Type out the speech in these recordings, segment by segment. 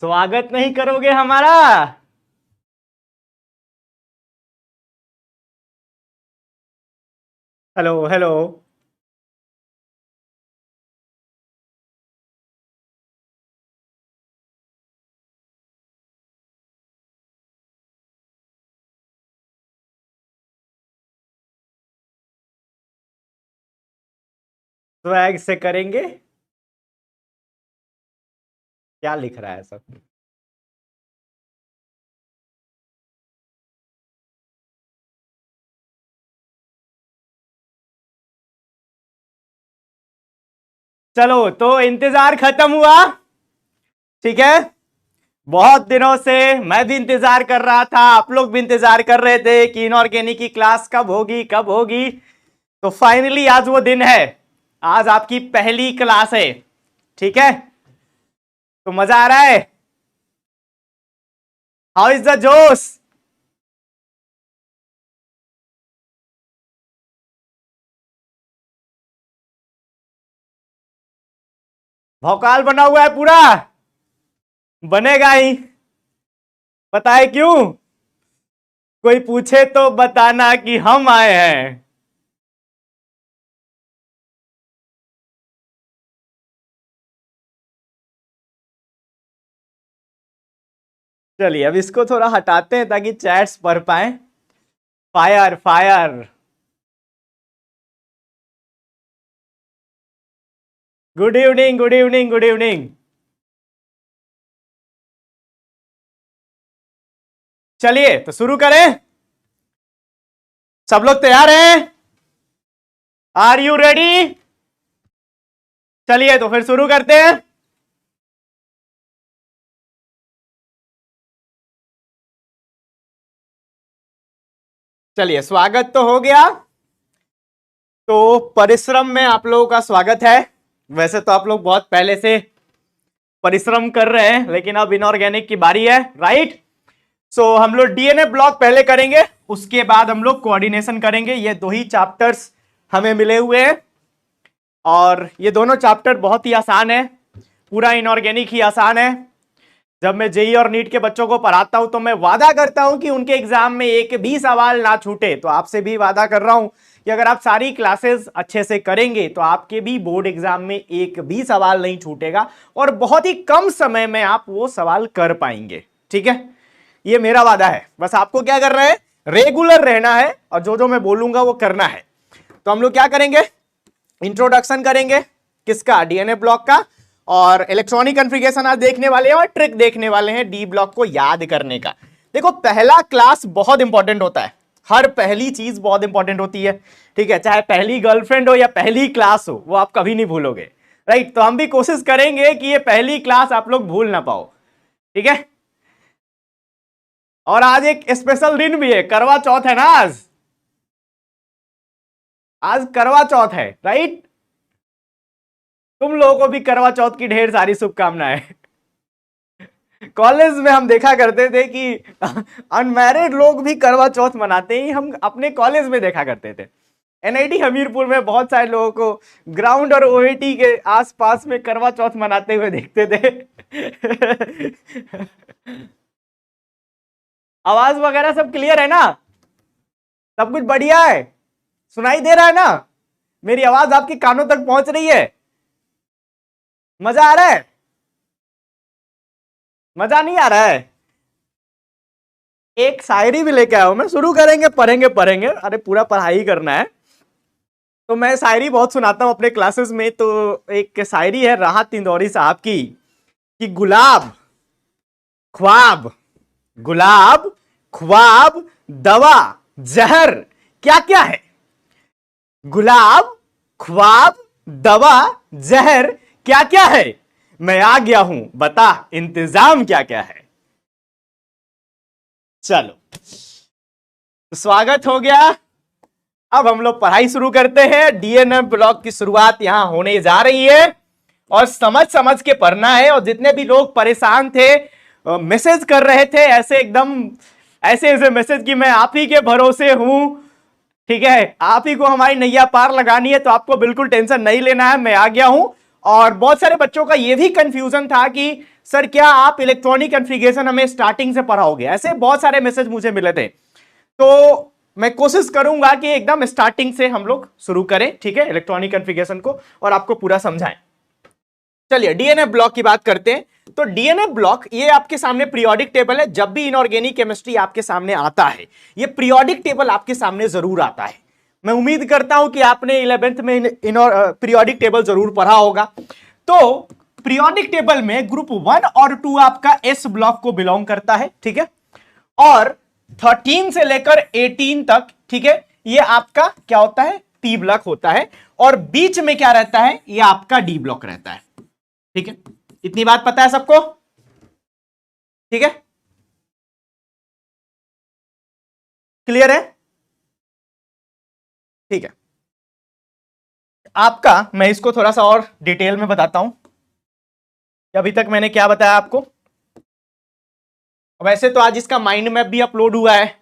स्वागत नहीं करोगे हमारा? Hello hello. स्वैग से करेंगे। क्या लिख रहा है सब? चलो तो इंतजार खत्म हुआ। ठीक है, बहुत दिनों से मैं भी इंतजार कर रहा था, आप लोग भी इंतजार कर रहे थे कि इनऑर्गेनिक की क्लास कब होगी कब होगी। तो फाइनली आज वो दिन है, आज आपकी पहली क्लास है। ठीक है, तो मजा आ रहा है? हाउ इज द जोश? भौकाल बना हुआ है पूरा। बनेगा ही। पता है क्यों? कोई पूछे तो बताना कि हम आए हैं। चलिए अब इसको थोड़ा हटाते हैं ताकि चैट्स पढ़ पाए। Fire fire. Good evening good evening good evening. चलिए तो शुरू करें। सब लोग तैयार हैं? Are you ready? चलिए तो फिर शुरू करते हैं। चलिए स्वागत तो हो गया। तो परिश्रम में आप लोगों का स्वागत है। वैसे तो आप लोग बहुत पहले से परिश्रम कर रहे हैं, लेकिन अब इनऑर्गेनिक की बारी है, राइट? सो हम लोग डीएनए ब्लॉक पहले करेंगे, उसके बाद हम लोग कोऑर्डिनेशन करेंगे। ये दो ही चैप्टर्स हमें मिले हुए हैं और ये दोनों चैप्टर बहुत ही आसान है। पूरा इनऑर्गेनिक ही आसान है। जब मैं जेई और नीट के बच्चों को पढ़ाता हूं तो मैं वादा करता हूं कि उनके एग्जाम में एक भी सवाल ना छूटे। तो आपसे भी वादा कर रहा हूं कि अगर आप सारी क्लासेस अच्छे से करेंगे तो आपके भी बोर्ड एग्जाम में एक भी सवाल नहीं छूटेगा और बहुत ही कम समय में आप वो सवाल कर पाएंगे। ठीक है, ये मेरा वादा है। बस आपको क्या करना है, रेगुलर रहना है और जो जो मैं बोलूंगा वो करना है। तो हम लोग क्या करेंगे, इंट्रोडक्शन करेंगे किसका, डीएनए ब्लॉक का, और इलेक्ट्रॉनिक कॉन्फ़िगरेशन आज देखने वाले हैं और ट्रिक देखने वाले हैं डी ब्लॉक को याद करने का। देखो पहला क्लास बहुत इंपॉर्टेंट होता है, हर पहली चीज बहुत इंपॉर्टेंट होती है। ठीक है, चाहे पहली गर्लफ्रेंड हो या पहली क्लास हो, वो आप कभी नहीं भूलोगे, राइट? तो हम भी कोशिश करेंगे कि ये पहली क्लास आप लोग भूल ना पाओ। ठीक है, और आज एक स्पेशल दिन भी है, करवा चौथ है ना आज। आज करवा चौथ है, राइट? तुम लोगों को भी करवा चौथ की ढेर सारी शुभकामनाएं। कॉलेज में हम देखा करते थे कि अनमैरिड लोग भी करवा चौथ मनाते हैं, हम अपने कॉलेज में देखा करते थे। एनआईटी हमीरपुर में बहुत सारे लोगों को ग्राउंड और ओएटी के आसपास में करवा चौथ मनाते हुए देखते थे। आवाज वगैरह सब क्लियर है ना? सब कुछ बढ़िया है? सुनाई दे रहा है ना? मेरी आवाज आपके कानों तक पहुंच रही है? मजा आ रहा है? मजा नहीं आ रहा है? एक शायरी भी लेके आया हूं मैं, शुरू करेंगे, पढ़ेंगे पढ़ेंगे, अरे पूरा पढ़ाई करना है। तो मैं शायरी बहुत सुनाता हूं अपने क्लासेस में। तो एक शायरी है राहत इंदौरी साहब की कि गुलाब ख्वाब, गुलाब ख्वाब दवा जहर क्या क्या है? गुलाब ख्वाब दवा जहर क्या क्या है? मैं आ गया हूं, बता इंतजाम क्या क्या है? चलो तो स्वागत हो गया। अब हम लोग पढ़ाई शुरू करते हैं। डीएनए ब्लॉक की शुरुआत यहां होने जा रही है और समझ समझ के पढ़ना है। और जितने भी लोग परेशान थे, मैसेज कर रहे थे ऐसे एकदम ऐसे ऐसे मैसेज कि मैं आप ही के भरोसे हूं, ठीक है, आप ही को हमारी नैया पार लगानी है, तो आपको बिल्कुल टेंशन नहीं लेना है, मैं आ गया हूं। और बहुत सारे बच्चों का यह भी कंफ्यूजन था कि सर क्या आप इलेक्ट्रॉनिक कॉन्फ़िगरेशन हमें स्टार्टिंग से पढ़ाओगे, ऐसे बहुत सारे मैसेज मुझे मिले थे। तो मैं कोशिश करूंगा कि एकदम स्टार्टिंग से हम लोग शुरू करें, ठीक है, इलेक्ट्रॉनिक कॉन्फ़िगरेशन को और आपको पूरा समझाएं। चलिए डीएनए ब्लॉक की बात करते हैं। तो डीएनए ब्लॉक ये आपके सामने पीरियोडिक टेबल है। जब भी इनऑर्गेनिक केमिस्ट्री आपके सामने आता है ये पीरियोडिक टेबल आपके सामने जरूर आता है। मैं उम्मीद करता हूं कि आपने 11th में पीरियोडिक टेबल जरूर पढ़ा होगा। तो पीरियोडिक टेबल में ग्रुप 1 और 2 आपका एस ब्लॉक को बिलोंग करता है, ठीक है, और 13 से लेकर 18 तक, ठीक है, ये आपका क्या होता है, पी ब्लॉक होता है, और बीच में क्या रहता है, ये आपका डी ब्लॉक रहता है, ठीक है। इतनी बात पता है सबको, ठीक है, क्लियर है, ठीक है। आपका मैं इसको थोड़ा सा और डिटेल में बताता हूं कि अभी तक मैंने क्या बताया आपको। वैसे तो आज इसका माइंड मैप भी अपलोड हुआ है,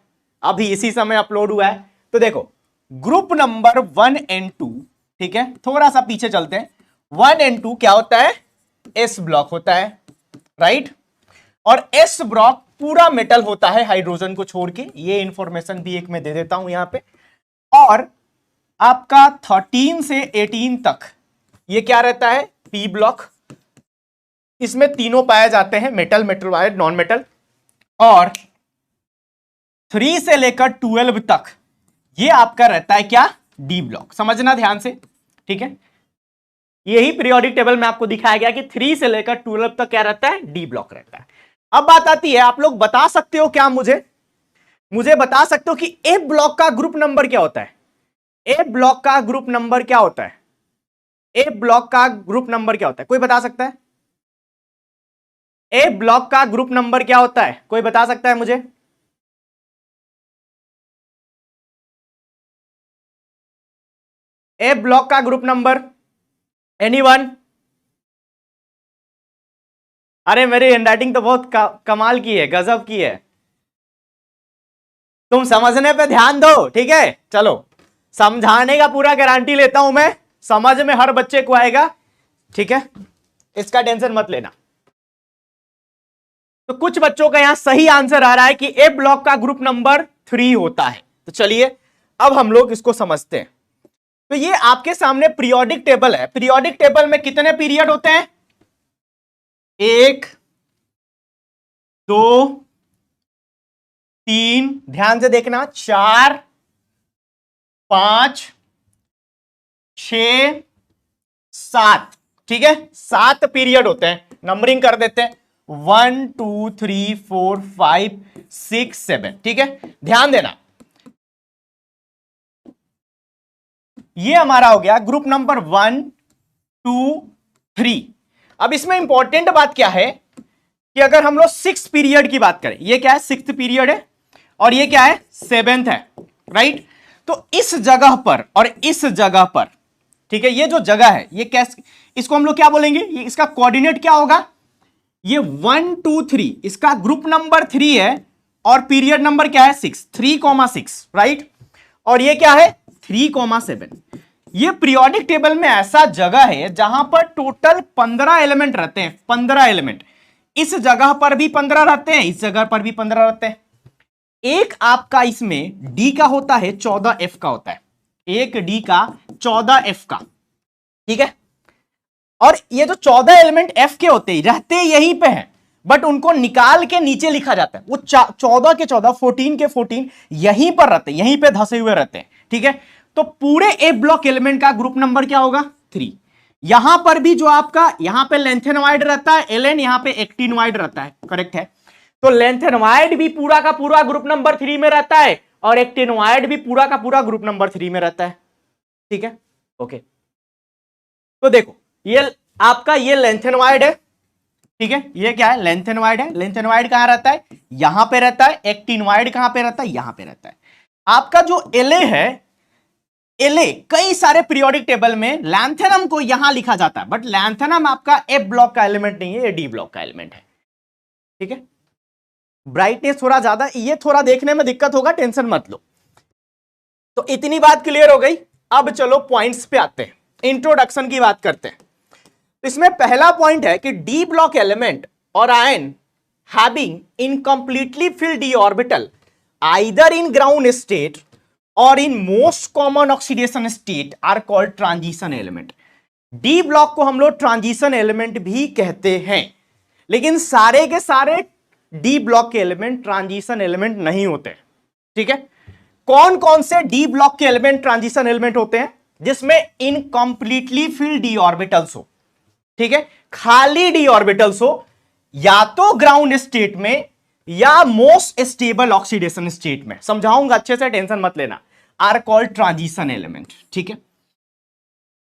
अभी इसी समय अपलोड हुआ है। तो देखो ग्रुप नंबर 1 एंड 2, ठीक है, थोड़ा सा पीछे चलते हैं। 1 एंड 2 क्या होता है, एस ब्लॉक होता है, राइट, और एस ब्लॉक पूरा मेटल होता है हाइड्रोजन को छोड़ के, ये इंफॉर्मेशन भी एक मैं दे देता हूं यहां पे। और आपका 13 से 18 तक ये क्या रहता है, पी ब्लॉक। इसमें तीनों पाए जाते हैं, metal, metal wire, non metal. और 3 से लेकर 12 तक ये आपका रहता है क्या, डी ब्लॉक। समझना ध्यान से, ठीक है, यही पीरियोडिक टेबल में आपको दिखाया गया कि 3 से लेकर 12 तक क्या रहता है, डी ब्लॉक रहता है। अब बात आती है, आप लोग बता सकते हो क्या, मुझे बता सकते हो कि ए ब्लॉक का ग्रुप नंबर क्या होता है, ए ब्लॉक का ग्रुप नंबर क्या होता है, ए ब्लॉक का ग्रुप नंबर क्या होता है, कोई बता सकता है? ए ब्लॉक का ग्रुप नंबर क्या होता है, कोई बता सकता है मुझे? ए ब्लॉक का ग्रुप नंबर, एनीवन? अरे मेरी हैंडराइटिंग तो बहुत कमाल की है, गजब की है, तुम समझने पे ध्यान दो, ठीक है। चलो समझाने का पूरा गारंटी लेता हूं मैं, समझ में हर बच्चे को आएगा, ठीक है, इसका टेंशन मत लेना। तो कुछ बच्चों का यहां सही आंसर आ रहा है कि ए ब्लॉक का ग्रुप नंबर 3 होता है। तो चलिए अब हम लोग इसको समझते हैं। तो ये आपके सामने पीरियोडिक टेबल है। पीरियोडिक टेबल में कितने पीरियड होते हैं, 1 2 3, ध्यान से देखना, 4 5 6 7, ठीक है, 7 पीरियड होते हैं। नंबरिंग कर देते हैं, 1 2 3 4 5 6 7, ठीक है। ध्यान देना, ये हमारा हो गया ग्रुप नंबर 1 2 3। अब इसमें इंपॉर्टेंट बात क्या है कि अगर हम लोग 6 पीरियड की बात करें, ये क्या है, 6th पीरियड है, और ये क्या है, 7th है, राइट। तो इस जगह पर और इस जगह पर, ठीक है, ये जो जगह है ये कैसे, इसको हम लोग क्या बोलेंगे, ये इसका कोऑर्डिनेट क्या होगा, ये 1 2 3 इसका ग्रुप नंबर 3 है, और पीरियड नंबर क्या है, 6, 3,6, राइट। और ये क्या है, 3,7। ये पीरियोडिक टेबल में ऐसा जगह है जहां पर टोटल 15 एलिमेंट रहते हैं, 15 एलिमेंट। इस जगह पर भी 15 रहते हैं, इस जगह पर भी 15 रहते हैं। एक आपका इसमें डी का होता है, 14 एफ का होता है, एक डी का 14 एफ का, ठीक है। और ये जो 14 एलिमेंट एफ के होते हैं रहते यहीं पे हैं, बट उनको निकाल के नीचे लिखा जाता है। वो 14 के 14, 14 के 14 यहीं पर रहते हैं, यहीं पे धसे हुए रहते हैं, ठीक है। तो पूरे ए ब्लॉक एलिमेंट का ग्रुप नंबर क्या होगा, 3। यहां पर भी जो आपका यहां पे लेंथेनॉइड रहता है एलएन, यहां पे एक्टिनॉइड रहता है, करेक्ट है। तो लेंथेनॉइड भी पूरा का पूरा ग्रुप नंबर 3 में रहता है, और एक्टिनॉइड भी पूरा का पूरा ग्रुप नंबर 3 में रहता है, ठीक है, ओके। तो देखो ये आपका ये लेंथेनॉइड है, ठीक है, ये क्या है, लेंथेनॉइड है। लेंथेनॉइड कहां रहता है, यहां पे रहता है। एक्टिनॉइड कहां पे रहता है, यहां पे रहता है। आपका जो एले है, एले कई सारे पीरियोडिक टेबल में लैंथेनम को यहां लिखा जाता है, बट लैंथेनम आपका ए ब्लॉक का एलिमेंट नहीं है, ये डी ब्लॉक का एलिमेंट है, ठीक है। ब्राइटनेस थोड़ा ज्यादा, ये थोड़ा देखने में दिक्कत होगा, टेंशन मत लो। तो इतनी बात क्लियर हो गई। अब चलो पॉइंट्स पे आते हैं, इंट्रोडक्शन की बात करते हैं। तो इसमें पहला पॉइंट है कि डी ब्लॉक एलिमेंट और ion having incompletely filled D orbital either in ground state और in most common oxidation state are called transition element. D block को हम लोग ट्रांजिशन एलिमेंट भी कहते हैं, लेकिन सारे के सारे डी ब्लॉक के एलिमेंट ट्रांजिशन एलिमेंट नहीं होते। ठीक है, कौन कौन से डी ब्लॉक के एलिमेंट ट्रांजिशन एलिमेंट होते हैं? जिसमें इनकम्प्लीटली फिल्ड डी ऑर्बिटल्स हो। ठीक है, खाली डी ऑर्बिटल्स हो, या तो ग्राउंड स्टेट में या मोस्ट स्टेबल ऑक्सीडेशन स्टेट में। समझाऊंगा अच्छे से, टेंशन मत लेना। Are called transition element. ठीक है,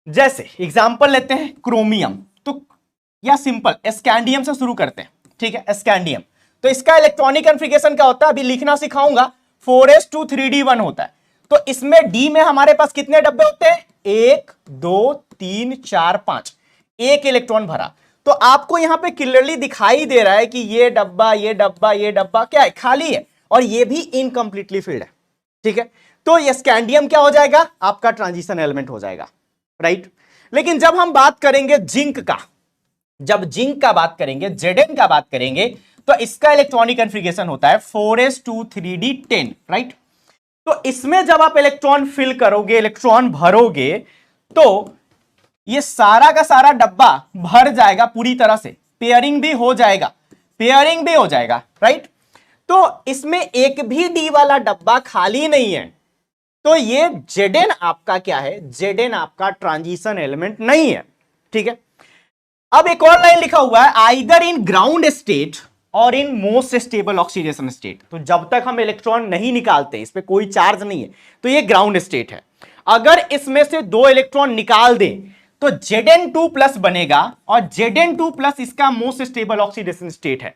जैसे एग्जांपल लेते हैं क्रोमियम, तो या सिंपल स्कैंडियम से शुरू करते हैं। ठीक है, स्कैंडियम, तो इसका इलेक्ट्रॉनिक कॉन्फ़िगरेशन क्या होता है अभी लिखना सिखाऊंगा। 4s2 3d1 होता है। तो इसमें डी में हमारे पास कितने डब्बे होते हैं? 1 2 3 4 5, एक इलेक्ट्रॉन भरा। तो आपको यहां पे क्लियरली दिखाई दे रहा है कि ये डब्बा ये डब्बा ये डब्बा क्या है? खाली है, और ये भी इनकम्प्लीटली फिल्ड है। ठीक है, तो ये स्कैंडियम क्या हो जाएगा? आपका ट्रांजिशन एलिमेंट हो जाएगा, राइट। लेकिन जब हम बात करेंगे जिंक का, जब जिंक का बात करेंगे, Zn का बात करेंगे, तो इसका इलेक्ट्रॉनिक कॉन्फ़िगरेशन होता है 4s2 3d10, राइट। तो इसमें जब आप इलेक्ट्रॉन फिल करोगे, इलेक्ट्रॉन भरोगे, तो ये सारा का सारा डब्बा भर जाएगा पूरी तरह से, पेयरिंग भी हो जाएगा, पेयरिंग भी हो जाएगा, राइट। तो इसमें एक भी डी वाला डब्बा खाली नहीं है। तो ये Zn आपका क्या है? Zn आपका ट्रांजिशन एलिमेंट नहीं है। ठीक है, अब एक और लाइन लिखा हुआ है आइदर इन ग्राउंड स्टेट और in most stable oxidation state. तो जब तक हम इलेक्ट्रॉन नहीं निकालते, इस पे कोई चार्ज नहीं है, तो ये ग्राउंड स्टेट है। अगर इसमें से 2 इलेक्ट्रॉन निकाल दें तो Zn2+ बनेगा, और Zn2+ इसका मोस्ट स्टेबल ऑक्सीडेशन स्टेट है।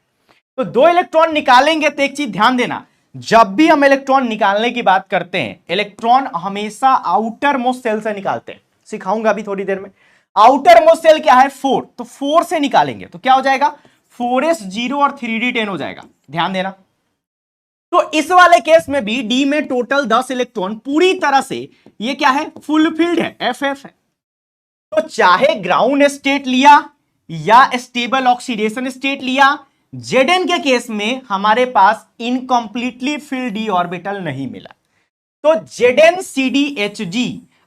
तो 2 इलेक्ट्रॉन निकालेंगे तो एक चीज ध्यान देना, जब भी हम इलेक्ट्रॉन निकालने की बात करते हैं, इलेक्ट्रॉन हमेशा आउटर मोस्ट सेल से निकालते हैं। सिखाऊंगा अभी थोड़ी देर में। आउटर मोस्ट सेल क्या है? 4, तो 4 से निकालेंगे तो क्या हो जाएगा? 4s0 और 3d10 हो जाएगा। ध्यान देना। तो इस वाले केस में भी डी में टोटल 10 इलेक्ट्रॉन पूरी तरह से ये क्या है? फुलफिल्ड है, FF है। तो चाहे ग्राउंड स्टेट लिया या स्टेबल ऑक्सीडेशन स्टेट लिया, Zn के केस में हमारे पास इनकम्प्लीटली फिल्ड डी ऑर्बिटल नहीं मिला। तो ZnCdHg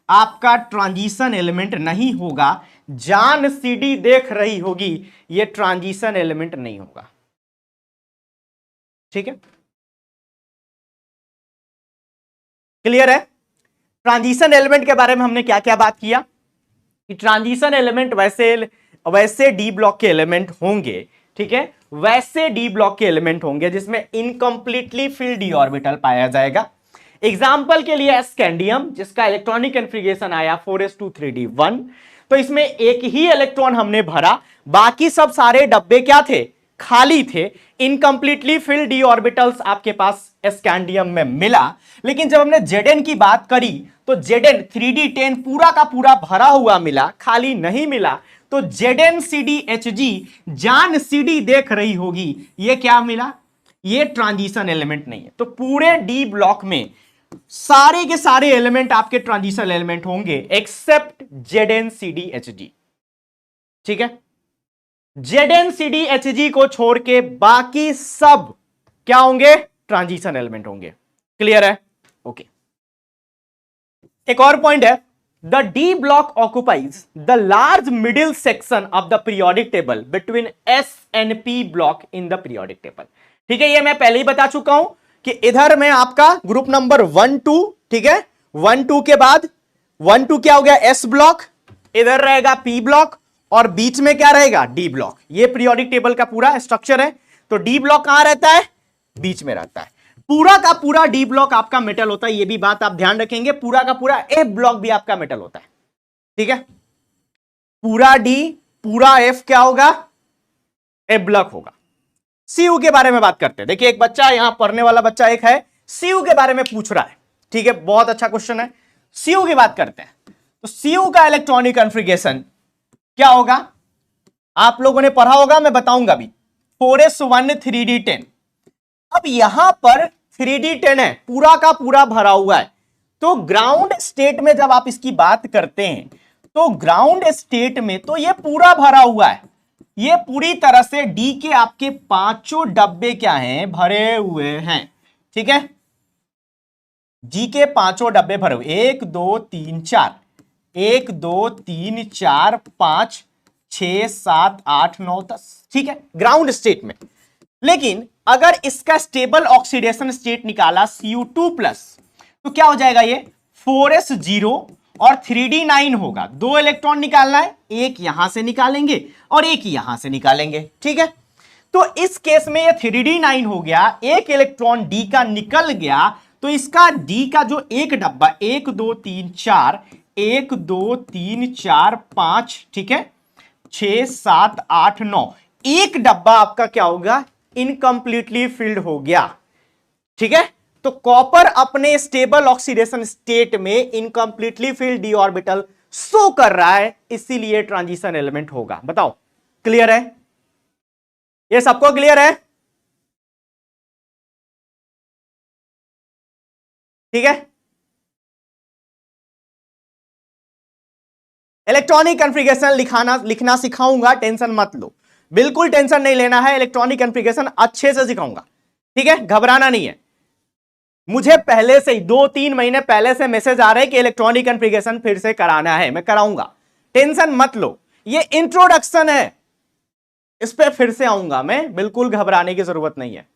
आपका ट्रांजिशन एलिमेंट नहीं होगा। जान CD देख रही होगी, ये ट्रांजिशन एलिमेंट नहीं होगा। ठीक है, क्लियर है? ट्रांजिशन एलिमेंट के बारे में हमने क्या क्या बात किया कि ट्रांजिशन एलिमेंट वैसे डी ब्लॉक के एलिमेंट होंगे। ठीक है, वैसे डी ब्लॉक के एलिमेंट होंगे जिसमें इनकम्प्लीटली फिल्ड डी ऑर्बिटल पाया जाएगा। एग्जाम्पल के लिए स्कैंडियम, जिसका इलेक्ट्रॉनिक कॉन्फ़िगरेशन आया 4s2 3d1। तो इसमें एक ही इलेक्ट्रॉन हमने भरा, बाकी सब सारे डब्बे क्या थे? खाली थे। इनकम्प्लीटली फिल्ड डी ऑर्बिटल्स आपके पास स्कैंडियम में मिला। लेकिन जब हमने Zn की बात करी तो Zn 3d10 पूरा का पूरा भरा हुआ मिला, खाली नहीं मिला। तो ZnCdHg, जान CD देख रही होगी, ये क्या मिला? ये ट्रांजिशन एलिमेंट नहीं है। तो पूरे डी ब्लॉक में सारे के सारे एलिमेंट आपके ट्रांजिशन एलिमेंट होंगे एक्सेप्ट ZnCdHg। ठीक है, ZnCdHg को छोड़ के बाकी सब क्या होंगे? ट्रांजिशन एलिमेंट होंगे। क्लियर है? ओके। एक और पॉइंट है, the D block occupies the large middle section of the periodic table between S and P block in the periodic table. ठीक है, ये मैं पहले ही बता चुका हूं कि इधर में आपका ग्रुप नंबर 1 2, ठीक है, 1 2 के बाद 1 2 क्या हो गया? S ब्लॉक, इधर रहेगा P ब्लॉक, और बीच में क्या रहेगा? D block. ये पीरियोडिक टेबल का पूरा स्ट्रक्चर है। तो D ब्लॉक कहां रहता है? बीच में रहता है। पूरा का पूरा डी ब्लॉक आपका मेटल होता है, ये भी बात आप ध्यान रखेंगे। पूरा का पूरा एफ ब्लॉक भी आपका मेटल होता है। ठीक है, पूरा डी पूरा एफ क्या होगा? एफ ब्लॉक होगा। सीयू के बारे में बात करते हैं। देखिए, एक बच्चा यहां पढ़ने वाला बच्चा एक है, सीयू के बारे में पूछ रहा है। ठीक है, बहुत अच्छा क्वेश्चन है। सीयू की बात करते हैं। तो सीयू का इलेक्ट्रॉनिक कॉन्फ़िगरेशन क्या होगा? आप लोगों ने पढ़ा होगा, मैं बताऊंगा भी। 4s1 3d10। अब यहां पर 3d10 है, पूरा का पूरा भरा हुआ है। तो ग्राउंड स्टेट में जब आप इसकी बात करते हैं तो ग्राउंड स्टेट में तो ये पूरा भरा हुआ है, ये पूरी तरह से डी के आपके पांचों डब्बे क्या हैं, भरे हुए हैं। ठीक है, जी के पांचों डब्बे भरे हुए, 1 2 3 4, 1 2 3 4 5 6 7 8 9 10। ठीक है, ग्राउंड स्टेट में। लेकिन अगर इसका स्टेबल ऑक्सीडेशन स्टेट निकाला Cu2+, तो क्या हो जाएगा, ये 4s0 और 3d9 होगा। 2 इलेक्ट्रॉन निकालना है, एक यहां से निकालेंगे और एक यहां से निकालेंगे। ठीक है, तो इस केस में ये 3d9 हो गया, एक इलेक्ट्रॉन डी का निकल गया, तो इसका डी का जो एक डब्बा 1 2 3 4, 1 2 3 4 5, ठीक है, 6 7 8 9, एक डब्बा आपका क्या होगा, इनकंप्लीटली फिल्ड हो गया। ठीक है, तो कॉपर अपने स्टेबल ऑक्सीडेशन स्टेट में इनकंप्लीटली फिल्ड डी ऑर्बिटल शो कर रहा है, इसीलिए ट्रांजिशन एलिमेंट होगा। बताओ, क्लियर है? ये सबको क्लियर है? ठीक है, इलेक्ट्रॉनिक कॉन्फ़िगरेशन लिखना सिखाऊंगा, टेंशन मत लो, बिल्कुल टेंशन नहीं लेना है। इलेक्ट्रॉनिक कॉन्फ़िगरेशन अच्छे से सिखाऊंगा। ठीक है, घबराना नहीं है। मुझे पहले से ही 2-3 महीने पहले से मैसेज आ रहे हैं कि इलेक्ट्रॉनिक कॉन्फ़िगरेशन फिर से कराना है, मैं कराऊंगा, टेंशन मत लो। ये इंट्रोडक्शन है, इस पे फिर से आऊंगा मैं, बिल्कुल घबराने की जरूरत नहीं है।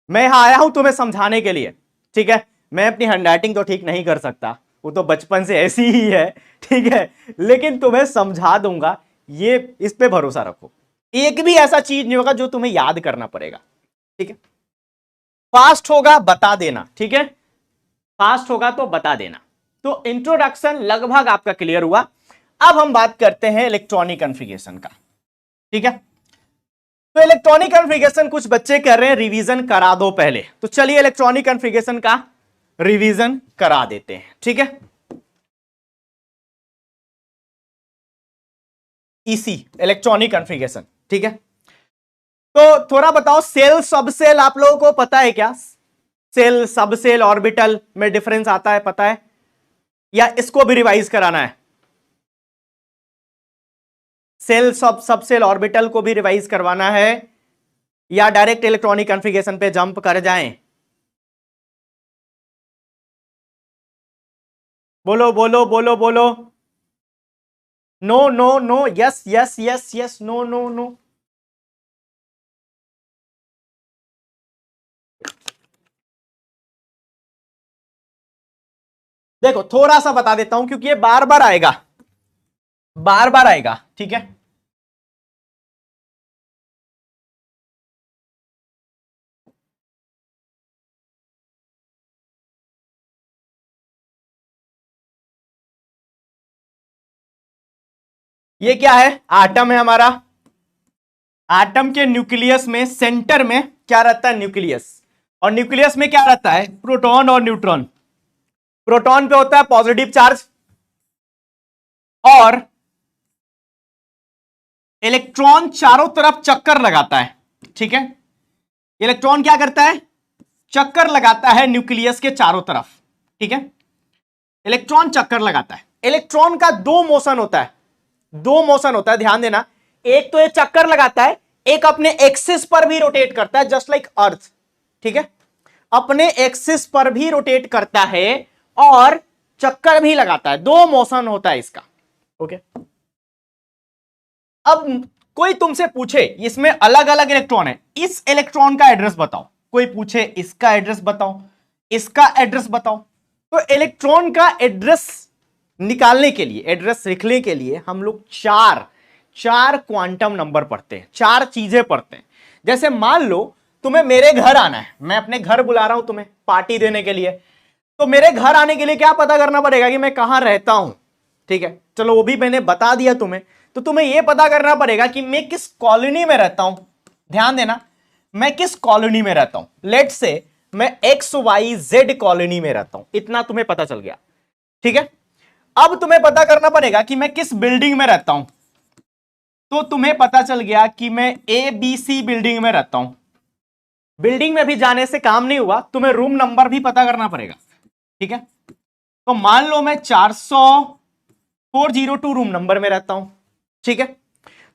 मैं यहां आया हूं तुम्हें समझाने के लिए। ठीक है, मैं अपनी हैंडराइटिंग तो ठीक नहीं कर सकता, वो तो बचपन से ऐसी ही है। ठीक है, लेकिन तुम्हें समझा दूंगा, ये इस पे भरोसा रखो। एक भी ऐसा चीज नहीं होगा जो तुम्हें याद करना पड़ेगा। ठीक है, फास्ट होगा बता देना। ठीक है, फास्ट होगा तो बता देना। तो इंट्रोडक्शन लगभग आपका क्लियर हुआ। अब हम बात करते हैं इलेक्ट्रॉनिक कॉन्फ़िगरेशन का। ठीक है, तो इलेक्ट्रॉनिक कॉन्फ़िगरेशन कुछ बच्चे कर रहे हैं रिवीजन करा दो पहले, तो चलिए इलेक्ट्रॉनिक कॉन्फ़िगरेशन का रिवीजन करा देते हैं। ठीक है, ईसी इलेक्ट्रॉनिक कॉन्फ़िगरेशन। ठीक है, तो थोड़ा बताओ, सेल सब सेल आप लोगों को पता है क्या? सेल सब सेल ऑर्बिटल में डिफरेंस आता है, पता है, या इसको भी रिवाइज कराना है? सेल सब सेल ऑर्बिटल को भी रिवाइज करवाना है या डायरेक्ट इलेक्ट्रॉनिक कॉन्फ़िगरेशन पे जंप कर जाएं? बोलो बोलो बोलो बोलो। No no no, yes yes yes yes, no no no. देखो थोड़ा सा बता देता हूं क्योंकि ये बार बार आएगा, बार बार आएगा। ठीक है, ये क्या है, आटम है हमारा। आटम के न्यूक्लियस में सेंटर में क्या रहता है, न्यूक्लियस। और न्यूक्लियस में क्या रहता है, प्रोटॉन और न्यूट्रॉन। प्रोटॉन पे होता है पॉजिटिव चार्ज और इलेक्ट्रॉन चारों तरफ चक्कर लगाता है। ठीक है, इलेक्ट्रॉन क्या करता है, चक्कर लगाता है न्यूक्लियस के चारों तरफ। ठीक है, इलेक्ट्रॉन चक्कर लगाता है। इलेक्ट्रॉन का दो मोशन होता है, दो मोशन होता है, ध्यान देना। एक तो ये चक्कर लगाता है, एक अपने एक्सिस पर भी रोटेट करता है, जस्ट लाइक अर्थ। ठीक है, अपने एक्सिस पर भी रोटेट करता है और चक्कर भी लगाता है, दो मोशन होता है इसका। ओके, अब कोई तुमसे पूछे इसमें अलग अलग इलेक्ट्रॉन है, इस इलेक्ट्रॉन का एड्रेस बताओ। कोई पूछे इसका एड्रेस बताओ, इसका एड्रेस बताओ, तो इलेक्ट्रॉन का एड्रेस निकालने के लिए, एड्रेस लिखने के लिए हम लोग चार क्वांटम नंबर पढ़ते हैं, चार चीजें पढ़ते हैं। जैसे मान लो तुम्हें मेरे घर आना है, मैं अपने घर बुला रहा हूं तुम्हें पार्टी देने के लिए, तो मेरे घर आने के लिए क्या पता करना पड़ेगा कि मैं कहां रहता हूं। ठीक है, चलो वो भी मैंने बता दिया तुम्हें, तो तुम्हें यह पता करना पड़ेगा कि मैं किस कॉलोनी में रहता हूं। ध्यान देना, मैं किस कॉलोनी में रहता हूं। लेट से मैं XYZ कॉलोनी में रहता हूं, इतना तुम्हें पता चल गया। ठीक है, अब तुम्हें पता करना पड़ेगा कि मैं किस बिल्डिंग में रहता हूं, तो तुम्हें पता चल गया कि मैं ABC बिल्डिंग में रहता हूं। बिल्डिंग में भी जाने से काम नहीं हुआ, तुम्हें रूम नंबर भी पता करना पड़ेगा। ठीक है, तो मान लो मैं 400 402 रूम नंबर में रहता हूं, ठीक है।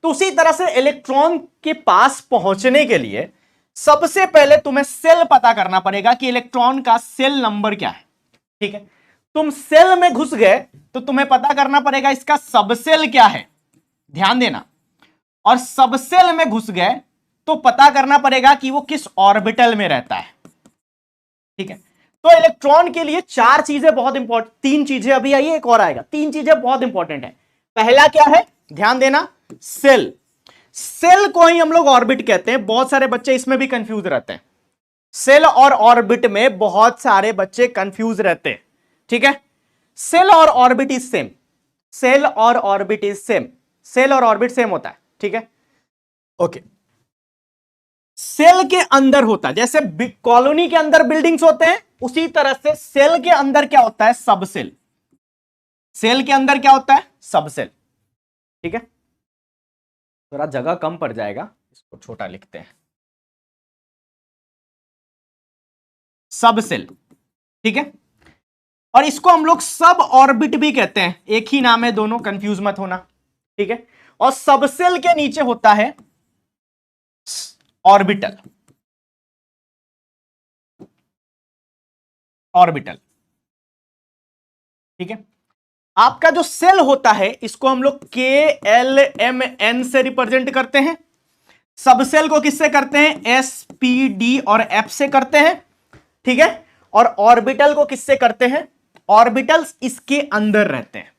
तो उसी तरह से इलेक्ट्रॉन के पास पहुंचने के लिए सबसे पहले तुम्हें सेल पता करना पड़ेगा कि इलेक्ट्रॉन का सेल नंबर क्या है, ठीक है। तुम सेल में घुस गए तो तुम्हें पता करना पड़ेगा इसका सबसेल क्या है, ध्यान देना। और सबसेल में घुस गए तो पता करना पड़ेगा कि वो किस ऑर्बिटल में रहता है, ठीक है। तो इलेक्ट्रॉन के लिए चार चीजें बहुत इंपॉर्टेंट, तीन चीजें अभी आई, एक और आएगा, तीन चीजें बहुत इंपॉर्टेंट है। पहला क्या है, ध्यान देना, सेल। सेल को ही हम लोग ऑर्बिट कहते हैं, बहुत सारे बच्चे इसमें भी कंफ्यूज रहते हैं। सेल और ऑर्बिट में बहुत सारे बच्चे कंफ्यूज रहते हैं, ठीक है। सेल और ऑर्बिट इज सेम, सेल और ऑर्बिट इज सेम, सेल और ऑर्बिट सेम होता है, ठीक है, ओके। सेल के अंदर होता है, जैसे कॉलोनी के अंदर बिल्डिंग्स होते हैं, उसी तरह से सेल के अंदर क्या होता है, सबसेल। सेल के अंदर क्या होता है, सबसेल, ठीक है। थोड़ा जगह कम पड़ जाएगा, इसको छोटा लिखते हैं, सबसेल, ठीक है। और इसको हम लोग सब ऑर्बिट भी कहते हैं, एक ही नाम है दोनों, कंफ्यूज मत होना, ठीक है। और सबसेल के नीचे होता है ऑर्बिटल, ऑर्बिटल, ठीक है। आपका जो सेल होता है इसको हम लोग KLMN से रिप्रेजेंट करते हैं, सबसेल को किससे करते हैं, SPD और F से करते हैं, ठीक है। और ऑर्बिटल को किससे करते हैं, ऑर्बिटल्स इसके अंदर रहते हैं।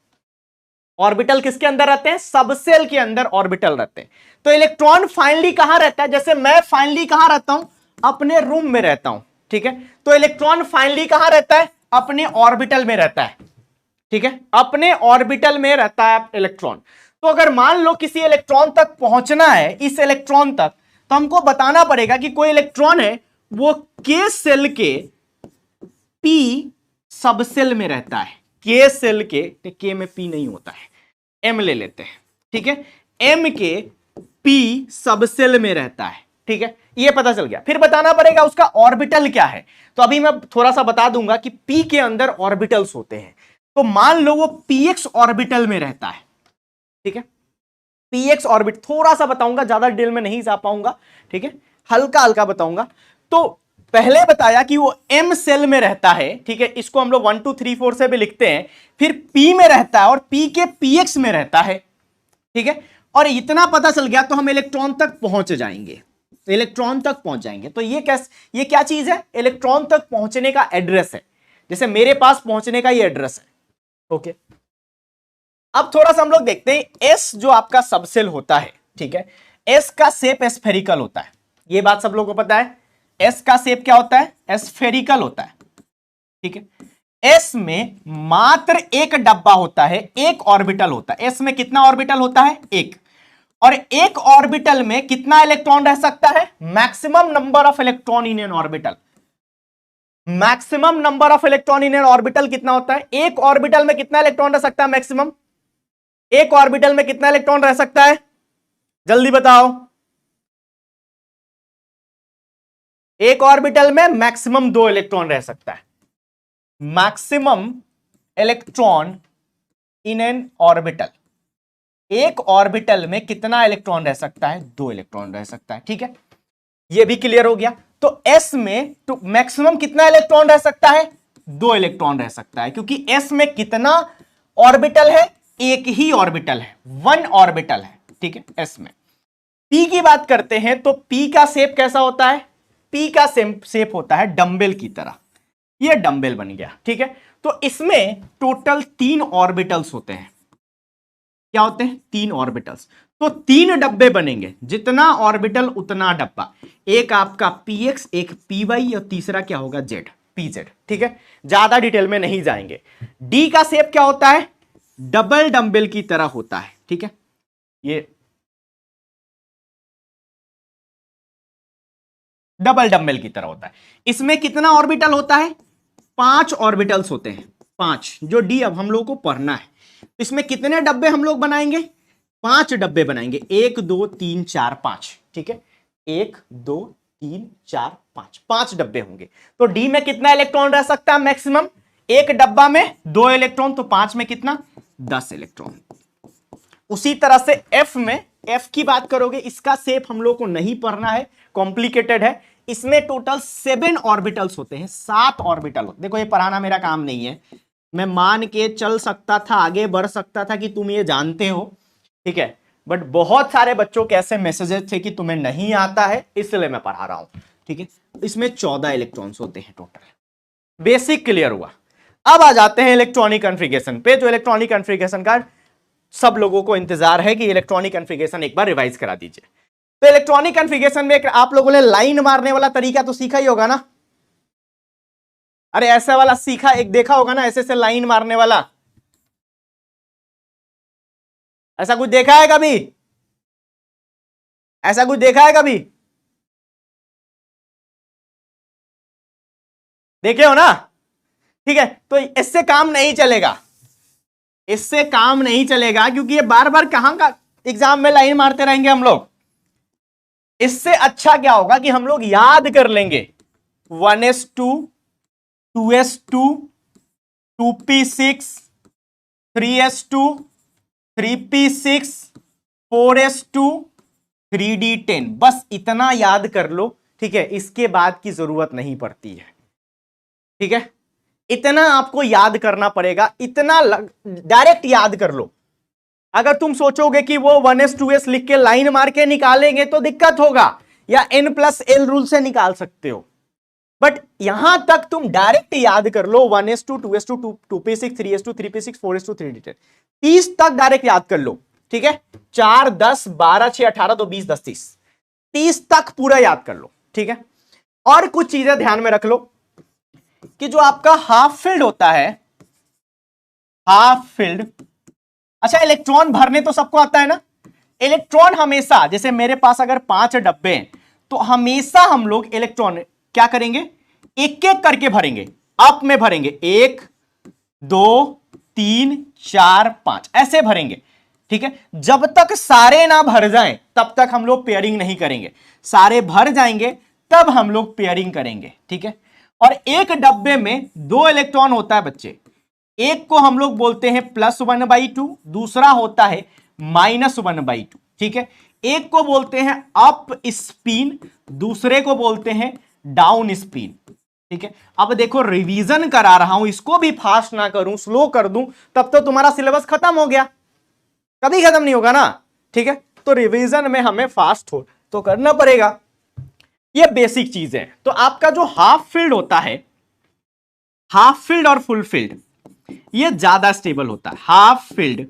ऑर्बिटल किसके अंदर रहते हैं, सबसेल के अंदर ऑर्बिटल रहते हैं। तो इलेक्ट्रॉन फाइनली कहां रहता है, जैसे मैं फाइनली कहां रहता हूं, अपने रूम में रहता हूं, ठीक है। तो इलेक्ट्रॉन फाइनली कहां रहता है, अपने ऑर्बिटल में रहता है, ठीक है, अपने ऑर्बिटल में रहता है इलेक्ट्रॉन। तो अगर मान लो किसी इलेक्ट्रॉन तक पहुंचना है, इस इलेक्ट्रॉन तक, तो हमको बताना पड़ेगा कि कोई इलेक्ट्रॉन है वो के सेल के पी सबसेल में रहता है, के सेल के में पी नहीं होता है, एम ले लेते हैं, ठीक है, एम के पी सबसेल में रहता है, ठीक है, ये पता चल गया। फिर बताना पड़ेगा उसका ऑर्बिटल क्या है। तो अभी मैं थोड़ा सा बता दूंगा कि पी के अंदर ऑर्बिटल्स होते हैं। तो मान लो वो px ऑर्बिटल में रहता है, ठीक है, px ऑर्बिट, थोड़ा सा बताऊंगा, ज्यादा डिटेल में नहीं जा पाऊंगा, ठीक है, हल्का हल्का बताऊंगा। तो पहले बताया कि वो m सेल में रहता है, ठीक है, इसको हम लोग 1 2 3 4 से भी लिखते हैं। फिर p में रहता है और p के px में रहता है, ठीक है। और इतना पता चल गया तो हम इलेक्ट्रॉन तक पहुंच जाएंगे, इलेक्ट्रॉन तक पहुंच जाएंगे। तो ये क्या चीज है, इलेक्ट्रॉन तक पहुंचने का एड्रेस है, जैसे मेरे पास पहुंचने का ये एड्रेस है, ओके। अब थोड़ा सा हम लोग देखते हैं, एस जो आपका सबसेल होता है, ठीक है, एस का शेप स्फेरिकल होता है, ये बात सब लोगों को पता है। एस का शेप क्या होता है, स्फेरिकल होता है, ठीक है। एस में मात्र एक डब्बा होता है, एक ऑर्बिटल होता है। एस में कितना ऑर्बिटल होता है, एक। और एक ऑर्बिटल में कितना इलेक्ट्रॉन रह सकता है, maximum number of electron in an orbital. Maximum number of electron in an orbital कितना होता है, एक ऑर्बिटल में कितना इलेक्ट्रॉन रह सकता है मैक्सिमम, एक ऑर्बिटल में कितना इलेक्ट्रॉन रह सकता है, जल्दी बताओ। एक ऑर्बिटल में मैक्सिमम 2 इलेक्ट्रॉन रह सकता है, maximum electron in an orbital. एक ऑर्बिटल में कितना इलेक्ट्रॉन रह सकता है, 2 इलेक्ट्रॉन रह सकता है, ठीक है, ये भी क्लियर हो गया। तो S में तो मैक्सिमम कितना इलेक्ट्रॉन रह सकता है, 2 इलेक्ट्रॉन रह सकता है, क्योंकि S में कितना ऑर्बिटल है, एक ही ऑर्बिटल है, 1 ऑर्बिटल है, ठीक है। S में P की बात करते हैं तो P का शेप कैसा होता है, P का शेप होता है डंबल की तरह, ये डंबल बन गया, ठीक है। तो इसमें टोटल 3 ऑर्बिटल्स होते हैं, क्या होते हैं, 3 ऑर्बिटल्स। तो 3 डब्बे बनेंगे, जितना ऑर्बिटल उतना डब्बा, एक आपका px, एक py और तीसरा क्या होगा, z, pz, ठीक है। ज्यादा डिटेल में नहीं जाएंगे। d का शेप क्या होता है, डबल डंबल की तरह होता है, ठीक है, ये डबल डंबल की तरह होता है। इसमें कितना ऑर्बिटल होता है, 5 ऑर्बिटल्स होते हैं, 5, जो d अब हम लोग को पढ़ना है। इसमें कितने डब्बे हम लोग बनाएंगे, 5 डब्बे बनाएंगे, 1 2 3 4 5, ठीक है, 1 2 3 4 5, 5 डब्बे होंगे। तो डी में कितना इलेक्ट्रॉन रह सकता है मैक्सिमम, एक डब्बा में 2 इलेक्ट्रॉन, तो 5 में कितना, 10 इलेक्ट्रॉन। उसी तरह से एफ में, एफ की बात करोगे, इसका शेप हम लोग को नहीं पढ़ना है, कॉम्प्लिकेटेड है। इसमें टोटल 7 ऑर्बिटल्स होते हैं, 7 ऑर्बिटल होते। देखो ये पढ़ाना मेरा काम नहीं है, मैं मान के चल सकता था, आगे बढ़ सकता था कि तुम ये जानते हो, ठीक है, बट बहुत सारे बच्चों के ऐसे मैसेजेस थे कि तुम्हें नहीं आता है, इसलिए मैं पढ़ा रहा हूं, ठीक है। इसमें 14 इलेक्ट्रॉन्स होते हैं टोटल। बेसिक क्लियर हुआ। अब आ जाते हैं इलेक्ट्रॉनिक कॉन्फ़िगरेशन पे, जो इलेक्ट्रॉनिक कॉन्फ़िगरेशन का सब लोगों को इंतजार है कि इलेक्ट्रॉनिक कॉन्फ़िगरेशन एक बार रिवाइज करा दीजिए। तो इलेक्ट्रॉनिक कॉन्फ़िगरेशन में आप लोगों ने लाइन मारने वाला तरीका तो सीखा ही होगा ना। अरे ऐसा वाला सीखा, एक देखा होगा ना, ऐसे से लाइन मारने वाला, ऐसा कुछ देखा है कभी? ऐसा कुछ देखा है कभी? देखे हो ना? ठीक है, तो इससे काम नहीं चलेगा, इससे काम नहीं चलेगा, क्योंकि ये बार बार कहां का एग्जाम में लाइन मारते रहेंगे हम लोग। इससे अच्छा क्या होगा कि हम लोग याद कर लेंगे 1s2, 2s2, 2p6, 3s2, 3p6, 4s2, 3d10, बस इतना याद कर लो, ठीक है। इसके बाद की जरूरत नहीं पड़ती है, ठीक है। इतना आपको याद करना पड़ेगा, इतना डायरेक्ट याद कर लो। अगर तुम सोचोगे कि वो 1s 2s लिख के लाइन मार के निकालेंगे तो दिक्कत होगा, या n+l रूल से निकाल सकते हो, बट यहां तक तुम डायरेक्ट याद कर लो 1s2, 2s2, 2p6, 3s2, 3p6, 4s2, 3d10, 30 तक डायरेक्ट याद कर लो, ठीक है। 4, 10, 12, 6, 18, 2, 20, 10, 30 तक पूरा याद कर लो, ठीक है। और कुछ चीजें ध्यान में रख लो कि जो आपका हाफ फील्ड होता है, हाफ फील्ड, अच्छा इलेक्ट्रॉन भरने तो सबको आता है ना। इलेक्ट्रॉन हमेशा, जैसे मेरे पास अगर 5 डब्बे हैं तो हमेशा हम लोग इलेक्ट्रॉन क्या करेंगे, एक एक करके भरेंगे, अप में भरेंगे, 1, 2, 3, 4, 5 ऐसे भरेंगे, ठीक है। जब तक सारे ना भर जाएं तब तक हम लोग पेयरिंग नहीं करेंगे, सारे भर जाएंगे तब हम लोग पेयरिंग करेंगे, ठीक है। और एक डब्बे में 2 इलेक्ट्रॉन होता है बच्चे, एक को हम लोग बोलते हैं +1/2, दूसरा होता है -1/2, ठीक है। एक को बोलते हैं अप स्पिन, दूसरे को बोलते हैं डाउन स्पिन, ठीक है। अब देखो रिवीजन करा रहा हूं, इसको भी फास्ट ना करूं, स्लो कर दूं, तब तो तुम्हारा सिलेबस खत्म हो गया, कभी खत्म नहीं होगा ना, ठीक है। तो रिवीजन में हमें फास्ट हो तो करना पड़ेगा, ये बेसिक चीज है। तो आपका जो हाफ फील्ड होता है, हाफ फील्ड और फुल फील्ड, ये ज्यादा स्टेबल होता है। Half filled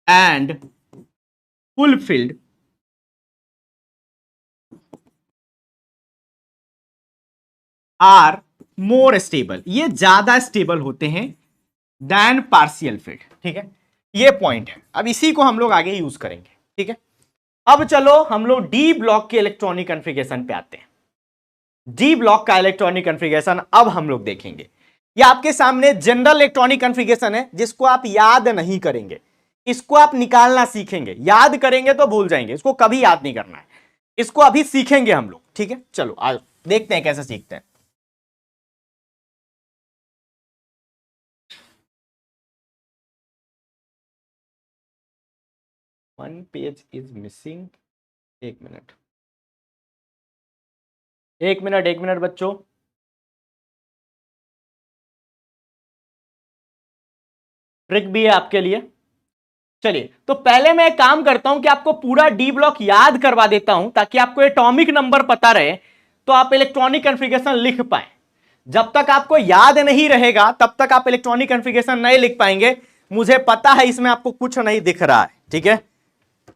and full filled are more stable, ये ज्यादा स्टेबल होते हैं देन पार्शियल फील्ड, ठीक है। ये पॉइंट है, अब इसी को हम लोग आगे यूज करेंगे, ठीक है। अब चलो हम लोग डी ब्लॉक के इलेक्ट्रॉनिक कॉन्फ़िगरेशन पे आते हैं। डी ब्लॉक का इलेक्ट्रॉनिक कॉन्फ़िगरेशन अब हम लोग देखेंगे। ये आपके सामने जनरल इलेक्ट्रॉनिक कॉन्फ़िगरेशन है, जिसको आप याद नहीं करेंगे, इसको आप निकालना सीखेंगे। याद करेंगे तो भूल जाएंगे, इसको कभी याद नहीं करना है, इसको अभी सीखेंगे हम लोग, ठीक है। चलो आज देखते हैं कैसे सीखते हैं। वन पेज इज मिसिंग, एक मिनट, एक मिनट, एक मिनट बच्चों, ट्रिक भी है आपके लिए। चलिए तो पहले मैं एक काम करता हूं कि आपको पूरा डी ब्लॉक याद करवा देता हूं, ताकि आपको एटॉमिक नंबर पता रहे, तो आप इलेक्ट्रॉनिक कॉन्फ़िगरेशन लिख पाए। जब तक आपको याद नहीं रहेगा तब तक आप इलेक्ट्रॉनिक कॉन्फ़िगरेशन नहीं लिख पाएंगे। मुझे पता है इसमें आपको कुछ नहीं दिख रहा है, ठीक है,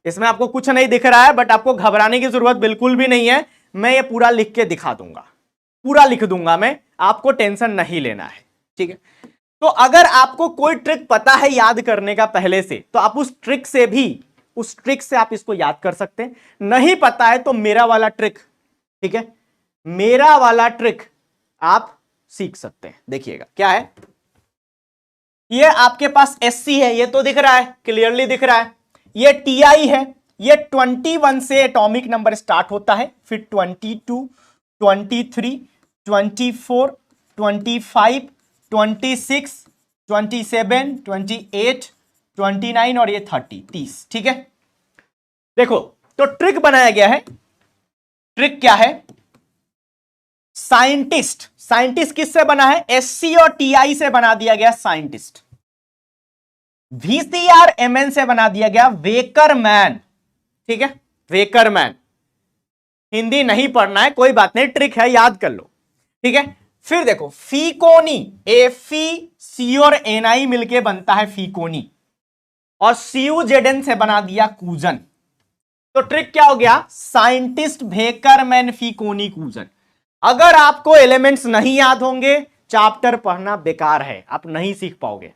इसमें आपको कुछ नहीं दिख रहा है, बट आपको घबराने की जरूरत बिल्कुल भी नहीं है। मैं ये पूरा लिख के दिखा दूंगा, पूरा लिख दूंगा मैं, आपको टेंशन नहीं लेना है, ठीक है। तो अगर आपको कोई ट्रिक पता है याद करने का पहले से, तो आप उस ट्रिक से आप इसको याद कर सकते हैं। नहीं पता है तो मेरा वाला ट्रिक, ठीक है, मेरा वाला ट्रिक आप सीख सकते हैं। देखिएगा क्या है, ये आपके पास SC है, ये तो दिख रहा है, क्लियरली दिख रहा है। ये TI है, ये 21 से एटॉमिक नंबर स्टार्ट होता है, फिर 22, 23, 24, 25, 26, 27, 28, 29 और ये 30, ठीक है। देखो तो ट्रिक बनाया गया है। ट्रिक क्या है? साइंटिस्ट, साइंटिस्ट किससे बना है? एससी और टीआई से बना दिया गया साइंटिस्ट। वीसीआर एमएन से बना दिया गया वेकरमैन, ठीक है, वेकरमैन। हिंदी नहीं पढ़ना है, कोई बात नहीं, ट्रिक है, याद कर लो, ठीक है। फिर देखो फीकोनी, एफी सी और एनआई मिलके बनता है फीकोनी, और सीयूजेडन से बना दिया कूजन। तो ट्रिक क्या हो गया? साइंटिस्ट वेकरमैन फीकोनी कूजन। अगर आपको एलिमेंट्स नहीं याद होंगे, चैप्टर पढ़ना बेकार है, आप नहीं सीख पाओगे।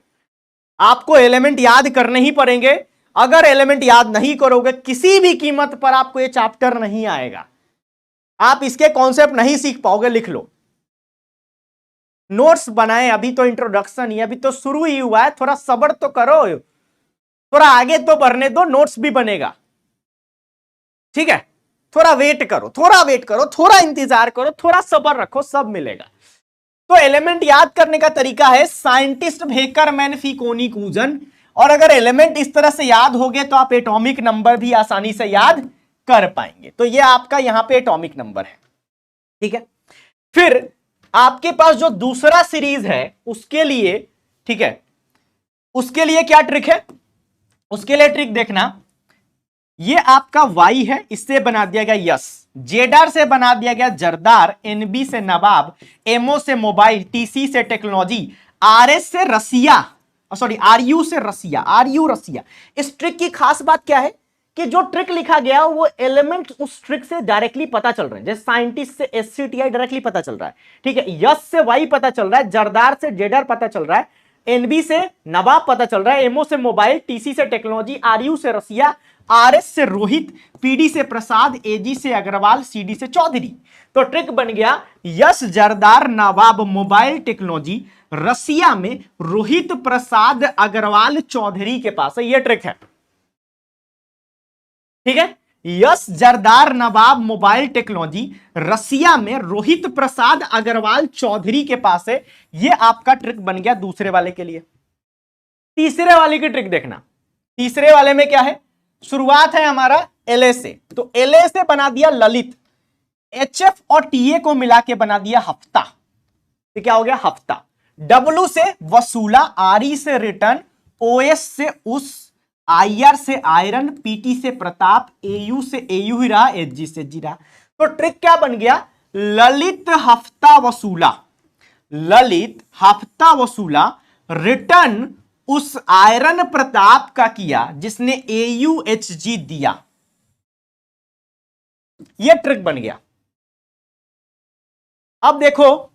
आपको एलिमेंट याद करने ही पड़ेंगे। अगर एलिमेंट याद नहीं करोगे, किसी भी कीमत पर आपको यह चैप्टर नहीं आएगा, आप इसके कॉन्सेप्ट नहीं सीख पाओगे। लिख लो, नोट्स बनाए, अभी तो इंट्रोडक्शन ही, अभी तो शुरू ही हुआ है, थोड़ा सब्र तो करो, थोड़ा आगे तो बढ़ने दो, नोट्स भी बनेगा, ठीक है। थोड़ा वेट करो, थोड़ा वेट करो, थोड़ा इंतजार करो, थोड़ा सब्र रखो, सब मिलेगा। तो एलिमेंट याद करने का तरीका है साइंटिस्ट वेकरमैन फीकोनी कूजन। और अगर एलिमेंट इस तरह से याद हो गए तो आप एटॉमिक नंबर भी आसानी से याद कर पाएंगे। तो ये आपका यहां पे एटॉमिक नंबर है, ठीक है। फिर आपके पास जो दूसरा सीरीज है उसके लिए, ठीक है, उसके लिए क्या ट्रिक है? उसके लिए ट्रिक देखना, ये आपका वाई है, इससे बना दिया गया यस, जेडार से बना दिया गया जरदार, एनबी से नवाब, एमओ से मोबाइल, टीसी से टेक्नोलॉजी, आरएस से रसिया, सॉरी आरयू से रसिया, आरयू रसिया। इस ट्रिक की खास बात क्या है कि जो ट्रिक लिखा गया वो एलिमेंट उस ट्रिक से डायरेक्टली पता चल रहे हैं। जैसे साइंटिस्ट से एससीटीआई डायरेक्टली पता चल रहा है, ठीक है, यस से वाई पता चल रहा है, जरदार से जेडर पता चल रहा है, एनबी से नवाब पता चल रहा है, एमओ से मोबाइल, टीसी से टेक्नोलॉजी, आरयू से रसिया, आरएस से रोहित, पीडी से प्रसाद, एजी से अग्रवाल, सीडी से चौधरी। तो ट्रिक बन गया यस जरदार नवाब मोबाइल टेक्नोलॉजी, रसिया में रोहित प्रसाद अग्रवाल चौधरी के पास है। यह ट्रिक है, ठीक है। यस जरदार नवाब मोबाइल टेक्नोलॉजी, रसिया में रोहित प्रसाद अग्रवाल चौधरी के पास है। यह आपका ट्रिक बन गया दूसरे वाले के लिए। तीसरे वाले की ट्रिक देखना, तीसरे वाले में क्या है? शुरुआत है हमारा एलए से, तो एलए से बना दिया ललित, एचएफ और टीए को मिला के बना दिया हफ्ता, तो क्या हो गया? हफ्ता। डब्ल्यू से वसूला, आरई से रिटर्न, ओएस से उस, आईआर से आयरन, पीटी से प्रताप, एयू से एयू ही रहा, एचजी से जीरा। तो ट्रिक क्या बन गया? ललित हफ्ता वसूला, ललित हफ्ता वसूला, रिटर्न उस आयरन प्रताप का किया जिसने एयूएचजी दिया। यह ट्रिक बन गया। अब देखो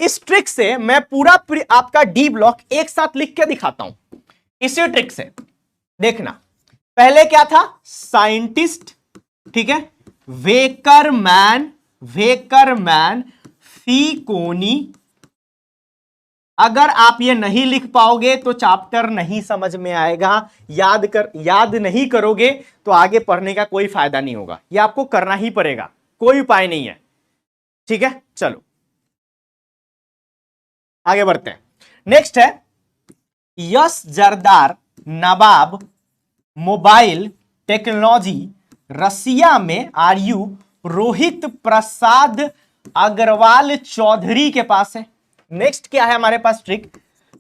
इस ट्रिक से मैं पूरा आपका डी ब्लॉक एक साथ लिख के दिखाता हूं। इसी ट्रिक से देखना, पहले क्या था? साइंटिस्ट, ठीक है, वेकरमैन, वेकरमैन फीकोनी। अगर आप ये नहीं लिख पाओगे तो चैप्टर नहीं समझ में आएगा, याद नहीं करोगे तो आगे पढ़ने का कोई फायदा नहीं होगा। ये आपको करना ही पड़ेगा, कोई उपाय नहीं है, ठीक है। चलो आगे बढ़ते हैं। नेक्स्ट है यस जरदार नवाब मोबाइल टेक्नोलॉजी, रसिया में आरयू रोहित प्रसाद अग्रवाल चौधरी के पास है। नेक्स्ट क्या है हमारे पास ट्रिक?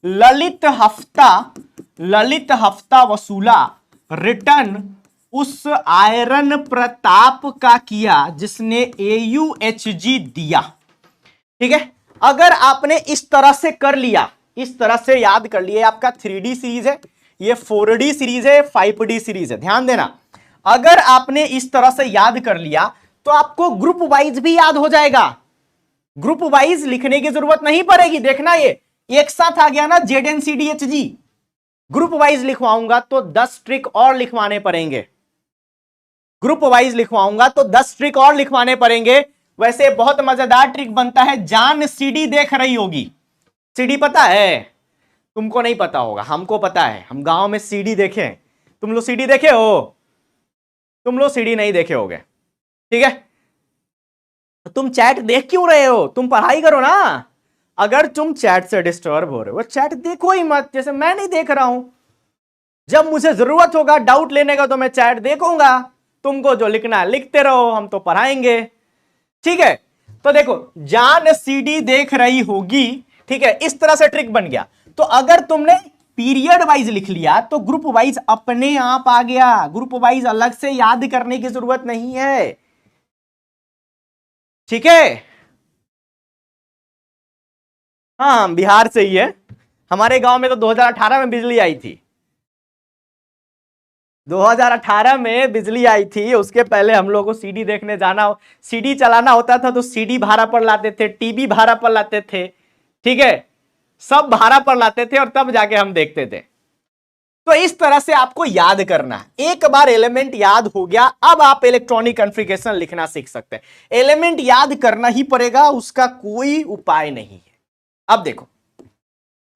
ललित हफ्ता, ललित हफ्ता वसूला, रिटर्न उस आयरन प्रताप का किया जिसने एयूएचजी दिया, ठीक है। अगर आपने इस तरह से कर लिया, इस तरह से याद कर लिया, आपका 3D सीरीज है, ये 4D सीरीज है, 5D सीरीज है, ध्यान देना। अगर आपने इस तरह से याद कर लिया तो आपको ग्रुप वाइज भी याद हो जाएगा, ग्रुप वाइज लिखने की जरूरत नहीं पड़ेगी। देखना ये एक साथ आ गया ना, ZNCDHG। ग्रुप वाइज लिखवाऊंगा तो 10 ट्रिक और लिखवाने पड़ेंगे, ग्रुप वाइज लिखवाऊंगा तो 10 ट्रिक और लिखवाने पड़ेंगे। वैसे बहुत मजेदार ट्रिक बनता है, जान सीडी देख रही होगी, सीडी पता है? तुमको नहीं पता होगा, हमको पता है, हम गांव में सीडी देखे। तुम लोग सीडी देखे हो? तुम लोग सीडी नहीं देखे होगे, ठीक है। तुम चैट देख क्यों रहे हो? तुम पढ़ाई करो ना। अगर तुम चैट से डिस्टर्ब हो रहे हो, चैट देखो ही मत, जैसे मैं नहीं देख रहा हूं। जब मुझे जरूरत होगा डाउट लेने का तो मैं चैट देखूंगा, तुमको जो लिखना है लिखते रहो, हम तो पढ़ाएंगे। ठीक है, तो देखो जान सीडी देख रही होगी, ठीक है, इस तरह से ट्रिक बन गया। तो अगर तुमने पीरियड वाइज लिख लिया तो ग्रुप वाइज अपने आप आ गया, ग्रुप वाइज अलग से याद करने की जरूरत नहीं है। ठीक है, हाँ बिहार से ही है। हमारे गांव में तो 2018 में बिजली आई थी, 2018 में बिजली आई थी। उसके पहले हम लोग को सीडी देखने जाना, सीडी चलाना होता था तो सीडी भाड़ा पर लाते थे, टीवी भाड़ा पर लाते थे, ठीक है, सब भाड़ा पर लाते थे और तब जाके हम देखते थे। तो इस तरह से आपको याद करना है। एक बार एलिमेंट याद हो गया, अब आप इलेक्ट्रॉनिक कॉन्फ़िगरेशन लिखना सीख सकते हैं। एलिमेंट याद करना ही पड़ेगा, उसका कोई उपाय नहीं है। अब देखो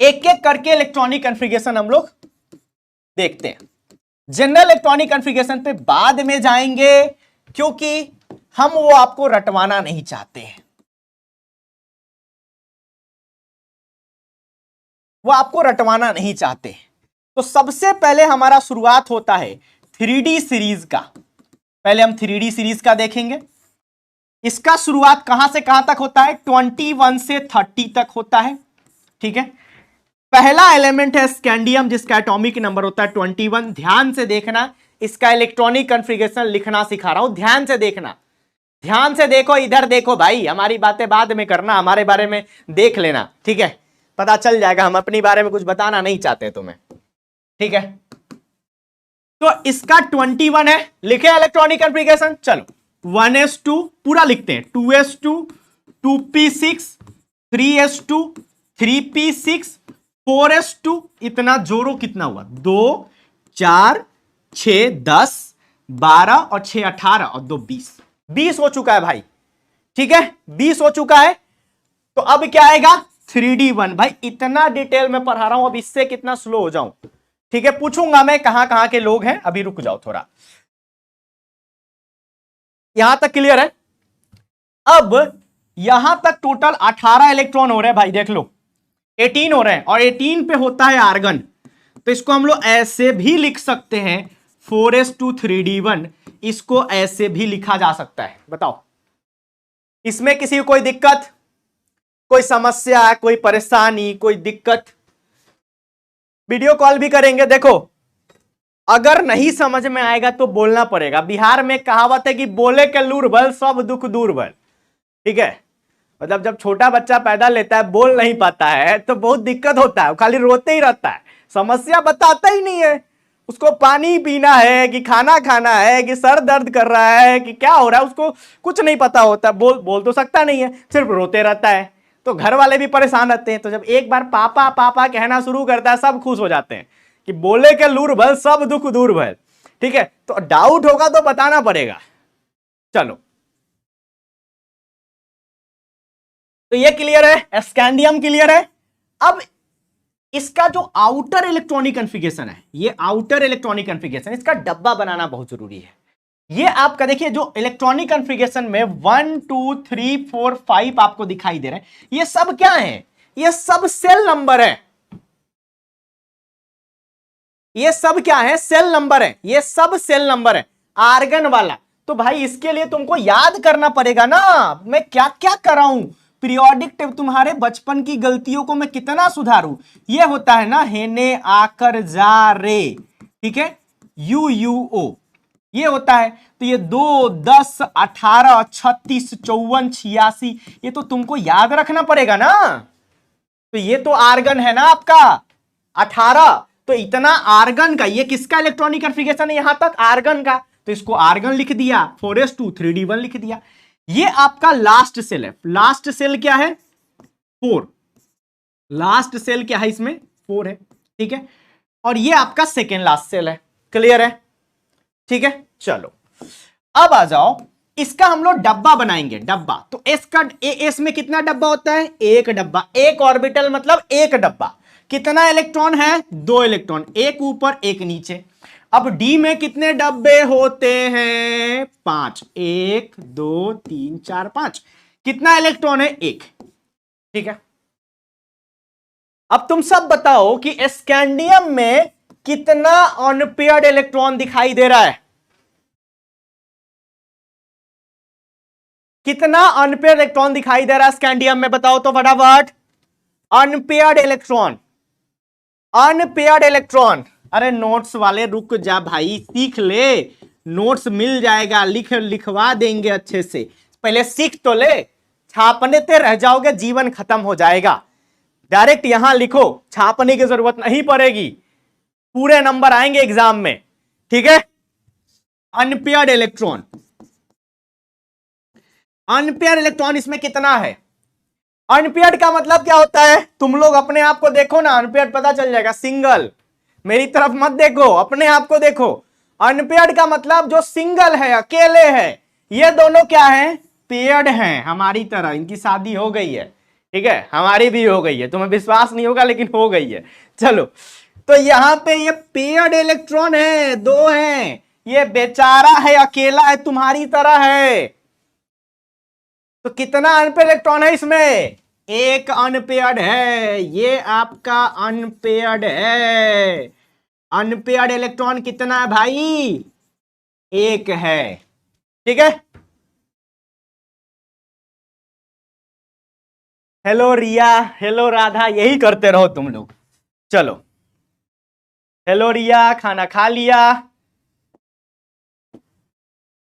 एक एक करके इलेक्ट्रॉनिक कॉन्फ़िगरेशन हम लोग देखते हैं। जनरल इलेक्ट्रॉनिक कॉन्फ़िगरेशन पे बाद में जाएंगे, क्योंकि हम वो आपको रटवाना नहीं चाहते हैं, वो आपको रटवाना नहीं चाहते। तो सबसे पहले हमारा शुरुआत होता है 3D सीरीज का। पहले हम 3D सीरीज का देखेंगे। इसका शुरुआत कहां से कहां तक होता है? 21 से 30 तक होता है। ठीक है, पहला एलिमेंट है स्कैंडियम, जिसका एटॉमिक नंबर होता है 21। ध्यान से देखना, इसका इलेक्ट्रॉनिक कॉन्फ़िगरेशन लिखना सिखा रहा हूं, ध्यान से देखना, ध्यान से देखो, इधर देखो भाई, हमारी बातें बाद में करना, हमारे बारे में देख लेना। ठीक है, पता चल जाएगा, हम अपनी बारे में कुछ बताना नहीं चाहते तुम्हें। ठीक है, तो इसका 21 है, लिखे इलेक्ट्रॉनिक कॉन्फ़िगरेशन। चलो 1s2 पूरा लिखते हैं, 2s2, 2p6, 3s2, 3p6, 4s2, इतना जोड़ो कितना हुआ? 2 4 6 10 12 और 6 18 और 2 20, 20 हो चुका है भाई। ठीक है, 20 हो चुका है। तो अब क्या आएगा? 3D1। भाई इतना डिटेल में पढ़ा रहा हूं, अब इससे कितना स्लो हो जाऊं? ठीक है, पूछूंगा मैं कहां कहां के लोग हैं, अभी रुक जाओ थोड़ा। यहां तक क्लियर है? अब यहां तक टोटल 18 इलेक्ट्रॉन हो रहे हैं भाई, देख लो 18 हो रहे हैं, और 18 पे होता है आर्गन। तो इसको हम लोग ऐसे भी लिख सकते हैं 4s2 3D1, इसको ऐसे भी लिखा जा सकता है। बताओ इसमें किसी को कोई दिक्कत, कोई समस्या, कोई परेशानी, कोई दिक्कत? वीडियो कॉल भी करेंगे। देखो अगर नहीं समझ में आएगा तो बोलना पड़ेगा। बिहार में कहावत है कि बोले के लूर भल सब दुख दूर भल। ठीक है, मतलब जब छोटा बच्चा पैदा लेता है, बोल नहीं पाता है तो बहुत दिक्कत होता है, खाली रोते ही रहता है, समस्या बताता ही नहीं है। उसको पानी पीना है कि खाना खाना है कि सर दर्द कर रहा है कि क्या हो रहा है, उसको कुछ नहीं पता होता। बोल तो सकता नहीं है, सिर्फ रोते रहता है। तो घर वाले भी परेशान रहते हैं। तो जब एक बार पापा पापा कहना शुरू करता है, सब खुश हो जाते हैं कि बोले के लूर भल सब दुख दूर भल। ठीक है, तो डाउट होगा तो बताना पड़ेगा। चलो तो ये क्लियर है, स्कैंडियम क्लियर है। अब इसका जो आउटर इलेक्ट्रॉनिक कॉन्फ़िगरेशन है, ये आउटर इलेक्ट्रॉनिक कॉन्फ़िगरेशन, इसका डब्बा बनाना बहुत जरूरी है। ये आपका देखिए जो इलेक्ट्रॉनिक कॉन्फ़िगरेशन में 1 2 3 4 5 आपको दिखाई दे रहे हैं, ये सब क्या है? ये सब सेल नंबर है। ये सब क्या है? सेल नंबर है। ये सब सेल नंबर है आर्गन वाला। तो भाई इसके लिए तुमको याद करना पड़ेगा ना, मैं क्या क्या कर रहा हूं। पीरियोडिक टेबल, तुम्हारे बचपन की गलतियों को मैं कितना सुधारूं। ये होता है ना हेने आकर जा रे, ठीक है, यू यू ओ, ये होता है। तो ये 2 10 18 36 54 86, ये तो तुमको याद रखना पड़ेगा ना। तो ये तो आर्गन है ना आपका 18। तो इतना आर्गन का, ये किसका इलेक्ट्रॉनिक कॉन्फ़िगरेशन है? यहां तक आर्गन का, तो इसको आर्गन लिख दिया, 4s2 3D1 लिख दिया। ये आपका लास्ट सेल है। लास्ट सेल क्या है? 4। लास्ट सेल क्या है इसमें? 4 है। ठीक है, और ये आपका सेकेंड लास्ट सेल है। क्लियर है? ठीक है, चलो अब आ जाओ, इसका हम लोग डब्बा बनाएंगे। डब्बा, तो एस में कितना डब्बा होता है? एक डब्बा। एक ऑर्बिटल मतलब एक डब्बा। कितना इलेक्ट्रॉन है? 2 इलेक्ट्रॉन, एक ऊपर एक नीचे। अब डी में कितने डब्बे होते हैं? 5। 1 2 3 4 5। कितना इलेक्ट्रॉन है? 1। ठीक है, अब तुम सब बताओ कि स्कैंडियम में कितना अनपेयर्ड इलेक्ट्रॉन दिखाई दे रहा है? कितना अनपेयर्ड इलेक्ट्रॉन दिखाई दे रहा है स्कैंडियम में? बताओ तो फटाफट। Unpaired electron, unpaired electron. अरे नोट्स वाले रुक जा भाई, सीख ले, नोट्स मिल जाएगा, लिखवा देंगे अच्छे से। पहले सीख तो ले, छापने ते रह जाओगे, जीवन खत्म हो जाएगा। डायरेक्ट यहां लिखो, छापने की जरूरत नहीं पड़ेगी, पूरे नंबर आएंगे एग्जाम में, ठीक है। अनपेयर्ड इलेक्ट्रॉन, अनपेयर्ड इलेक्ट्रॉन इसमें कितना है? अनपेयर्ड का मतलब क्या होता है? तुम लोग अपने आप को देखो ना, अनपेयर्ड पता चल जाएगा। सिंगल, मेरी तरफ मत देखो, अपने आप को देखो। अनपेयर्ड का मतलब जो सिंगल है, अकेले है। ये दोनों क्या है? पेयर्ड हैं, हमारी तरह। इनकी शादी हो गई है, ठीक है, हमारी भी हो गई है। तुम्हें विश्वास नहीं होगा लेकिन हो गई है। चलो, तो यहां पे ये पेयर्ड इलेक्ट्रॉन है, दो हैं। ये बेचारा है, अकेला है, तुम्हारी तरह है। तो कितना अनपेयर्ड इलेक्ट्रॉन है इसमें? एक अनपेयर्ड है, ये आपका अनपेयर्ड है। अनपेयर्ड इलेक्ट्रॉन कितना है भाई? एक है, ठीक है। हेलो रिया, हेलो राधा, यही करते रहो तुम लोग। चलो, हेलो रिया, खाना खा लिया।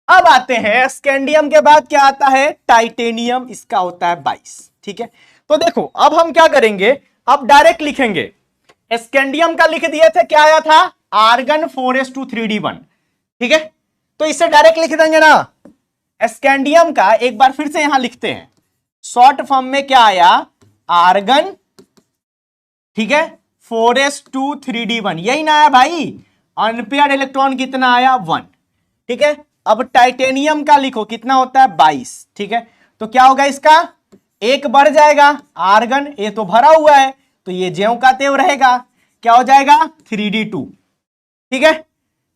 अब आते हैं स्कैंडियम के बाद क्या आता है? टाइटेनियम, इसका होता है 22, ठीक है। तो देखो अब हम क्या करेंगे, अब डायरेक्ट लिखेंगे। स्कैंडियम का लिख दिए थे, क्या आया था? आर्गन 4s2 3d1, ठीक है। तो इसे डायरेक्ट लिख देंगे ना। स्कैंडियम का एक बार फिर से यहां लिखते हैं, शॉर्ट फॉर्म में क्या आया? आर्गन, ठीक है, 4s2 3d1, यही ना आया भाई। अनपेयर्ड इलेक्ट्रॉन कितना आया? 1, ठीक है। अब टाइटेनियम का लिखो, कितना होता है? 22, ठीक है। तो क्या होगा इसका? एक बढ़ जाएगा, आर्गन ये तो भरा हुआ है, तो ये ज्यों का त्यों रहेगा। क्या हो जाएगा? 3d2, ठीक है।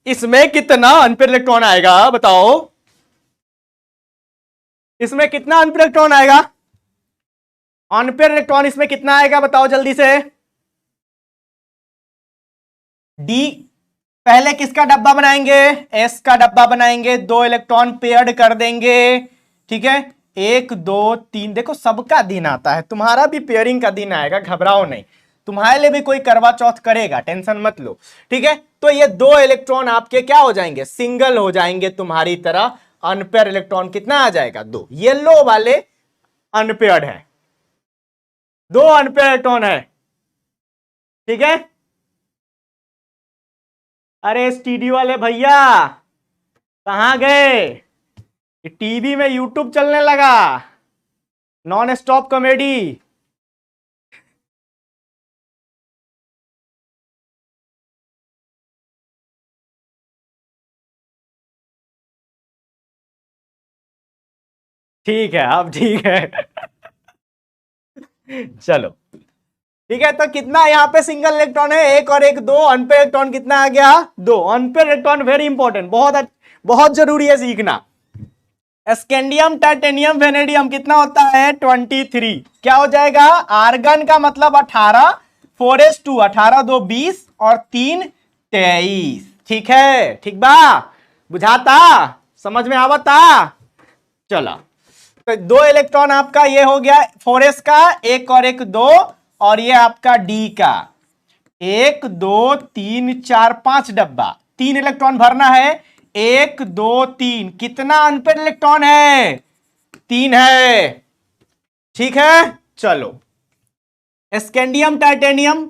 इसमें कितना अनपेयर्ड इलेक्ट्रॉन आएगा बताओ? इसमें कितना अनपेयर्ड इलेक्ट्रॉन आएगा? अनपेयर्ड इलेक्ट्रॉन इसमें कितना आएगा बताओ जल्दी से? डी। पहले किसका डब्बा बनाएंगे? एस का डब्बा बनाएंगे, 2 इलेक्ट्रॉन पेयर्ड कर देंगे, ठीक है। 1 2 3, देखो सबका दिन आता है, तुम्हारा भी पेयरिंग का दिन आएगा, घबराओ नहीं। तुम्हारे लिए भी कोई करवा चौथ करेगा, टेंशन मत लो, ठीक है। तो ये 2 इलेक्ट्रॉन आपके क्या हो जाएंगे? सिंगल हो जाएंगे तुम्हारी तरह। अनपेयर इलेक्ट्रॉन कितना आ जाएगा? 2। येलो वाले अनपेयर्ड है, 2 अनपेयर इलेक्ट्रॉन है, ठीक है। अरे स्टूडियो वाले भैया कहां गए? टीवी में यूट्यूब चलने लगा, नॉन स्टॉप कॉमेडी। ठीक है, अब ठीक है। चलो, ठीक है। तो कितना यहाँ पे सिंगल इलेक्ट्रॉन है? एक और एक, 2 अनपेयर इलेक्ट्रॉन कितना आ गया? 2 अनपेयर इलेक्ट्रॉन। वेरी इंपॉर्टेंट, बहुत बहुत जरूरी है सीखना। स्कैंडियम, टाइटेनियम, वेनेडियम कितना होता है? 23। क्या हो जाएगा? आर्गन का मतलब 18, 4s2, 18 2 20 और 3 23, ठीक है। ठीक बा, बुझाता, समझ में आवता? चला, तो 2 इलेक्ट्रॉन आपका ये हो गया 4s का, एक और एक 2, और ये आपका डी का 1 2 3 4 5 डब्बा, 3 इलेक्ट्रॉन भरना है। 1 2 3, कितना अनपेयर इलेक्ट्रॉन है? 3 है, ठीक है। चलो, स्कैंडियम, टाइटेनियम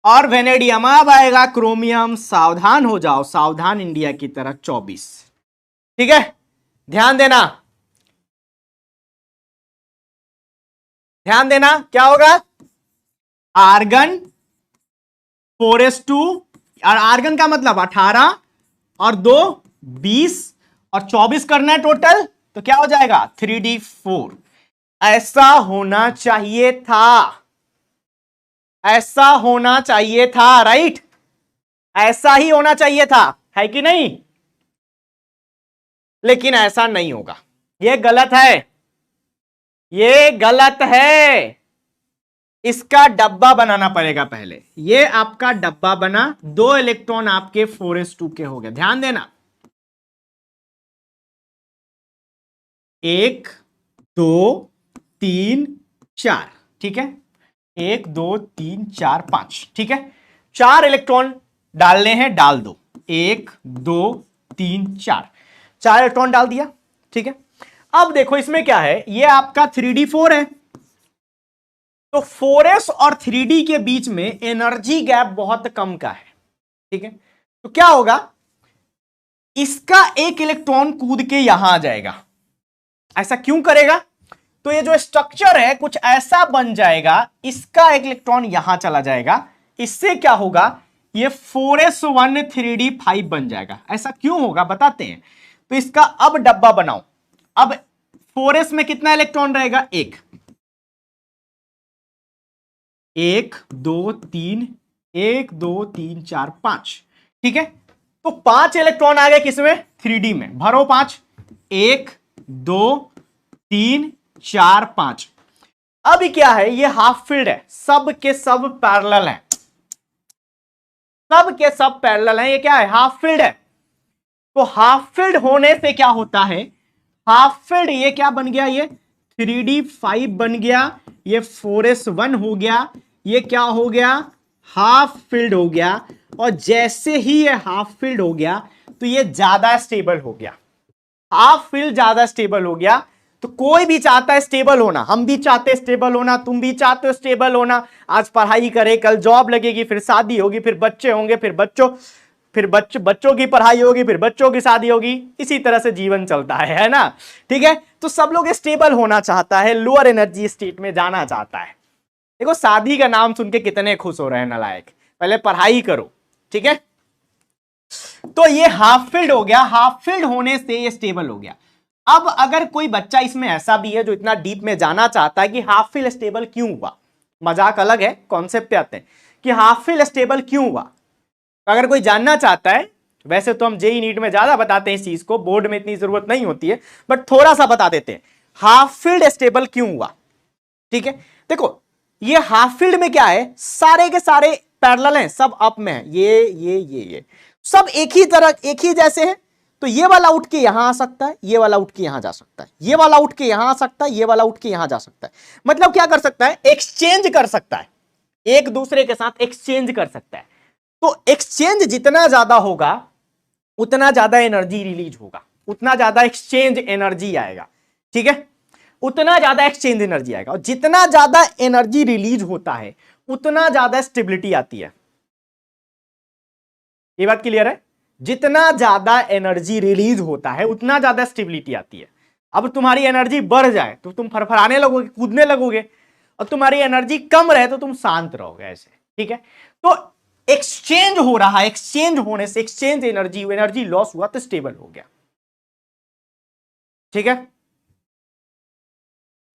और वेनेडियम। अब आएगा क्रोमियम, सावधान हो जाओ, सावधान इंडिया की तरह 24, ठीक है। ध्यान देना, ध्यान देना, क्या होगा? आर्गन 4s2, और आर्गन का मतलब 18 और 2 20 और 24 करना है टोटल, तो क्या हो जाएगा? 3d4। ऐसा होना चाहिए था, ऐसा होना चाहिए था, राइट? ऐसा ही होना चाहिए था, है कि नहीं? लेकिन ऐसा नहीं होगा, यह गलत है, ये गलत है। इसका डब्बा बनाना पड़ेगा पहले। ये आपका डब्बा बना, 2 इलेक्ट्रॉन आपके 4s2 के हो गए। ध्यान देना, 1 2 3 4, ठीक है, 1 2 3 4 5, ठीक है, 4 इलेक्ट्रॉन डालने हैं, डाल दो। 1 2 3 4, 4 इलेक्ट्रॉन डाल दिया, ठीक है। अब देखो इसमें क्या है, ये आपका 3d4 है, तो 4s और 3d के बीच में एनर्जी गैप बहुत कम का है, ठीक है। तो क्या होगा, इसका एक इलेक्ट्रॉन कूद के यहां आ जाएगा। ऐसा क्यों करेगा, तो ये जो स्ट्रक्चर है कुछ ऐसा बन जाएगा, इसका एक इलेक्ट्रॉन यहां चला जाएगा, इससे क्या होगा, ये 4s1 3d5 बन जाएगा। ऐसा क्यों होगा बताते हैं। तो इसका अब डब्बा बनाओ। अब 4s में कितना इलेक्ट्रॉन रहेगा, 1 1 2 3 1 2 3 4 5, ठीक है। तो 5 इलेक्ट्रॉन आ गए किसमें, 3d में। भरो 5, 1 2 3 4 5। अब क्या है, ये हाफ फील्ड है, सब के सब पैरेलल है, सब के सब पैरेलल है। ये क्या है, हाफ फील्ड है। तो हाफ फील्ड होने से क्या होता है, हाफ फील्ड ये क्या बन गया, ये 3d5 बन गया, ये 4s1 हो गया, ये क्या हो गया, हाफ फील्ड हो गया। और जैसे ही ये हाफ फील्ड हो गया तो ये ज्यादा स्टेबल हो गया, हाफ फील्ड ज्यादा स्टेबल हो गया। तो कोई भी चाहता है स्टेबल होना, हम भी चाहते हैं स्टेबल होना, तुम भी चाहते हो स्टेबल होना। आज पढ़ाई करे, कल जॉब लगेगी, फिर शादी होगी, फिर बच्चे होंगे, फिर बच्चों की पढ़ाई होगी, फिर बच्चों की शादी होगी, इसी तरह से जीवन चलता है ना, ठीक है। तो सब लोग स्टेबल होना चाहता है, लोअर एनर्जी स्टेट में जाना चाहता है। देखो शादी का नाम सुन के कितने खुश हो रहे हैं नालायक, पहले पढ़ाई करो, ठीक है। तो ये हाफ फील्ड हो गया, हाफ फील्ड होने से ये स्टेबल हो गया। अब अगर कोई बच्चा इसमें ऐसा भी है जो इतना डीप में जाना चाहता है कि हाफ फील्ड स्टेबल क्यों हुआ, मजाक अलग है, कॉन्सेप्ट पे आते हैं कि हाफ फील्ड स्टेबल क्यों हुआ। अगर कोई जानना चाहता है, वैसे तो हम जेई नीट में ज्यादा बताते हैं इस चीज को, बोर्ड में इतनी जरूरत नहीं होती है, बट थोड़ा सा बता देते हैं हाफ फील्ड स्टेबल क्यों हुआ, ठीक है। देखो ये हाफ फील्ड में क्या है, सारे के सारे पैरेलल हैं, सब अप में है, ये सब एक ही तरह, एक ही जैसे है। तो ये वाला उठ के यहां आ सकता है, ये वाला उठ के यहां जा सकता है, ये वाला उठ के यहां आ सकता है, ये वाला उठ के यहां जा सकता है। मतलब क्या कर सकता है, एक्सचेंज कर सकता है, एक दूसरे के साथ एक्सचेंज कर सकता है। तो एक्सचेंज जितना ज्यादा होगा उतना ज्यादा एनर्जी रिलीज होगा, उतना ज्यादा एक्सचेंज एनर्जी आएगा, ठीक है, उतना ज्यादा एक्सचेंज एनर्जी आएगा। और जितना ज्यादा एनर्जी रिलीज होता है उतना ज्यादा स्टेबिलिटी आती है। ये बात क्लियर है, जितना ज्यादा एनर्जी रिलीज होता है उतना ज्यादा स्टेबिलिटी आती है। अब तुम्हारी एनर्जी बढ़ जाए तो तुम फरफराने लगोगे, कूदने लगोगे, और तुम्हारी एनर्जी कम रहे तो तुम शांत रहोगे, ऐसे, ठीक है। तो एक्सचेंज हो रहा है, एक्सचेंज होने से एक्सचेंज एनर्जी लॉस हुआ तो स्टेबल हो गया, ठीक है,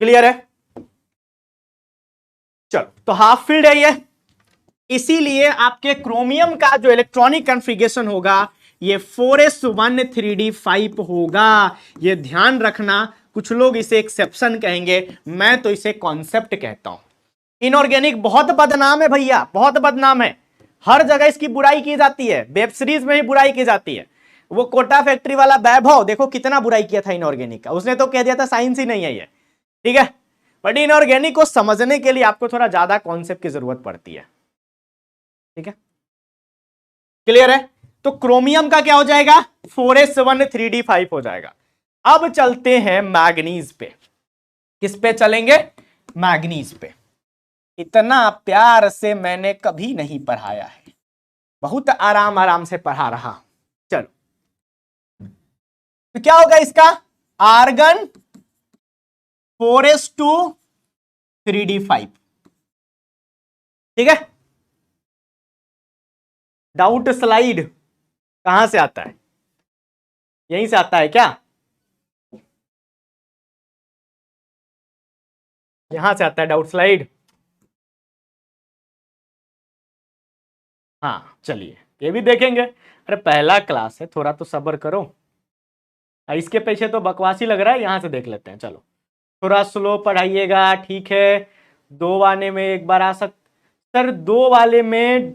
क्लियर है। चलो, तो हाफ फील्ड है ये, इसीलिए आपके क्रोमियम का जो इलेक्ट्रॉनिक कॉन्फ़िगरेशन होगा ये 4s1 3d5 होगा। ये ध्यान रखना, कुछ लोग इसे एक्सेप्शन कहेंगे, मैं तो इसे कॉन्सेप्ट कहता हूं। इनऑर्गेनिक बहुत बदनाम है भैया, बहुत बदनाम है, हर जगह इसकी बुराई की जाती है, वेब सीरीज में भी बुराई की जाती है। वो कोटा फैक्ट्री वाला वैभव देखो कितना बुराई किया था इनऑर्गेनिक का, उसने तो कह दिया था साइंस ही नहीं है ये, ठीक है। बट इनऑर्गेनिक को समझने के लिए आपको थोड़ा ज्यादा कॉन्सेप्ट की जरूरत पड़ती है, ठीक है, क्लियर है। तो क्रोमियम का क्या हो जाएगा, 4s1 3d5 हो जाएगा। अब चलते हैं मैग्नीज पे, किस पे चलेंगे, मैग्नीज पे। इतना प्यार से मैंने कभी नहीं पढ़ाया है, बहुत आराम आराम से पढ़ा रहा हूं। चलो, तो क्या होगा इसका, आर्गन 4s2 3d5, ठीक है। डाउट स्लाइड कहां से आता है, यहीं से आता है क्या, यहां से आता है डाउट स्लाइड। हाँ चलिए ये भी देखेंगे, अरे पहला क्लास है, थोड़ा तो सब्र करो। इसके पीछे तो बकवासी लग रहा है, यहां से देख लेते हैं। चलो थोड़ा स्लो पढ़ाइएगा, ठीक है, दो वाले में एक बार आ सकता, सर दो वाले में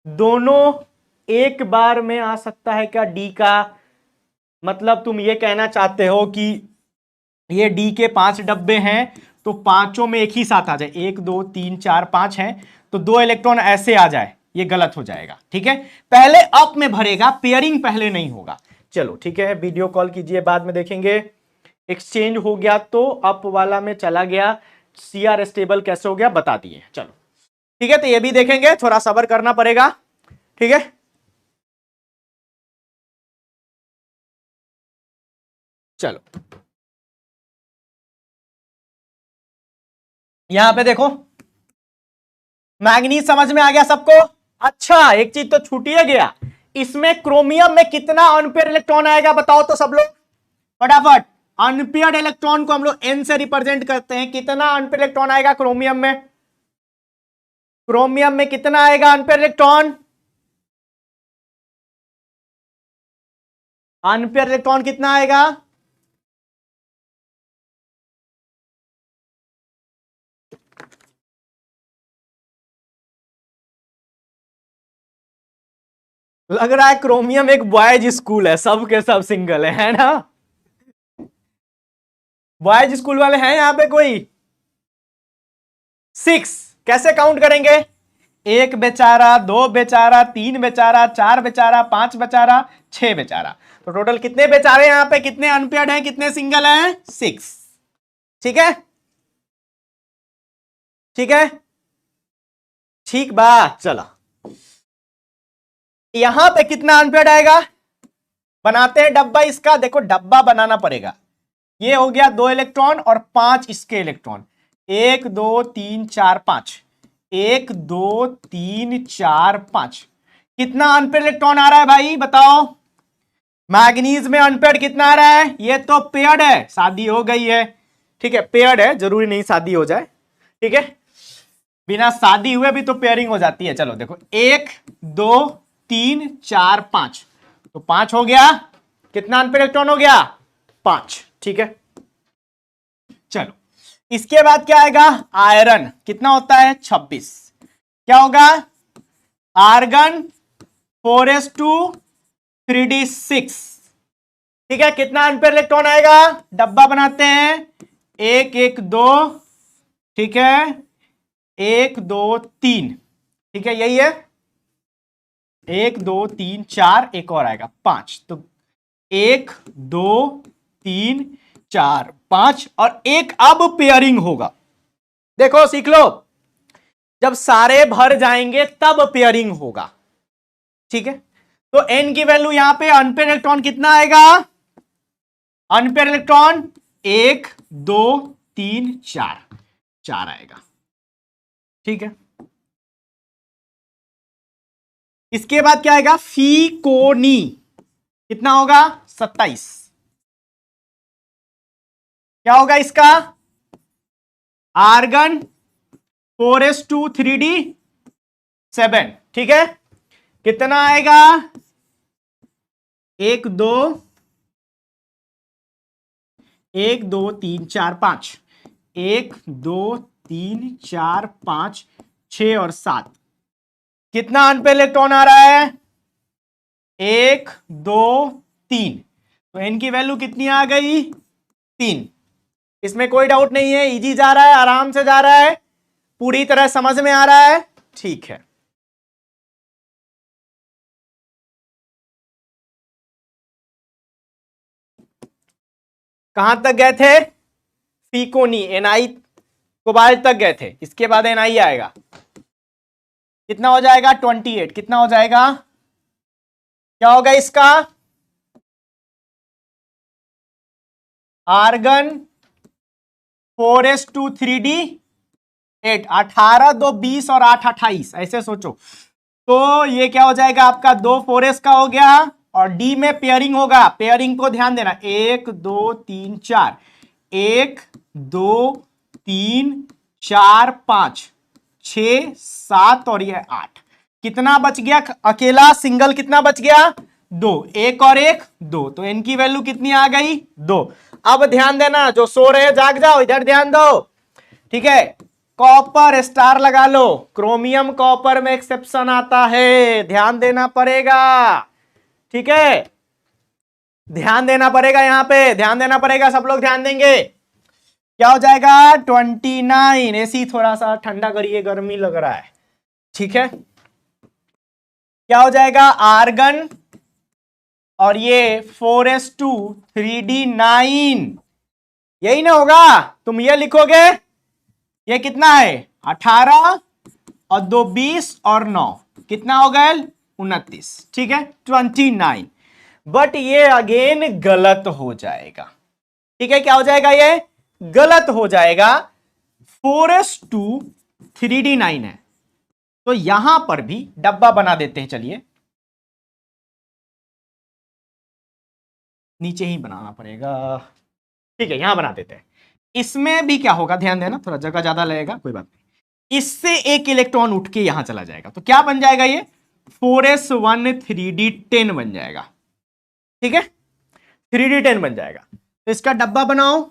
दोनों एक बार में आ सकता है क्या डी का? मतलब तुम ये कहना चाहते हो कि ये डी के 5 डब्बे हैं तो पांचों में एक ही साथ आ जाए, 1 2 3 4 5 है तो 2 इलेक्ट्रॉन ऐसे आ जाए, ये गलत हो जाएगा। ठीक है, पहले अप में भरेगा, पेयरिंग पहले नहीं होगा। चलो ठीक है, वीडियो कॉल कीजिए, बाद में देखेंगे। एक्सचेंज हो गया तो अप वाला में चला गया, सीआर स्टेबल कैसे हो गया बता दिए। चलो ठीक है, तो ये भी देखेंगे, थोड़ा सब्र करना पड़ेगा। ठीक है, चलो यहां पे देखो, मैग्नीज समझ में आ गया सबको? अच्छा, एक चीज तो छूट ही गया, इसमें क्रोमियम में कितना अनपेयर इलेक्ट्रॉन आएगा बताओ तो सब लोग फटाफट। अनपेयर्ड इलेक्ट्रॉन को हम लोग एन से रिप्रेजेंट करते हैं, कितना अनपेयर इलेक्ट्रॉन आएगा क्रोमियम में? क्रोमियम में कितना आएगा अनपेयर इलेक्ट्रॉन? अनपेयर इलेक्ट्रॉन कितना आएगा? लग रहा है क्रोमियम एक बॉयज स्कूल है, सब के सब सिंगल है ना? बॉयज स्कूल वाले हैं यहां पे कोई? 6 कैसे काउंट करेंगे? एक बेचारा, दो बेचारा, तीन बेचारा, चार बेचारा, पांच बेचारा, छह बेचारा। तो टोटल कितने बेचारे यहां पे, कितने अनपेयर्ड हैं, कितने सिंगल हैं? 6। ठीक है, ठीक है, ठीक बात। चलो यहां पे कितना अनपेयर्ड आएगा, बनाते हैं डब्बा इसका। देखो डब्बा बनाना पड़ेगा, ये हो गया 2 इलेक्ट्रॉन और 5 इसके इलेक्ट्रॉन, 1 2 3 4 5, 1 2 3 4 5। कितना अनपेयर्ड इलेक्ट्रॉन आ रहा है भाई बताओ? मैग्नीज में अनपेयर्ड कितना आ रहा है? ये तो पेयर्ड है, शादी हो गई है। ठीक है, पेयर्ड है, जरूरी नहीं शादी हो जाए। ठीक है, बिना शादी हुए भी तो पेयरिंग हो जाती है। चलो देखो, 1 2 3 4 5, तो 5 हो गया। कितना अनपेयर्ड इलेक्ट्रॉन हो गया? 5। ठीक है, चलो इसके बाद क्या आएगा? आयरन कितना होता है? 26। क्या होगा? Argon 4s2 3d6। ठीक है, कितना अनपेयर इलेक्ट्रॉन आएगा? डब्बा बनाते हैं, 1 1 2, ठीक है, 1 2 3। ठीक है, यही है, 1 2 3 4, एक और आएगा 5। तो 1 2 3 4 5 और एक अब पेयरिंग होगा। देखो सीख लो, जब सारे भर जाएंगे तब पेयरिंग होगा। ठीक है, तो n की वैल्यू यहां पे अनपेयर इलेक्ट्रॉन कितना आएगा? अनपेयर इलेक्ट्रॉन 1 2 3 4, 4 आएगा। ठीक है, इसके बाद क्या आएगा? फीकोनी कितना होगा? 27। क्या होगा इसका? Argon 4s2 3d7। ठीक है, कितना आएगा? 1 2 3 4 5, 1 2 3 4 5 6 और 7। कितना अनपेयर इलेक्ट्रॉन आ रहा है? 1 2 3। तो n की वैल्यू कितनी आ गई? 3। इसमें कोई डाउट नहीं है, इजी जा रहा है, आराम से जा रहा है, पूरी तरह समझ में आ रहा है। ठीक है, कहां तक गए थे? फीकोनी Ni कोबाल्ट तक गए थे, इसके बाद Ni आएगा। कितना हो जाएगा? 28। कितना हो जाएगा? क्या होगा इसका? आर्गन 4s2 3d8, 18 2 20 और 8 28, ऐसे सोचो। तो ये क्या हो जाएगा आपका? 2 4s का हो गया और डी में पेयरिंग होगा। पेयरिंग को ध्यान देना, 1 2 3 4, 1 2 3 4 5 6 7 और ये 8। कितना बच गया? अकेला सिंगल कितना बच गया? 2। 1 और 1 2, तो इनकी वैल्यू कितनी आ गई? 2। अब ध्यान देना, जो सो रहे जाग जाओ, इधर ध्यान दो। ठीक है, कॉपर स्टार लगा लो, क्रोमियम कॉपर में एक्सेप्शन आता है, ध्यान देना पड़ेगा। ठीक है, ध्यान देना पड़ेगा, यहां पे ध्यान देना पड़ेगा, सब लोग ध्यान देंगे। क्या हो जाएगा 29। एसी थोड़ा सा ठंडा करिए, गर्मी लग रहा है। ठीक है, क्या हो जाएगा आर्गन और ये 4s2 3d9, यही ना होगा। तुम ये लिखोगे, ये कितना है 18 और 2 20 और 9 कितना हो गया 29। ठीक है 29, बट ये अगेन गलत हो जाएगा। ठीक है, क्या हो जाएगा, ये गलत हो जाएगा। 4s2 3d9 है, तो यहां पर भी डब्बा बना देते हैं। चलिए, नीचे ही बनाना पड़ेगा। ठीक है, यहां बना देते हैं। इसमें भी क्या होगा, ध्यान देना, थोड़ा जगह ज्यादा लगेगा, कोई बात नहीं। इससे एक इलेक्ट्रॉन उठ के यहां चला जाएगा, तो क्या बन जाएगा, ये 4s1 3d10 बन जाएगा। ठीक है, 3d10 बन जाएगा। तो इसका डब्बा बनाओ,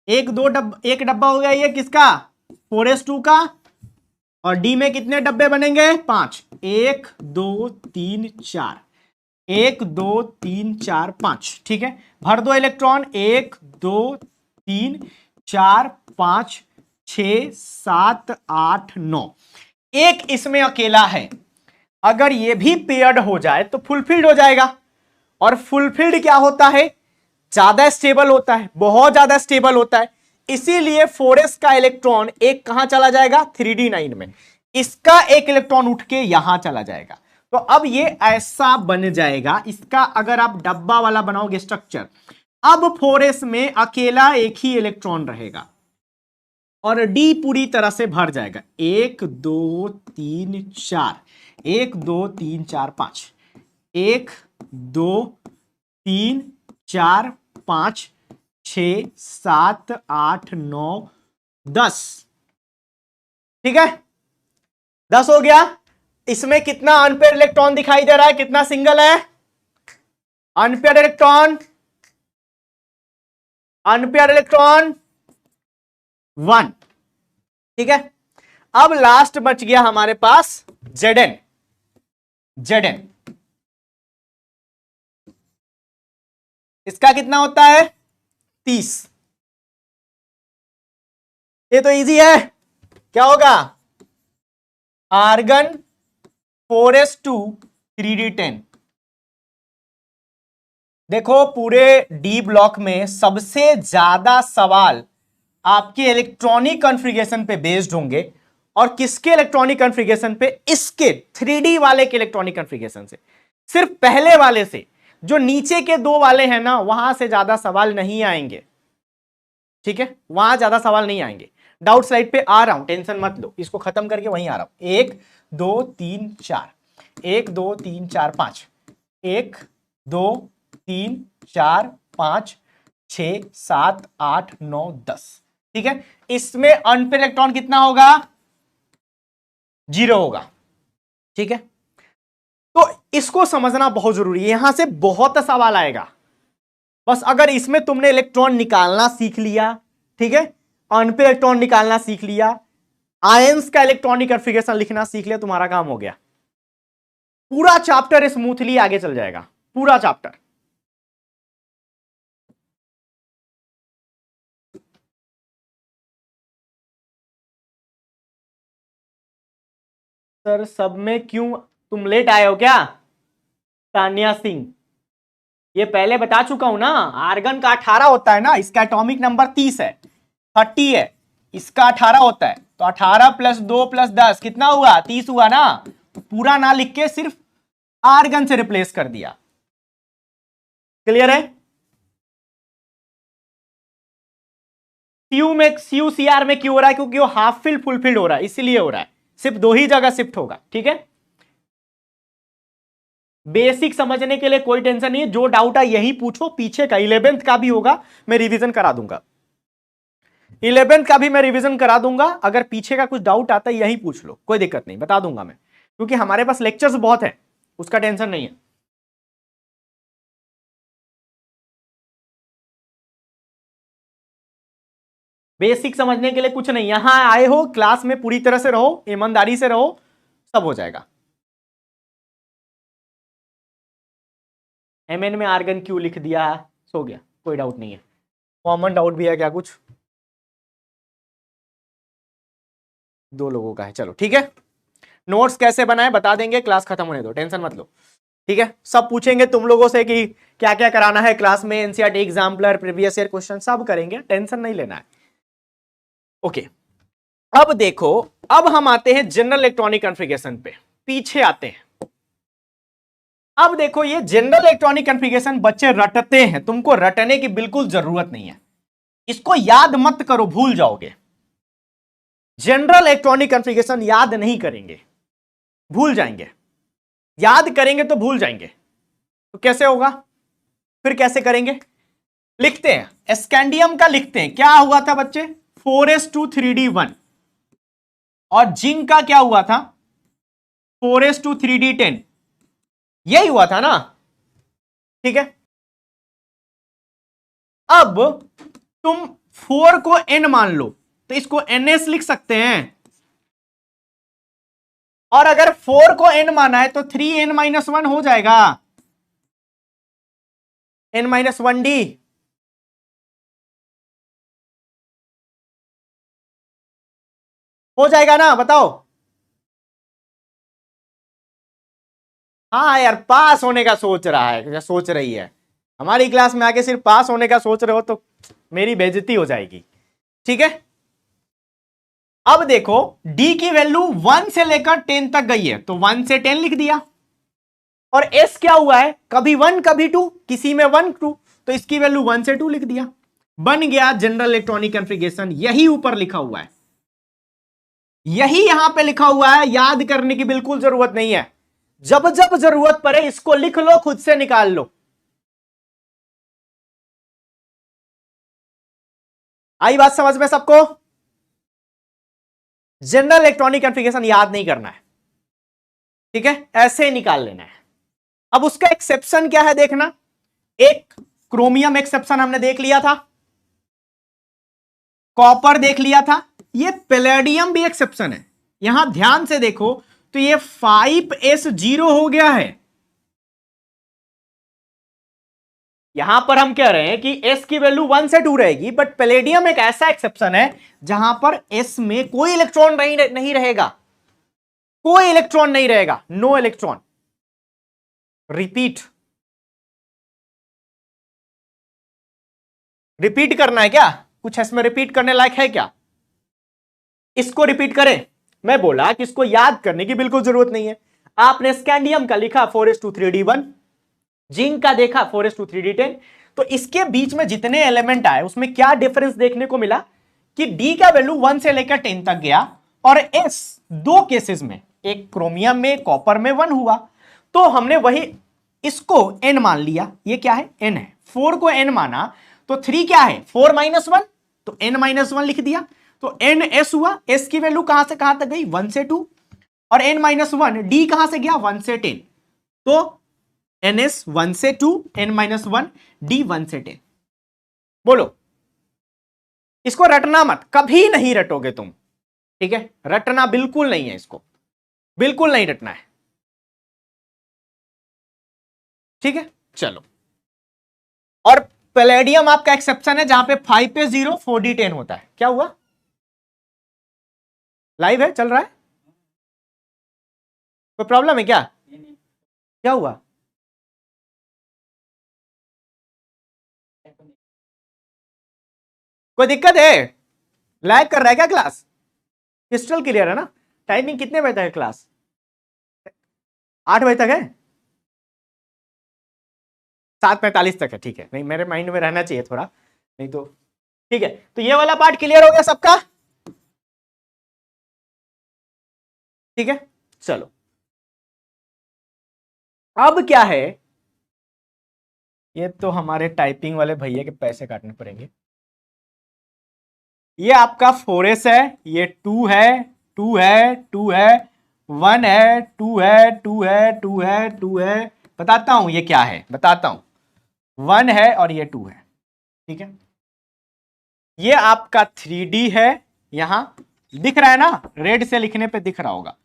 एक डब्बा हो गया ये किसका 4s2 का, और डी में कितने डब्बे बनेंगे 5, 1 2 3 4, 1 2 3 4 5। ठीक है, भर दो इलेक्ट्रॉन, 1 2 3 4 5 6 7 8 9, एक इसमें अकेला है। अगर ये भी पेयर्ड हो जाए तो फुलफिल्ड हो जाएगा। और फुलफिल्ड क्या होता है, ज्यादा स्टेबल होता है, बहुत ज्यादा स्टेबल होता है। इसीलिए 4s का इलेक्ट्रॉन एक कहां चला जाएगा 3d9 में, इसका एक इलेक्ट्रॉन उठ के यहां चला जाएगा। तो अब ये ऐसा बन जाएगा। इसका अगर आप डब्बा वाला बनाओगे स्ट्रक्चर, अब 4s में अकेला एक ही इलेक्ट्रॉन रहेगा और डी पूरी तरह से भर जाएगा। 1 2 3 4, 1 2 3 4 5, 1 2 3 4 5 6 7 8 9 10। ठीक है, 10 हो गया। इसमें कितना अनपेयर इलेक्ट्रॉन दिखाई दे रहा है, कितना सिंगल है अनपेयर इलेक्ट्रॉन, अनपेयर इलेक्ट्रॉन 1। ठीक है, अब लास्ट बच गया हमारे पास Zn। Zn इसका कितना होता है 30। ये तो इजी है, क्या होगा आर्गन 4s2 3d10। देखो, पूरे डी ब्लॉक में सबसे ज्यादा सवाल आपके इलेक्ट्रॉनिक कॉन्फ़िगरेशन पे बेस्ड होंगे। और किसके इलेक्ट्रॉनिक कॉन्फ़िगरेशन पे, इसके 3D वाले के इलेक्ट्रॉनिक कॉन्फ़िगरेशन से, सिर्फ पहले वाले से। जो नीचे के दो वाले हैं ना, वहां से ज्यादा सवाल नहीं आएंगे। ठीक है, वहां ज्यादा सवाल नहीं आएंगे। डाउट स्लाइड पे आ रहा हूं, टेंशन मत लो, इसको खत्म करके वहीं आ रहा हूं। 1 2 3 4, 1 2 3 4 5, 1 2 3 4 5 6 7 8 9 10। ठीक है, इसमें अनपेयर इलेक्ट्रॉन कितना होगा 0 होगा। ठीक है, तो इसको समझना बहुत जरूरी है, यहां से बहुत सवाल आएगा। बस अगर इसमें तुमने इलेक्ट्रॉन निकालना सीख लिया, ठीक है, अनपेयर इलेक्ट्रॉन निकालना सीख लिया, आयंस का इलेक्ट्रॉनिक कॉन्फ़िगरेशन लिखना सीख लिया, तुम्हारा काम हो गया। पूरा चैप्टर स्मूथली आगे चल जाएगा, पूरा चैप्टर। सर सब में क्यों, तुम लेट आए हो क्या तान्या सिंह? ये पहले बता चुका हूं ना, आर्गन का 18 होता है ना, इसका एटॉमिक नंबर 30 है, 30 है, इसका 18 होता है। तो 18 + 2 + 10 कितना हुआ 30 हुआ ना। तो पूरा ना लिख के सिर्फ आर्गन से रिप्लेस कर दिया। क्लियर है? CuCr में क्यों हो रहा है, क्योंकि वो हाफ फिल फुल फिल्ड हो रहा है, इसीलिए हो रहा है। सिर्फ 2 ही जगह शिफ्ट होगा। ठीक है, बेसिक समझने के लिए कोई टेंशन नहीं है, जो डाउट है यही पूछो। पीछे का 11th का भी होगा, मैं रिवीजन करा दूंगा। 11th का भी मैं रिवीजन करा दूंगा। अगर पीछे का कुछ डाउट आता है यही पूछ लो, कोई दिक्कत नहीं, बता दूंगा मैं, क्योंकि हमारे पास लेक्चर्स बहुत है, उसका टेंशन नहीं है। बेसिक समझने के लिए कुछ नहीं, यहां आए हो क्लास में पूरी तरह से रहो, ईमानदारी से रहो, सब हो जाएगा। एमएन में आर्गन क्यों लिख दिया, सो गया, कोई डाउट नहीं है। कॉमन डाउट भी है क्या कुछ? दो लोगों का है, चलो ठीक है। नोट्स कैसे बनाए बता देंगे, क्लास खत्म होने दो, टेंशन मत लो, ठीक है। सब पूछेंगे तुम लोगों से कि क्या क्या कराना है क्लास में, NCERT exemplar, previous year question सब करेंगे, टेंशन नहीं लेना है। ओके, अब देखो, अब हम आते हैं जनरल इलेक्ट्रॉनिक कॉन्फ़िगरेशन पे, पीछे आते हैं। अब देखो, ये जनरल इलेक्ट्रॉनिक कॉन्फ़िगरेशन बच्चे रटते हैं, तुमको रटने की बिल्कुल जरूरत नहीं है, इसको याद मत करो, भूल जाओगे। जनरल इलेक्ट्रॉनिक कॉन्फ़िगरेशन याद नहीं करेंगे, भूल जाएंगे, याद करेंगे तो भूल जाएंगे, तो कैसे होगा, फिर कैसे करेंगे? लिखते हैं, स्कैंडियम का लिखते हैं, क्या हुआ था बच्चे, 4s2 3d1, और जिंक का क्या हुआ था, 4s2 3d10, यही हुआ था ना, ठीक है। अब तुम 4 को n मान लो, तो इसको ns लिख सकते हैं, और अगर 4 को n माना है तो 3n-1 हो जाएगा, n-1d, हो जाएगा ना, बताओ। हाँ यार, पास होने का सोच रहा है या सोच रही है, हमारी क्लास में आके सिर्फ पास होने का सोच रहे हो तो मेरी बेइज्जती हो जाएगी, ठीक है। अब देखो, d की वैल्यू 1 से लेकर 10 तक गई है, तो 1 से 10 लिख दिया, और s क्या हुआ है, कभी 1 कभी 2, किसी में 1 2, तो इसकी वैल्यू 1 से 2 लिख दिया, बन गया जनरल इलेक्ट्रॉनिक कॉन्फ़िगरेशन। यही ऊपर लिखा हुआ है, यही यहां पे लिखा हुआ है, याद करने की बिल्कुल जरूरत नहीं है, जब जब जरूरत पड़े इसको लिख लो, खुद से निकाल लो। आई बात समझ में सबको? जनरल इलेक्ट्रॉनिक कॉन्फ़िगरेशन याद नहीं करना है, ठीक है, ऐसे ही निकाल लेना है। अब उसका एक्सेप्शन क्या है देखना, एक क्रोमियम एक्सेप्शन हमने देख लिया था, कॉपर देख लिया था, ये पैलेडियम भी एक्सेप्शन है। यहां ध्यान से देखो तो ये 5s0 हो गया है, यहां पर हम कह रहे हैं कि s की वैल्यू 1 से 2 रहेगी, बट पैलेडियम एक ऐसा एक्सेप्शन है जहां पर s में कोई इलेक्ट्रॉन नहीं रहेगा, कोई इलेक्ट्रॉन नहीं रहेगा, नो इलेक्ट्रॉन। रिपीट, रिपीट करना है क्या, कुछ इसमें रिपीट करने लायक है क्या, इसको रिपीट करें? मैं बोला कि इसको याद करने की बिल्कुल जरूरत नहीं है। आपने स्कैंडियम का लिखा 4s2 3d1, जिंक का देखा 4s2 3d10, तो इसके बीच में जितने एलिमेंट आए उसमें क्या डिफरेंस देखने को मिला कि d का वैल्यू 1 से लेकर 10 तक गया, और s दो केसेस में, एक क्रोमियम में कॉपर में 1 हुआ, तो हमने वही इसको n मान लिया, ये क्या है, n है, 4 को n माना, तो 3 क्या है, 4 - 1, तो n-1 लिख दिया, तो ns हुआ, s की वैल्यू कहां से कहां तक गई, 1 से 2, और n-1 d कहां से गया, 1 से 10, तो ns 1 से 2, n-1 d 1 से 10। बोलो, इसको रटना मत, कभी नहीं रटोगे तुम, ठीक है, रटना बिल्कुल नहीं है, इसको बिल्कुल नहीं रटना है, ठीक है। चलो, और पैलेडियम आपका एक्सेप्शन है जहां पे 5s0 4d10 होता है, क्या हुआ, लाइव है, चल रहा है, कोई प्रॉब्लम है क्या, क्या हुआ, कोई दिक्कत है, लैग कर रहा है क्या क्लास, क्रिस्टल क्लियर है ना? टाइमिंग कितने बजे तक है क्लास, 8 बजे तक है, 7:45 तक है, ठीक है, नहीं मेरे माइंड में रहना चाहिए थोड़ा, नहीं तो ठीक है। तो ये वाला पार्ट क्लियर हो गया सबका, ठीक है। चलो, अब क्या है, ये तो हमारे टाइपिंग वाले भैया के पैसे काटने पड़ेंगे। ये आपका 4s है, ये 2 है, 2 है, 2 है, 1 है, 2 है, 2 है, 2 है, 2 है, बताता हूं ये क्या है, बताता हूं, 1 है और ये 2 है, ठीक है। ये आपका 3D है, यहां दिख रहा है ना, रेड से लिखने पे दिख रहा होगा,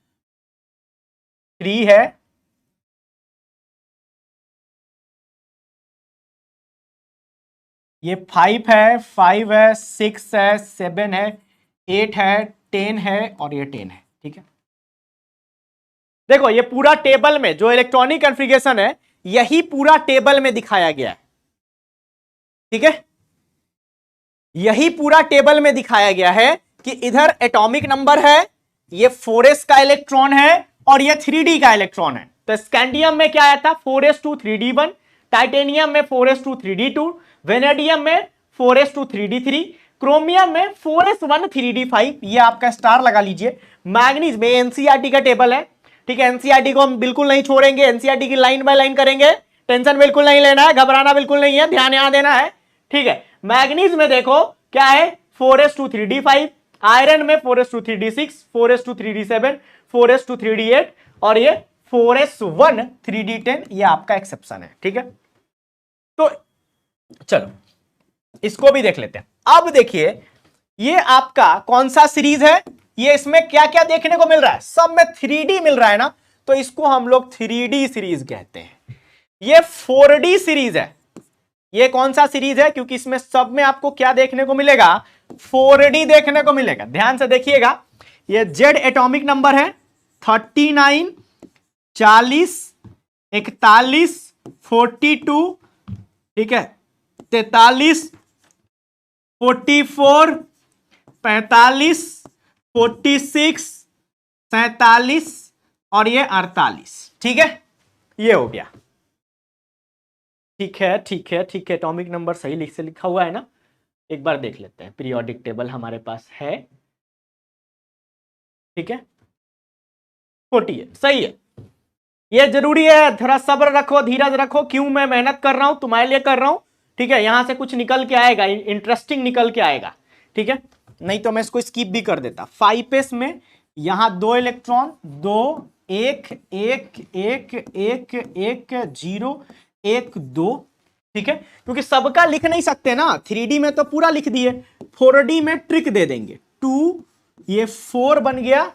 3 है, ये 5 है, 5 है, 6 है, 7 है, 8 है, 10 है और ये 10 है। ठीक है, देखो ये पूरा टेबल में जो इलेक्ट्रॉनिक कॉन्फ़िगरेशन है यही पूरा टेबल में दिखाया गया है। ठीक है, यही पूरा टेबल में दिखाया गया है कि इधर एटॉमिक नंबर है, ये 4s का इलेक्ट्रॉन है और ये 3d का इलेक्ट्रॉन है। तो स्कैंडियम में क्या आया था 4s2 3d1, टाइटेनियम में 4s2 3d2, वेनेडियम में 4s2 3d3, क्रोमियम में 4s1 3d5। ये आपका स्टार लगा लीजिए। मैग्नीज में एनसीईआरटी का टेबल है। ठीक है, एनसीईआरटी को हम बिल्कुल नहीं छोड़ेंगे, एनसीईआरटी की लाइन बाय लाइन करेंगे, टेंशन बिल्कुल नहीं लेना है, घबराना बिल्कुल नहीं है, ध्यान यहां देना है। ठीक है, मैग्नीज में देखो क्या है 4s2 3d5, आयरन में 4s2 3d6, 4s2 3d7, 4s2 3d8 और ये 4s1 3d10। ये आपका एक्सेप्शन है। ठीक है, तो चलो इसको भी देख लेते हैं। अब देखिए ये आपका कौन सा सीरीज है, ये इसमें क्या क्या देखने को मिल रहा है, सब में 3D मिल रहा है ना, तो इसको हम लोग 3D सीरीज कहते हैं। ये 4D सीरीज है। ये कौन सा सीरीज है, क्योंकि इसमें सब में आपको क्या देखने को मिलेगा 4D देखने को मिलेगा। ध्यान से देखिएगा, ये जेड एटॉमिक नंबर है 39, 40, 41, 42, ठीक है, 43, 44, 45, 46, 47 और ये 48। ठीक है, ये हो गया। ठीक है ठीक है ठीक है, एटॉमिक नंबर सही लिख से लिखा हुआ है ना, एक बार देख लेते हैं। पीरियोडिक टेबल हमारे पास है, ठीक है, 40 है, सही है। ये जरूरी है, थोड़ा सब्र रखो, धीरज रखो, क्यों मैं मेहनत कर रहा हूं, तुम्हारे लिए कर रहा हूं। ठीक है, यहां से कुछ निकल के आएगा, इंटरेस्टिंग निकल के आएगा। ठीक है, नहीं तो मैं इसको स्किप भी कर देता। 5s में यहां 2 इलेक्ट्रॉन, 2, 1, 1, 1, 1, 1, 0, 1, 2। ठीक है, क्योंकि सबका लिख नहीं सकते ना, 3D में तो पूरा लिख दिए, 4D में ट्रिक दे देंगे। 2, ये 4 बन गया,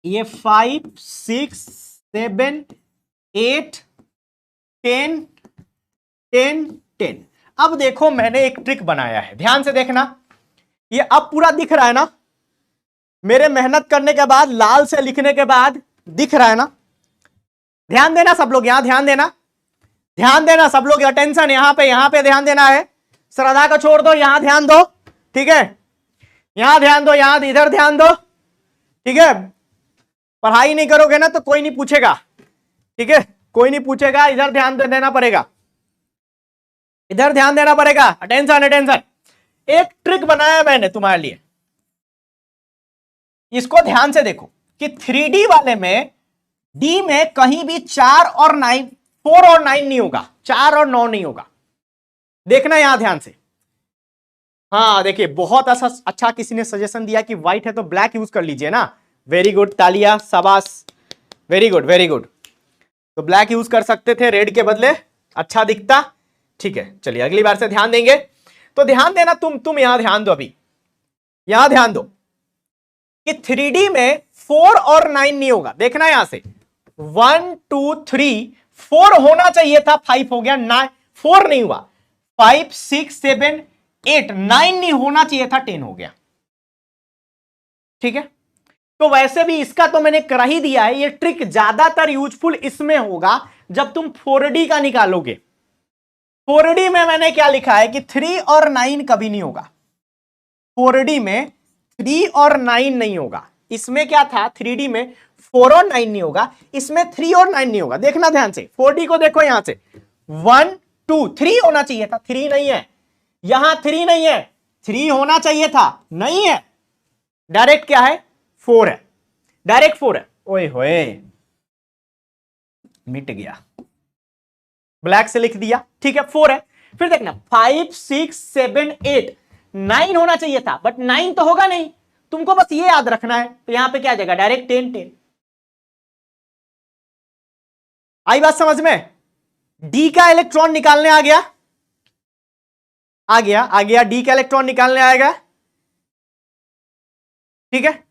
ये 5, 6, 7, 8, 10, 10, 10। अब देखो मैंने एक ट्रिक बनाया है, ध्यान से देखना। ये अब पूरा दिख रहा है ना, मेरे मेहनत करने के बाद, लाल से लिखने के बाद दिख रहा है ना। ध्यान देना सब लोग, यहां ध्यान देना, ध्यान देना सब लोग, अटेंशन यहां पे ध्यान देना है। श्रद्धा को छोड़ दो, यहां ध्यान दो। ठीक है, यहां ध्यान दो, यहां इधर ध्यान दो। ठीक है, पढ़ाई नहीं करोगे ना तो कोई नहीं पूछेगा। ठीक है, कोई नहीं पूछेगा, इधर ध्यान देना पड़ेगा, इधर ध्यान देना पड़ेगा। अटेंशन अटेंशन, एक ट्रिक बनाया मैंने तुम्हारे लिए, इसको ध्यान से देखो कि 3D वाले में डी में कहीं भी 4 और 9, 4 और 9 नहीं होगा, 4 और 9 नहीं होगा। देखना यहां ध्यान से। हाँ देखिए, बहुत अच्छा किसी ने सजेशन दिया कि व्हाइट है तो ब्लैक यूज कर लीजिए ना। वेरी गुड, तालिया, शाबाश, वेरी गुड वेरी गुड। तो ब्लैक यूज कर सकते थे रेड के बदले, अच्छा दिखता। ठीक है, चलिए अगली बार से ध्यान देंगे। तो ध्यान देना, तुम यहां ध्यान दो, अभी यहां ध्यान दो कि 3D में 4 और 9 नहीं होगा। देखना यहां से, 1, 2, 3, 4 होना चाहिए था, 5 हो गया, 9, 4 नहीं हुआ, 5, 6, 7, 8, 9 नहीं होना चाहिए था, 10 हो गया। ठीक है, तो वैसे भी इसका तो मैंने कर ही दिया है। ये ट्रिक ज्यादातर यूजफुल इसमें होगा जब तुम 4D का निकालोगे। 4D में मैंने क्या लिखा है कि 3 और 9 कभी नहीं होगा। 4D में 3 और 9 नहीं होगा। इसमें क्या था, 3D में 4 और 9 नहीं होगा, इसमें 3 और 9 नहीं होगा। देखना ध्यान से, 4D को देखो, यहां से 1, 2, 3 होना चाहिए था, 3 नहीं है, यहां 3 नहीं है, 3 होना चाहिए था, नहीं है, डायरेक्ट क्या है 4 है, डायरेक्ट 4 है। ओए होए, मिट गया, ब्लैक से लिख दिया। ठीक है, 4 है। फिर देखना 5, 6, 7, 8, 9 होना चाहिए था, बट 9 तो होगा नहीं, तुमको बस ये याद रखना है। तो यहां पे क्या आ जाएगा, डायरेक्ट 10, 10। आई बात समझ में? डी का इलेक्ट्रॉन निकालने आ गया, आ गया, डी का इलेक्ट्रॉन निकालने आएगा। ठीक है,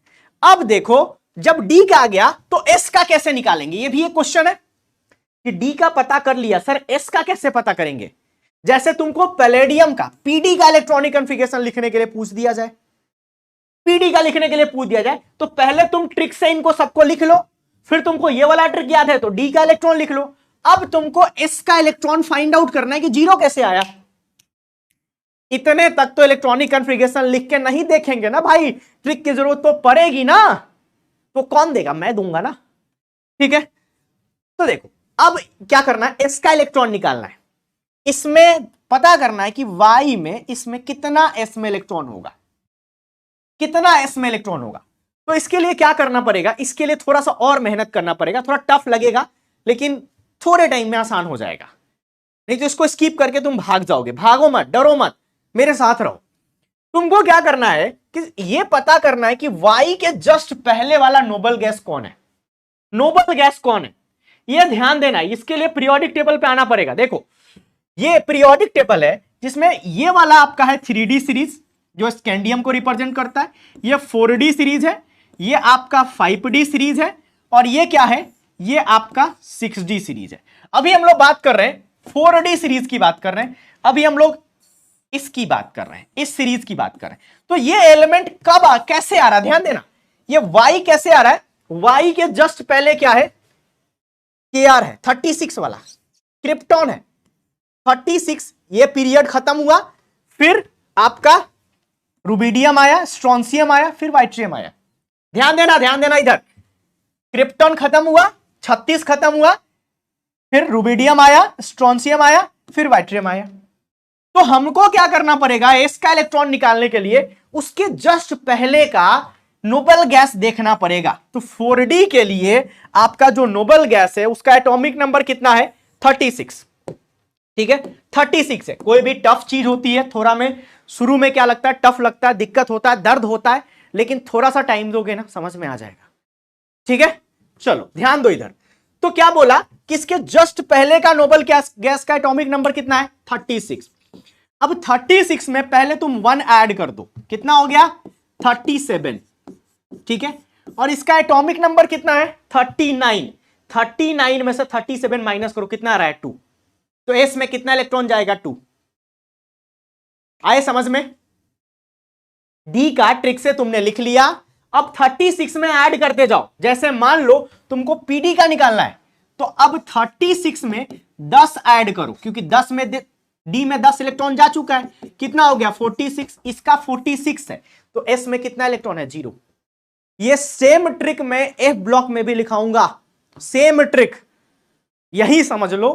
अब देखो जब डी का आ गया तो एस का कैसे निकालेंगे, ये भी एक क्वेश्चन है कि डी का पता कर लिया सर, एस का कैसे पता करेंगे। जैसे तुमको पैलेडियम का पीडी का इलेक्ट्रॉनिक कॉन्फ़िगरेशन लिखने के लिए पूछ दिया जाए, पीडी का लिखने के लिए पूछ दिया जाए, तो पहले तुम ट्रिक से इनको सबको लिख लो, फिर तुमको ये वाला ट्रिक याद है तो डी का इलेक्ट्रॉन लिख लो। अब तुमको एस का इलेक्ट्रॉन फाइंड आउट करना है कि जीरो कैसे आया। इतने तक तो इलेक्ट्रॉनिक कॉन्फ़िगरेशन लिख के नहीं देखेंगे ना भाई, ट्रिक की जरूरत तो पड़ेगी ना, तो कौन देगा, मैं दूंगा ना। ठीक है, तो देखो अब क्या करना है, एस का इलेक्ट्रॉन निकालना है, इसमें पता करना है कि वाई में इसमें कितना एस में इलेक्ट्रॉन होगा, कितना एस में इलेक्ट्रॉन होगा। तो इसके लिए क्या करना पड़ेगा, इसके लिए थोड़ा सा और मेहनत करना पड़ेगा, थोड़ा टफ लगेगा लेकिन थोड़े टाइम में आसान हो जाएगा, नहीं तो इसको स्किप करके तुम भाग जाओगे। भागो मत, डरो मत, मेरे साथ रहो। तुमको क्या करना है कि ये पता करना है कि वाई के जस्ट पहले वाला नोबल गैस कौन है, नोबल गैस कौन है, ये ध्यान देना है। इसके लिए पीरियोडिक टेबल पे आना पड़ेगा। देखो ये पीरियोडिक टेबल है जिसमें ये वाला आपका है 3D सीरीज जो स्कैंडियम को रिप्रेजेंट करता है, ये 4D सीरीज है, ये आपका 5D सीरीज है, और ये क्या है, ये आपका 6D सीरीज है। अभी हम लोग बात कर रहे हैं 4D सीरीज की बात कर रहे हैं, अभी हम लोग इसकी बात कर रहे हैं, इस सीरीज की बात कर रहे हैं। तो ये एलिमेंट कब कैसे आ रहा है, ध्यान देना, ये वाई कैसे आ रहा है, वाई के जस्ट पहले क्या है, Kr है 36 वाला, क्रिप्टॉन है 36, ये पीरियड खत्म हुआ, फिर आपका रुबिडियम आया, स्ट्रोंसियम आया, फिर वाइट्रियम आया। ध्यान देना इधर, क्रिप्टॉन खत्म हुआ, 36 खत्म हुआ, फिर रुबिडियम आया, स्ट्रोंसियम आया, फिर वाइट्रियम आया। तो हमको क्या करना पड़ेगा, एस का इलेक्ट्रॉन निकालने के लिए उसके जस्ट पहले का नोबल गैस देखना पड़ेगा। तो 4D के लिए आपका जो नोबल गैस है उसका एटॉमिक नंबर कितना है, 36। ठीक है, 36 है। कोई भी टफ चीज होती है, थोड़ा में शुरू में क्या लगता है, टफ लगता है, दिक्कत होता है, दर्द होता है, लेकिन थोड़ा सा टाइम दोगे ना समझ में आ जाएगा। ठीक है, चलो ध्यान दो इधर। तो क्या बोला कि इसके जस्ट पहले का नोबल गैस का एटॉमिक नंबर कितना है, 36। अब 36 में पहले तुम 1 ऐड कर दो, कितना हो गया, 37। ठीक है, और इसका एटॉमिक नंबर कितना है, 39। 39 में से 37 माइनस करो, कितना आ रहा है, 2। तो एस में कितना इलेक्ट्रॉन जाएगा, 2। आए समझ में, डी का ट्रिक से तुमने लिख लिया। अब 36 में ऐड करते जाओ, जैसे मान लो तुमको पीडी का निकालना है, तो अब 36 में 10 ऐड करो, क्योंकि 10 में डी में 10 इलेक्ट्रॉन जा चुका है, कितना हो गया, 46। इसका 46 है, तो एस में कितना इलेक्ट्रॉन है, 0। ये सेम ट्रिक मैं एफ ब्लॉक में भी लिखाऊंगा, सेम ट्रिक, यही समझ लो।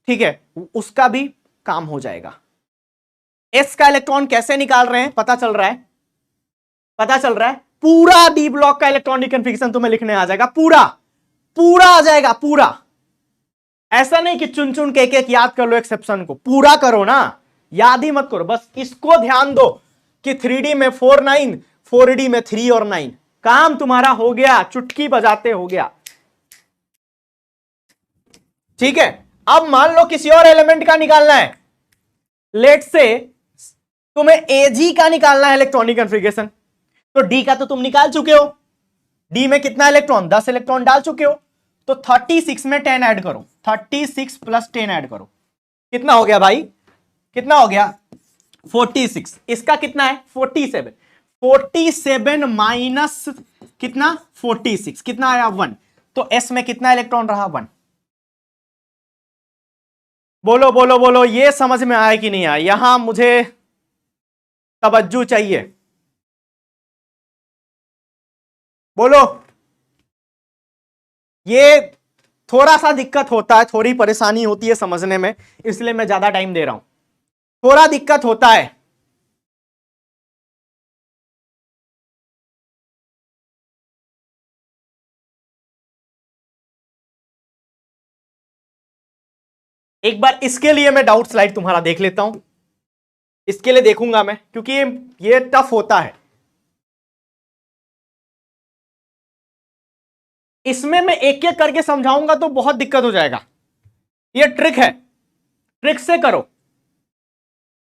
ठीक है, उसका भी काम हो जाएगा। एस का इलेक्ट्रॉन कैसे निकाल रहे हैं, पता चल रहा है, पता चल रहा है। पूरा डी ब्लॉक का इलेक्ट्रॉनिक कन्फिगरेशन तुम्हें लिखने आ जाएगा, पूरा पूरा आ जाएगा, पूरा। ऐसा नहीं कि चुन चुन के एक याद कर लो, एक्सेप्शन को पूरा करो ना, याद ही मत करो, बस इसको ध्यान दो कि 3D में 4 9, 4D में 3 और 9, काम तुम्हारा हो गया, चुटकी बजाते हो गया। ठीक है, अब मान लो किसी और एलिमेंट का निकालना है, लेट से तुम्हें एजी का निकालना है इलेक्ट्रॉनिक कॉन्फ़िगरेशन, तो डी का तो तुम निकाल चुके हो, डी में कितना इलेक्ट्रॉन, 10 इलेक्ट्रॉन डाल चुके हो, तो 36 में 10 ऐड करो, 36 प्लस 10 ऐड करो, कितना हो गया भाई, कितना हो गया, 46। इसका कितना है, 47। 47 माइनस कितना, 46, कितना आया, 1। तो एस में कितना इलेक्ट्रॉन रहा, 1। बोलो बोलो बोलो, ये समझ में आया कि नहीं आया, यहां मुझे तवज्जो चाहिए, बोलो। ये थोड़ा सा दिक्कत होता है, थोड़ी परेशानी होती है समझने में, इसलिए मैं ज्यादा टाइम दे रहा हूं, थोड़ा दिक्कत होता है। एक बार इसके लिए मैं डाउट स्लाइड तुम्हारा देख लेता हूं, इसके लिए देखूंगा मैं, क्योंकि ये टफ होता है। इसमें मैं एक एक करके समझाऊंगा तो बहुत दिक्कत हो जाएगा, ये ट्रिक है, ट्रिक से करो।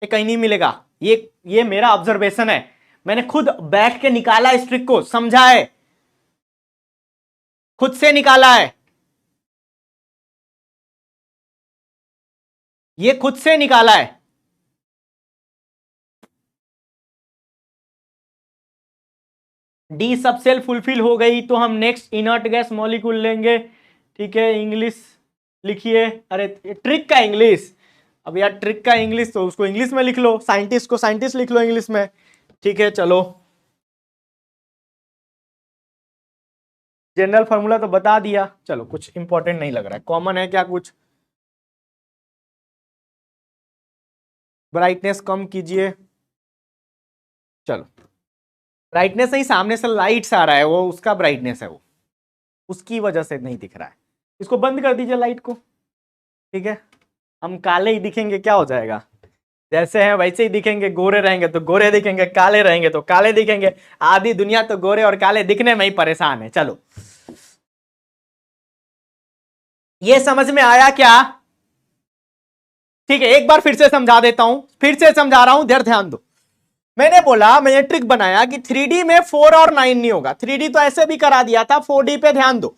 ये कहीं नहीं मिलेगा। ये मेरा ऑब्जर्वेशन है, मैंने खुद बैठ के निकाला इस ट्रिक को, समझा है, खुद से निकाला है, ये खुद से निकाला है। डी सब सेल फुलफिल हो गई तो हम नेक्स्ट इनर्ट गैस मॉलिक्यूल लेंगे। ठीक है, इंग्लिश लिखिए। अरे ट्रिक का इंग्लिश, अब यार ट्रिक का इंग्लिश तो उसको इंग्लिश में लिख लो, साइंटिस्ट को साइंटिस्ट लिख लो इंग्लिश में। ठीक है, चलो जनरल फार्मूला तो बता दिया, चलो कुछ इंपॉर्टेंट नहीं लग रहा है, कॉमन है क्या कुछ? ब्राइटनेस कम कीजिए। चलो, ब्राइटनेस नहीं, सामने से लाइट्स आ रहा है, वो उसका ब्राइटनेस है, वो उसकी वजह से नहीं दिख रहा है। इसको बंद कर दीजिए लाइट को। ठीक है, हम काले ही दिखेंगे, क्या हो जाएगा? जैसे हैं वैसे ही दिखेंगे, गोरे रहेंगे तो गोरे दिखेंगे, काले रहेंगे तो काले दिखेंगे। आधी दुनिया तो गोरे और काले दिखने में ही परेशान है। चलो, ये समझ में आया क्या? ठीक है, एक बार फिर से समझा देता हूं, फिर से समझा रहा हूं, देर ध्यान दो। मैंने बोला, मैंने ट्रिक बनाया कि 3D में 4 और 9 नहीं होगा। 3D तो ऐसे भी करा दिया था, 4D पे ध्यान दो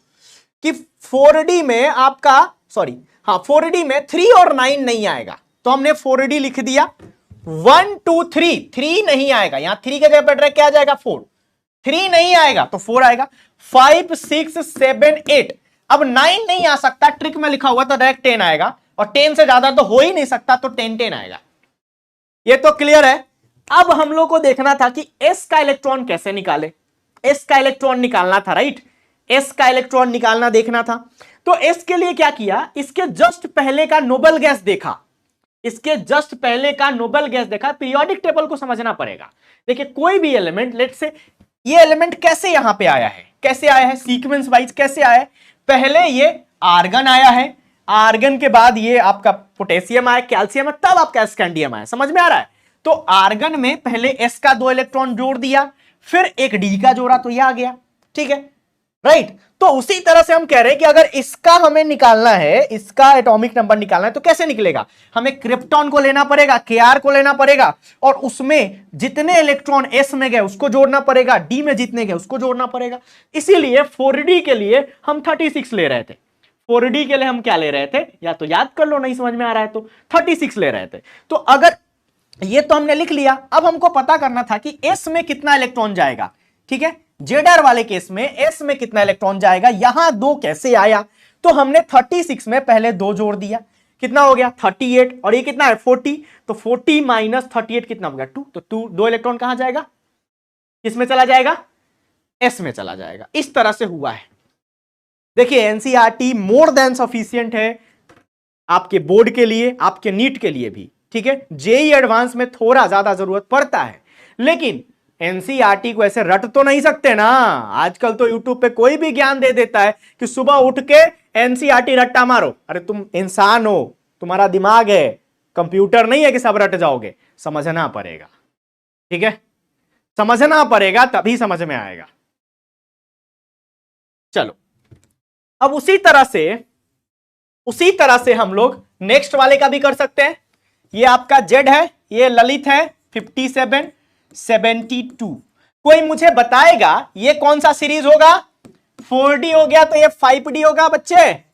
कि 4D में आपका, सॉरी हाँ, 4D में 3 और 9 नहीं आएगा, तो हमने 4D लिख दिया। 1 2 3, 3 नहीं आएगा, यहां 3 के जगह पर क्या आ जाएगा? 4। 3 नहीं आएगा तो 4 आएगा। 5 6 7 8, अब 9 नहीं आ सकता, ट्रिक में लिखा हुआ तो डायरेक्ट 10 आएगा, और 10 से ज्यादा तो हो ही नहीं सकता, तो 10 10 आएगा। ये तो क्लियर है। अब हम लोग को देखना था कि s का इलेक्ट्रॉन कैसे निकाले। s का इलेक्ट्रॉन निकालना था, राइट? s का इलेक्ट्रॉन निकालना देखना था, तो s के लिए क्या किया, इसके जस्ट पहले का नोबल गैस देखा, इसके जस्ट पहले का नोबल गैस देखा। पीरियोडिक टेबल को समझना पड़ेगा। देखिए, कोई भी एलिमेंट, लेट से ये एलिमेंट कैसे यहां पे आया है, कैसे आया है, सीक्वेंस वाइज कैसे आया है। पहले ये आर्गन आया है, आर्गन के बाद ये आपका पोटेशियम आया, कैल्शियम है, तब आपका स्कैंडियम आया। समझ में आ रहा है? तो आर्गन में पहले s का 2 इलेक्ट्रॉन जोड़ दिया, फिर एक d का जोड़ा, तो ये आ गया। ठीक है, राइट? तो उसी तरह से हम कह रहे हैं कि अगर इसका हमें निकालना है, इसका एटॉमिक नंबर निकालना है, तो कैसे निकलेगा? हमें क्रिप्टॉन को लेना पड़ेगा, Kr को लेना पड़ेगा, और उसमें जितने इलेक्ट्रॉन s में गए उसको जोड़ना पड़ेगा, d में जितने गए उसको जोड़ना पड़ेगा। इसीलिए 4d के लिए हम 36 ले रहे थे। 4d के लिए हम क्या ले रहे थे, या तो याद कर लो, नहीं समझ में आ रहा है तो 36 ले रहे थे। तो अगर ये तो हमने लिख लिया, अब हमको पता करना था कि s में कितना इलेक्ट्रॉन जाएगा। ठीक है, जेडर वाले केस में s में कितना इलेक्ट्रॉन जाएगा, यहां 2 कैसे आया, तो हमने 36 में पहले 2 जोड़ दिया, कितना हो गया 38, और ये कितना है 40, तो 40 माइनस 38 कितना हो गया 2, तो 2 इलेक्ट्रॉन कहां जाएगा, किसमें चला जाएगा, s में चला जाएगा। इस तरह से हुआ है। देखिए, एनसीईआरटी मोर देन सफिशिएंट है आपके बोर्ड के लिए, आपके नीट के लिए भी। ठीक है, जेई एडवांस में थोड़ा ज्यादा जरूरत पड़ता है, लेकिन एनसीईआरटी को ऐसे रट तो नहीं सकते ना। आजकल तो यूट्यूब पे कोई भी ज्ञान दे देता है कि सुबह उठ के एनसीईआरटी रट्टा मारो। अरे तुम इंसान हो, तुम्हारा दिमाग है, कंप्यूटर नहीं है कि सब रट जाओगे। समझना पड़ेगा, ठीक है, समझना पड़ेगा, तभी समझ में आएगा। चलो, अब उसी तरह से हम लोग नेक्स्ट वाले का भी कर सकते हैं। ये आपका जेड है, ये ललित है, 57 72। कोई मुझे बताएगा ये कौन सा सीरीज होगा? 4D हो गया तो ये 5D होगा बच्चे।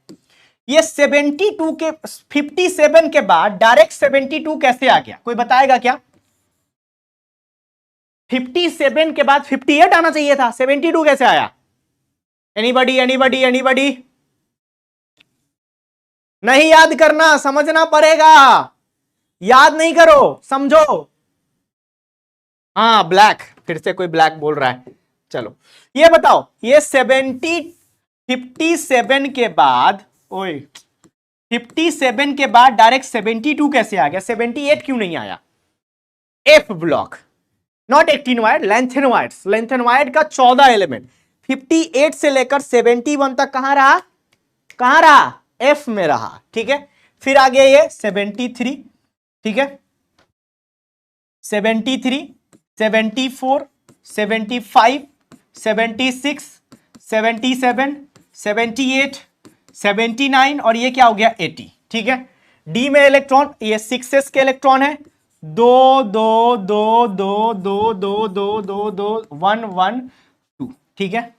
ये 72 के 57 के बाद डायरेक्ट 72 कैसे आ गया, कोई बताएगा क्या? 57 के बाद 58 आना चाहिए था, 72 कैसे आया? Anybody anybody anybody? नहीं याद करना, समझना पड़ेगा, याद नहीं करो, समझो। हाँ, ब्लैक, फिर से कोई ब्लैक बोल रहा है। चलो, ये बताओ, ये 57 के बाद, ओए 57 के बाद डायरेक्ट 72 कैसे आ गया? 78 क्यों नहीं आया? F block, not actinoid, lanthanoids. Lanthanoid का 14 एलिमेंट 58 से लेकर 71 तक कहां रहा? कहां रहा? एफ में रहा। ठीक है, फिर आ गया ये 73, ठीक है, 73, 74, 75, 76, 77, 78, 79, और ये क्या हो गया 80। ठीक है, डी में इलेक्ट्रॉन, ये 6s के इलेक्ट्रॉन है, दो दो दो दो दो दो दो दो दो 1 1 2, ठीक है।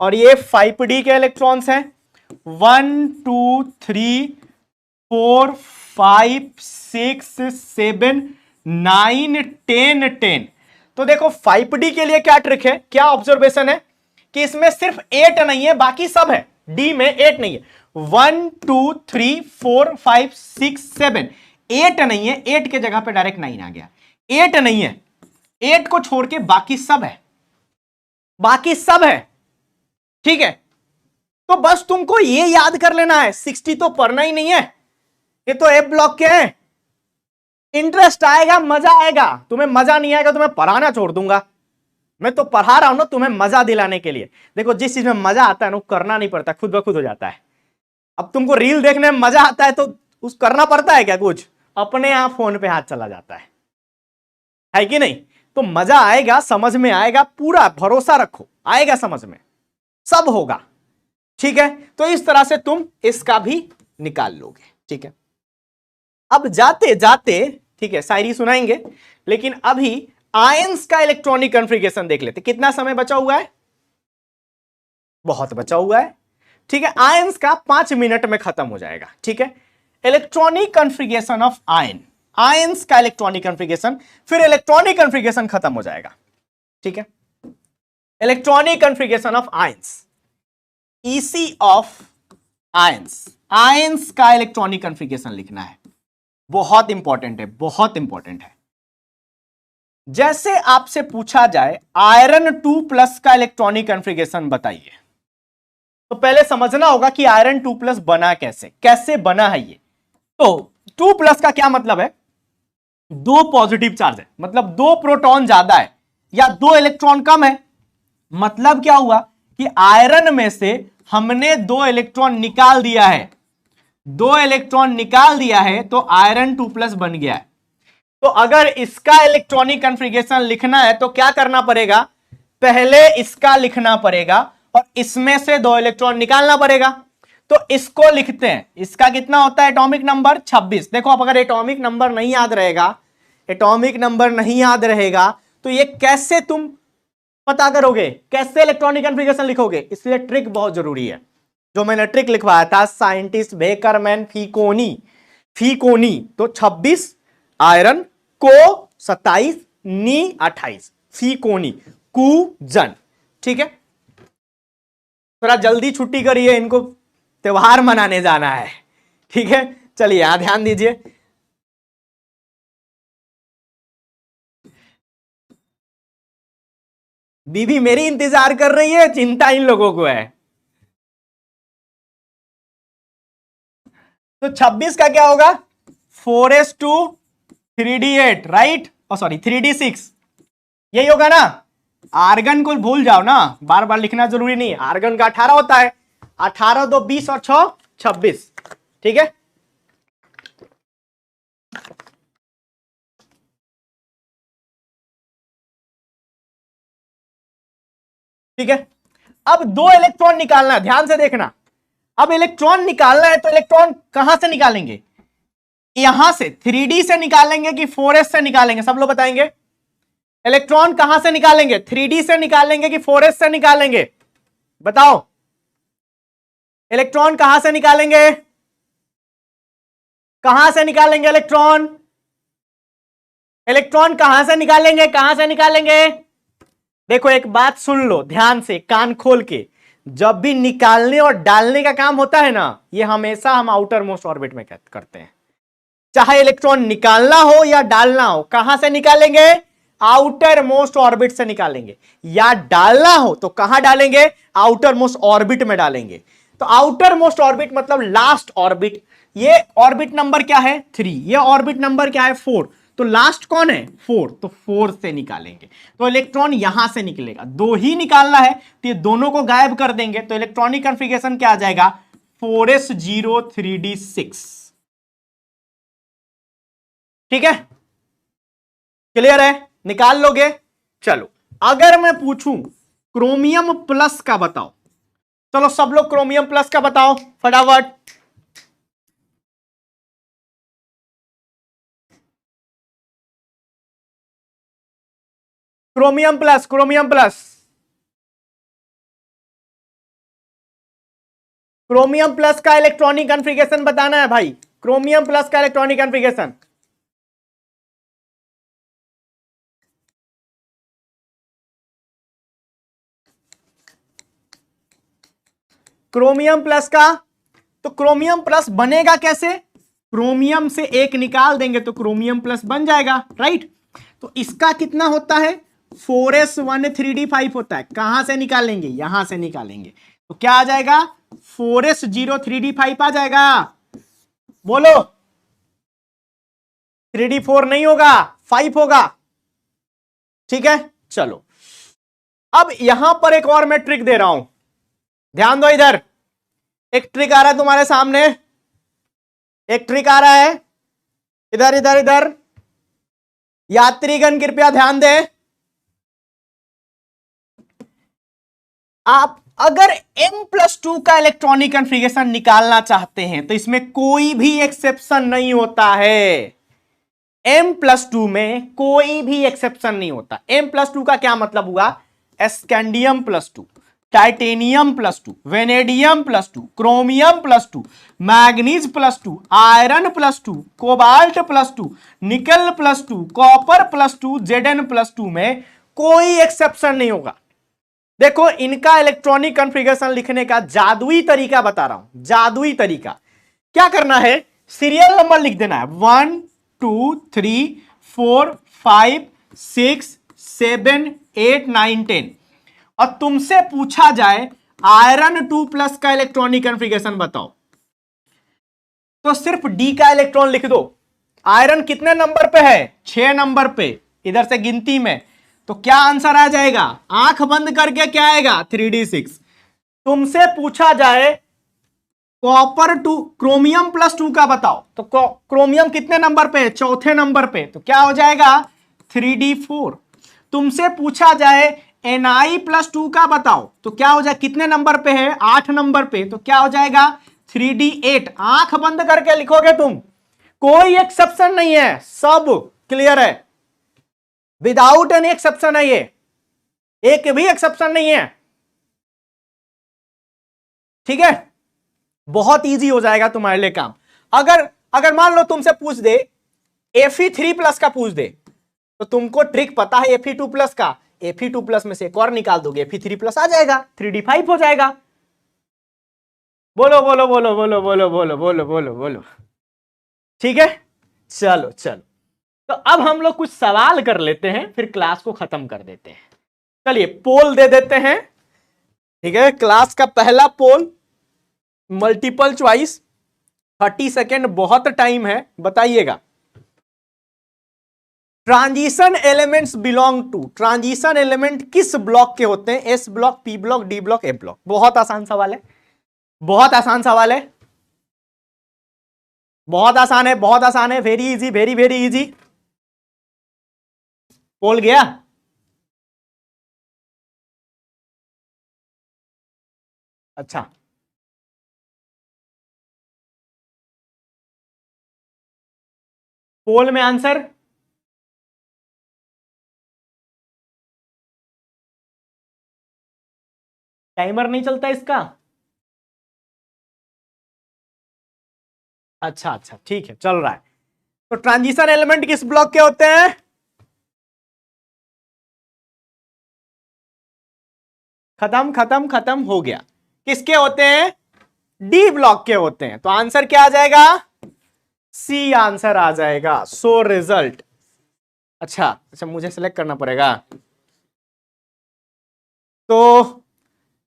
और ये 5d के इलेक्ट्रॉन्स हैं, 1 2 3 4 5 6 7 9 10 10। तो देखो 5d के लिए क्या ट्रिक है, क्या ऑब्जर्वेशन है कि इसमें सिर्फ 8 नहीं है, बाकी सब है। डी में 8 नहीं है, 1 2 3 4 5 6 7, 8 नहीं है, 8 के जगह पे डायरेक्ट 9 आ गया। 8 नहीं है, 8 को छोड़ के बाकी सब है, बाकी सब है, ठीक है। तो बस तुमको ये याद कर लेना है, 60 तो पढ़ना ही नहीं है, ये तो ए ब्लॉक के हैं। इंटरेस्ट आएगा, मजा आएगा, तुम्हें मजा नहीं आएगा तो मैं पढ़ाना छोड़ दूंगा। मैं तो पढ़ा रहा हूं ना तुम्हें मजा दिलाने के लिए। देखो जिस चीज में मजा आता है ना, वो करना नहीं पड़ता, खुद ब खुद हो जाता है। अब तुमको रील देखने में मजा आता है तो उस करना पड़ता है क्या कुछ, अपने आप फोन पे हाथ चला जाता है कि नहीं। तो मजा आएगा, समझ में आएगा, पूरा भरोसा रखो, आएगा समझ में, सब होगा, ठीक है। तो इस तरह से तुम इसका भी निकाल लोगे, ठीक है। अब जाते जाते, ठीक है, शायरी सुनाएंगे, लेकिन अभी आयंस का इलेक्ट्रॉनिक कॉन्फ़िगरेशन देख लेते। कितना समय बचा हुआ है, बहुत बचा हुआ है, ठीक है। आयंस का 5 मिनट में खत्म हो जाएगा, ठीक है। Electronic configuration of ion, ions का इलेक्ट्रॉनिक कॉन्फ़िगरेशन, फिर इलेक्ट्रॉनिक कॉन्फ़िगरेशन खत्म हो जाएगा, ठीक है। Electronic configuration of ions, EC of ions, ions का इलेक्ट्रॉनिक कॉन्फ़िगरेशन लिखना है, बहुत इंपॉर्टेंट है, बहुत इंपॉर्टेंट है। जैसे आपसे पूछा जाए आयरन 2+ का इलेक्ट्रॉनिक कॉन्फ़िगरेशन बताइए, तो पहले समझना होगा कि आयरन 2+ बना कैसे, कैसे बना है ये। तो 2+ का क्या मतलब है, 2 पॉजिटिव चार्ज है, मतलब 2 प्रोटॉन ज्यादा है या 2 इलेक्ट्रॉन कम है। मतलब क्या हुआ कि आयरन में से हमने 2 इलेक्ट्रॉन निकाल दिया है, 2 इलेक्ट्रॉन निकाल दिया है, तो आयरन 2+ बन गया है। तो अगर इसका इलेक्ट्रॉनिक कॉन्फ़िगरेशन लिखना है तो क्या करना पड़ेगा, पहले इसका लिखना पड़ेगा और इसमें से 2 इलेक्ट्रॉन निकालना पड़ेगा। तो इसको लिखते हैं, इसका कितना होता है एटॉमिक नंबर 26। देखो अब अगर एटॉमिक नंबर नहीं याद रहेगा, एटॉमिक नंबर नहीं याद रहेगा तो ये कैसे तुम पता करोगे, कैसे इलेक्ट्रॉनिक कॉन्फ़िगरेशन लिखोगे। इसलिए ट्रिक बहुत जरूरी है, जो मैंने ट्रिक लिखवाया था साइंटिस्ट बेकरमैन फीकोनी, फीकोनी। तो 26 आयरन को 27 नी 28, फीकोनी कूजन, ठीक है। थोड़ा जल्दी छुट्टी करिए, इनको त्योहार मनाने जाना है, ठीक है। चलिए यहां ध्यान दीजिए, बीबी मेरी इंतजार कर रही है, चिंता इन लोगों को है। तो 26 का क्या होगा, 4s2 3d8, राइट, और सॉरी 3d6, यही होगा ना। आर्गन को भूल जाओ ना, बार बार लिखना जरूरी नहीं है। आर्गन का 18 होता है, 18 2 20 और 6 26, ठीक है। ठीक है, अब 2 इलेक्ट्रॉन निकालना है, ध्यान से देखना। अब इलेक्ट्रॉन निकालना है तो इलेक्ट्रॉन कहां से निकालेंगे, यहां से 3d से निकालेंगे कि 4s से निकालेंगे, सब लोग बताएंगे। इलेक्ट्रॉन कहां से निकालेंगे, 3d से निकालेंगे कि 4s से निकालेंगे, बताओ। इलेक्ट्रॉन कहां से निकालेंगे, कहां से निकालेंगे इलेक्ट्रॉन, इलेक्ट्रॉन कहां से निकालेंगे, कहां से निकालेंगे। देखो एक बात सुन लो ध्यान से, कान खोल के, जब भी निकालने और डालने का काम होता है ना, ये हमेशा हम आउटर मोस्ट ऑर्बिट में करते हैं। चाहे इलेक्ट्रॉन निकालना हो या डालना हो, कहां से निकालेंगे, आउटर मोस्ट ऑर्बिट से निकालेंगे। या डालना हो तो कहां डालेंगे, आउटर मोस्ट ऑर्बिट में डालेंगे। तो आउटर मोस्ट ऑर्बिट मतलब लास्ट ऑर्बिट। ये ऑर्बिट नंबर क्या है 3, ये ऑर्बिट नंबर क्या है 4, तो लास्ट कौन है 4, तो 4 से निकालेंगे। तो इलेक्ट्रॉन यहां से निकलेगा, 2 ही निकालना है तो ये दोनों को गायब कर देंगे। तो इलेक्ट्रॉनिक कॉन्फ़िगरेशन क्या आ जाएगा, 4s0 3d6, ठीक है। क्लियर है, निकाल लोगे। चलो अगर मैं पूछूं क्रोमियम प्लस का बताओ, चलो सब लोग क्रोमियम प्लस का बताओ फटाफट। Chromium plus, chromium plus, chromium plus का इलेक्ट्रॉनिक कॉन्फ़िगरेशन बताना है भाई, क्रोमियम प्लस का इलेक्ट्रॉनिक कॉन्फ़िगरेशन। क्रोमियम प्लस का, तो क्रोमियम प्लस बनेगा कैसे? क्रोमियम से एक निकाल देंगे तो क्रोमियम प्लस बन जाएगा, राइट। तो इसका कितना होता है? 4s1 3d5 होता है। कहां से निकालेंगे? यहां से निकालेंगे, तो क्या आ जाएगा? 4s0 3d5 आ जाएगा। बोलो, 3d4 नहीं होगा, 5 होगा, ठीक है। चलो, अब यहां पर एक और मैं ट्रिक दे रहा हूं, ध्यान दो इधर। एक ट्रिक आ रहा है तुम्हारे सामने, एक ट्रिक आ रहा है, इधर इधर इधर। यात्रीगण कृपया ध्यान दें। आप अगर m+2 का इलेक्ट्रॉनिक कॉन्फ़िगरेशन निकालना चाहते हैं तो इसमें कोई भी एक्सेप्शन नहीं होता है। m+2 में कोई भी एक्सेप्शन नहीं होता। m+2 का क्या मतलब हुआ? Scandium +2, titanium +2, vanadium +2, chromium +2, manganese +2, iron +2, cobalt +2, निकल +2, कॉपर +2, Zn+2 में कोई एक्सेप्शन नहीं होगा। देखो, इनका इलेक्ट्रॉनिक कॉन्फ़िगरेशन लिखने का जादुई तरीका बता रहा हूं, जादुई तरीका। क्या करना है? सीरियल नंबर लिख देना है, 1 2 3 4 5 6 7 8 9 10, और तुमसे पूछा जाए आयरन 2+ का इलेक्ट्रॉनिक कॉन्फ़िगरेशन बताओ, तो सिर्फ डी का इलेक्ट्रॉन लिख दो। आयरन कितने नंबर पे है? 6 नंबर पे, इधर से गिनती में। तो क्या आंसर आ जाएगा? आंख बंद करके क्या आएगा? 3d6। तुमसे पूछा जाए कॉपर 2, क्रोमियम +2 का बताओ, तो क्रोमियम कितने नंबर पे है? चौथे नंबर पे, तो क्या हो जाएगा? 3d4। तुमसे पूछा जाए Ni+2 का बताओ, तो क्या हो जाए? कितने नंबर पे है? 8 नंबर पे, तो क्या हो जाएगा? 3d8। आंख बंद करके लिखोगे तुम, कोई एक्सेप्शन नहीं है, सब क्लियर है, विदाउट एनी एक्सेप्शन है, ये एक भी एक्सेप्शन नहीं है, ठीक है। बहुत इजी हो जाएगा तुम्हारे लिए काम। अगर अगर मान लो तुमसे पूछ दे Fe3+ का पूछ दे, तो तुमको ट्रिक पता है Fe2+ का, Fe2+ में से एक और निकाल दोगे, Fe3+ आ जाएगा, 3d5 हो जाएगा। बोलो बोलो बोलो बोलो बोलो बोलो बोलो बोलो बोलो, ठीक है। चलो चलो, तो अब हम लोग कुछ सवाल कर लेते हैं, फिर क्लास को खत्म कर देते हैं। चलिए पोल दे देते हैं, ठीक है। क्लास का पहला पोल, मल्टीपल चॉइस, 30 सेकेंड बहुत टाइम है, बताइएगा। Transition elements belong to, transition element किस ब्लॉक के होते हैं? S block, P block, D block, A block. बहुत आसान सवाल है, बहुत आसान सवाल है, बहुत आसान है, बहुत आसान है, very easy, very very easy. Poll गया? अच्छा, पोल में आंसर टाइमर नहीं चलता इसका? अच्छा अच्छा, ठीक है, चल रहा है। तो ट्रांजिशन एलिमेंट किस ब्लॉक के होते हैं? खत्म खत्म खत्म हो गया। किसके होते हैं? डी ब्लॉक के होते हैं। तो आंसर क्या आ जाएगा? सी आंसर आ जाएगा। सो रिजल्ट, अच्छा अच्छा, मुझे सिलेक्ट करना पड़ेगा। तो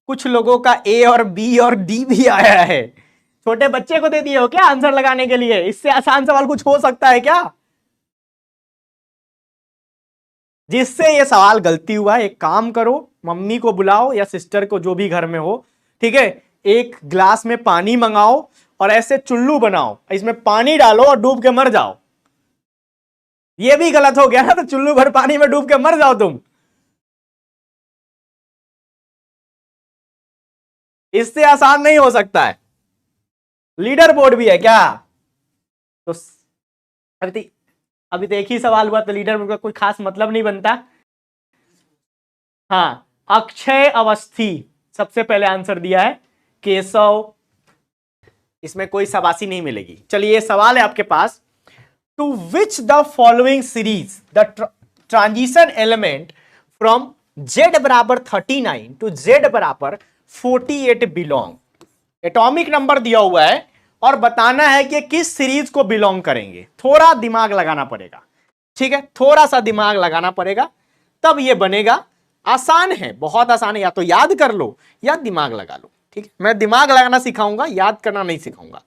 कुछ लोगों का ए और बी और डी भी आया है। छोटे बच्चे को दे दिए हो क्या आंसर लगाने के लिए? इससे आसान सवाल कुछ हो सकता है क्या? जिससे ये सवाल गलती हुआ, एक काम करो, मम्मी को बुलाओ या सिस्टर को, जो भी घर में हो, ठीक है। एक ग्लास में पानी मंगाओ और ऐसे चुल्लू बनाओ, इसमें पानी डालो और डूब के मर जाओ। ये भी गलत हो गया ना, तो चुल्लू भर पानी में डूब के मर जाओ तुम। इससे आसान नहीं हो सकता है। लीडर बोर्ड भी है क्या? तो अभी तो एक ही सवाल हुआ, तो लीडर बोर्ड का कोई खास मतलब नहीं बनता। हाँ, अक्षय अवस्थी सबसे पहले आंसर दिया है, केशव, इसमें कोई शाबाशी नहीं मिलेगी। चलिए सवाल है आपके पास, to which the following series the transition element from z बराबर 39 टू z बराबर 48 बिलोंग। एटॉमिक नंबर दिया हुआ है और बताना है कि किस सीरीज को बिलोंग करेंगे। थोड़ा दिमाग लगाना पड़ेगा, ठीक है, थोड़ा सा दिमाग लगाना पड़ेगा तब ये बनेगा। आसान है, बहुत आसान है, या तो याद कर लो या दिमाग लगा लो, ठीक है। मैं दिमाग लगाना सिखाऊंगा, याद करना नहीं सिखाऊंगा।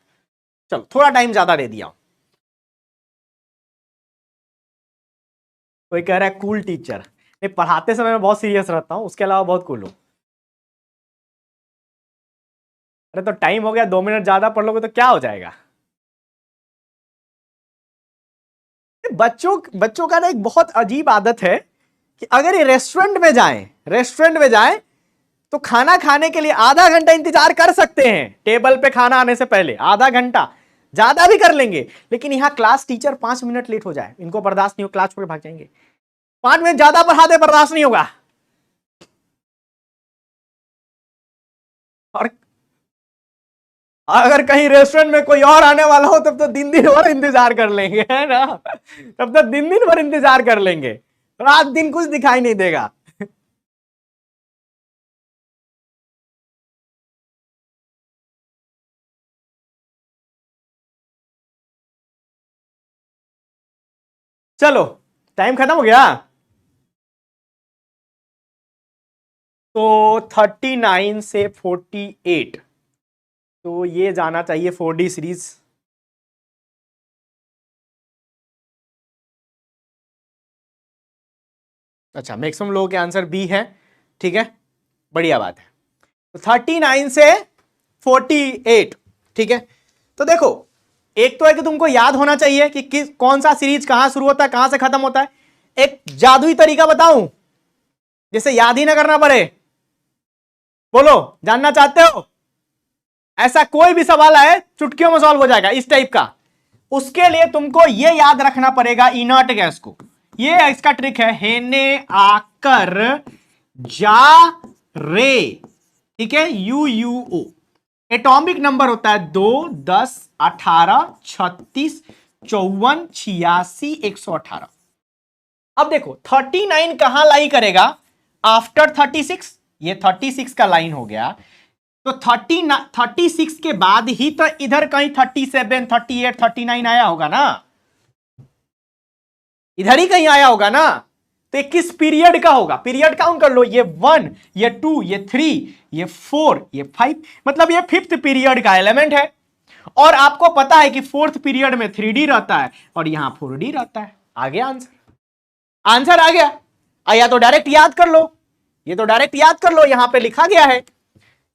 चलो थोड़ा टाइम ज्यादा दे दिया। कोई कह रहा है कूल टीचर, मैं पढ़ाते समय मैं बहुत सीरियस रहता हूं, उसके अलावा बहुत कूल हूं। अरे तो टाइम हो गया, 2 मिनट ज्यादा पढ़ लोगे तो क्या हो जाएगा। बच्चों का ना एक बहुत अजीब आदत है कि अगर ये रेस्टोरेंट में जाएं तो खाना खाने के लिए आधा घंटा इंतजार कर सकते हैं, टेबल पे खाना आने से पहले आधा घंटा, ज्यादा भी कर लेंगे। लेकिन यहां क्लास टीचर 5 मिनट लेट हो जाए, इनको बर्दाश्त नहीं हो, क्लास छोड़ भाग जाएंगे। 5 मिनट ज्यादा पढ़ा दे, बर्दाश्त नहीं होगा। और अगर कहीं रेस्टोरेंट में कोई और आने वाला हो तब तो दिन दिन भर इंतजार कर लेंगे, है ना, तब तो दिन दिन भर इंतजार कर लेंगे, रात दिन कुछ दिखाई नहीं देगा। चलो टाइम खत्म हो गया। तो 39 से 48, तो ये जाना चाहिए 4D सीरीज। अच्छा, मैक्सिमम लोगों के आंसर बी है, ठीक है, बढ़िया बात है। तो 39 से 48, ठीक है। तो देखो, एक तो है कि तुमको याद होना चाहिए कि कौन सा सीरीज कहां शुरू होता है, कहां से खत्म होता है। एक जादुई तरीका बताऊं जिससे याद ही ना करना पड़े, बोलो जानना चाहते हो? ऐसा कोई भी सवाल आए चुटकियों में सॉल्व हो जाएगा इस टाइप का। उसके लिए तुमको यह याद रखना पड़ेगा इनर्ट गैस को, ये इसका ट्रिक है, हेने आकर जा रे, ठीक है, UUO। एटॉमिक नंबर होता है 2, 10, 18, 36, 54, 86, 118। अब देखो 39 कहां लाई करेगा, आफ्टर 36, ये 36 का लाइन हो गया। तो 36 के बाद ही तो इधर कहीं 37, 38, 39 आया होगा ना, इधर ही कहीं आया होगा ना। तो किस पीरियड का होगा, पीरियड काउंट कर लो, ये 1, ये 2, ये 3, ये 4, ये 5, मतलब ये 5th पीरियड का एलिमेंट है। और आपको पता है कि 4th पीरियड में 3D रहता है और यहां 4D रहता है। आ गया आंसर आ गया। या तो डायरेक्ट याद कर लो, ये तो डायरेक्ट याद कर लो, यहां पे लिखा गया है,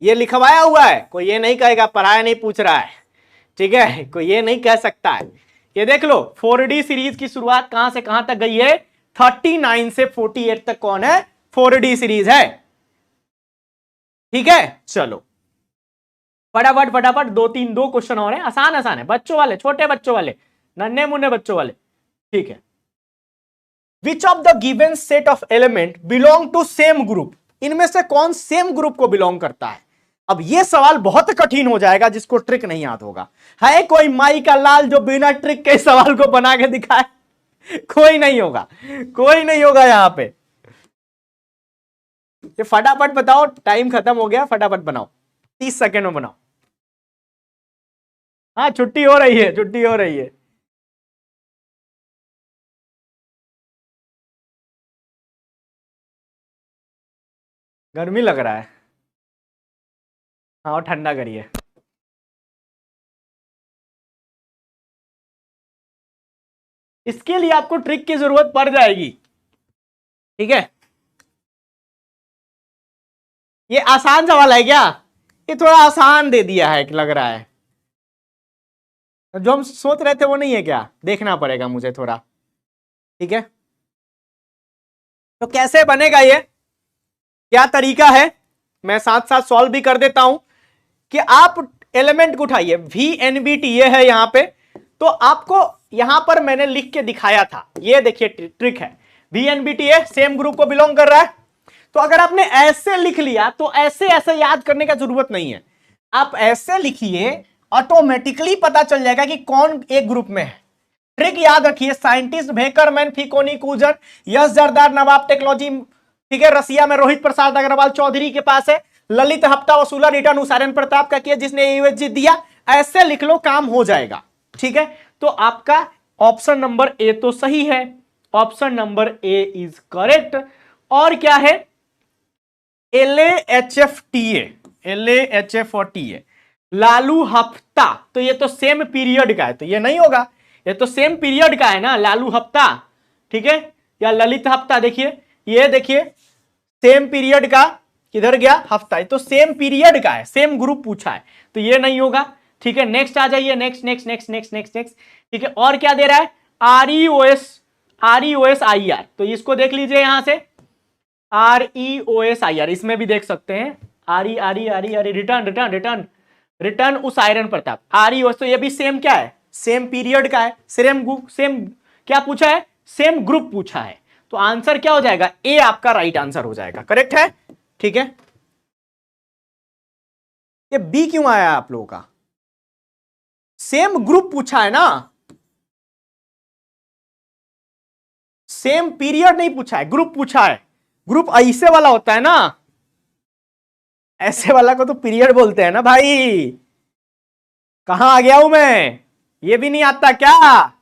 ये लिखवाया हुआ है, कोई ये नहीं कहेगा पढ़ाया नहीं पूछ रहा है, ठीक है, कोई ये नहीं कह सकता है। ये देख लो 4D सीरीज की शुरुआत कहां से कहां तक गई है, 39 से 48 तक कौन है, 4D सीरीज है, ठीक है। चलो फटाफट फटाफट, दो क्वेश्चन और हैं, आसान आसान है, बच्चों वाले, छोटे बच्चों वाले, नन्हे मुन्ने बच्चों वाले, ठीक है। Which of the given set of element belong to same group, इनमें से कौन सेम ग्रुप को बिलोंग करता है। अब यह सवाल बहुत कठिन हो जाएगा जिसको ट्रिक नहीं याद होगा। है कोई माई का लाल जो बिना ट्रिक के सवाल को बना के दिखाए? कोई नहीं होगा, कोई नहीं होगा यहां पे। ये फटाफट बताओ, टाइम खत्म हो गया, फटाफट बनाओ, 30 सेकेंड में बनाओ। हाँ छुट्टी हो रही है, छुट्टी हो रही है। गर्मी लग रहा है, हाँ ठंडा करिए। इसके लिए आपको ट्रिक की जरूरत पड़ जाएगी, ठीक है। ये आसान सवाल है क्या? ये थोड़ा आसान दे दिया है लग रहा है, जो हम सोच रहे थे वो नहीं है क्या, देखना पड़ेगा मुझे थोड़ा, ठीक है। तो कैसे बनेगा ये, क्या तरीका है, मैं साथ साथ सॉल्व भी कर देता हूं कि आप एलिमेंट को उठाइए, VNBT ये है यहां पे, तो आपको यहां पर मैंने लिख के दिखाया था, ये देखिए ट्रिक है, VNBT सेम ग्रुप को बिलोंग कर रहा है। तो अगर आपने ऐसे लिख लिया तो ऐसे ऐसे याद करने का जरूरत नहीं है, आप ऐसे लिखिए, ऑटोमेटिकली पता चल जाएगा कि कौन एक ग्रुप में है। ट्रिक याद रखिए, साइंटिस्ट भेकरमैन, फिकोनी, कूजन, यश जरदार, नवाब टेक्नोलॉजी, ठीक है, रसिया में रोहित प्रसाद अग्रवाल चौधरी के पास है, ललित हफ्ता वसूला रिटर्न उसारन प्रताप का किया जिसने यूएसजी दिया। ऐसे लिख लो, काम हो जाएगा, ठीक है। तो आपका ऑप्शन नंबर ए तो सही है, option number A is correct. और क्या है, LAHFTA, LAHF और TA, लालू हफ्ता, तो ये तो सेम पीरियड का है, तो ये नहीं होगा, ये तो सेम पीरियड का है ना, लालू हफ्ता, ठीक है, या ललित हफ्ता। देखिए, ये देखिए सेम पीरियड का, किधर गया हफ्ता, ये तो सेम पीरियड का है, सेम ग्रुप पूछा है, तो ये नहीं होगा, ठीक है। नेक्स्ट आ जाइए, next next next next next next, ठीक है। और क्या दे रहा है, REOSIR, तो इसको देख लीजिए यहां से, REOSIR, इसमें भी देख सकते हैं, रिटर्न रिटर्न रिटर्न रिटर्न उस आयरन प्रताप, REOS, तो ये भी सेम क्या है, सेम पीरियड का है, सेम क्या पूछा है, सेम ग्रुप पूछा है, तो आंसर क्या हो जाएगा, ए आपका राइट आंसर हो जाएगा, करेक्ट है, ठीक है। ये बी क्यों आया आप लोगों का, सेम ग्रुप पूछा है ना, सेम पीरियड नहीं पूछा है, ग्रुप पूछा है। ग्रुप ऐसे वाला होता है ना, ऐसे वाला को तो पीरियड बोलते हैं ना भाई। कहां आ गया हूं मैं, ये भी नहीं आता क्या,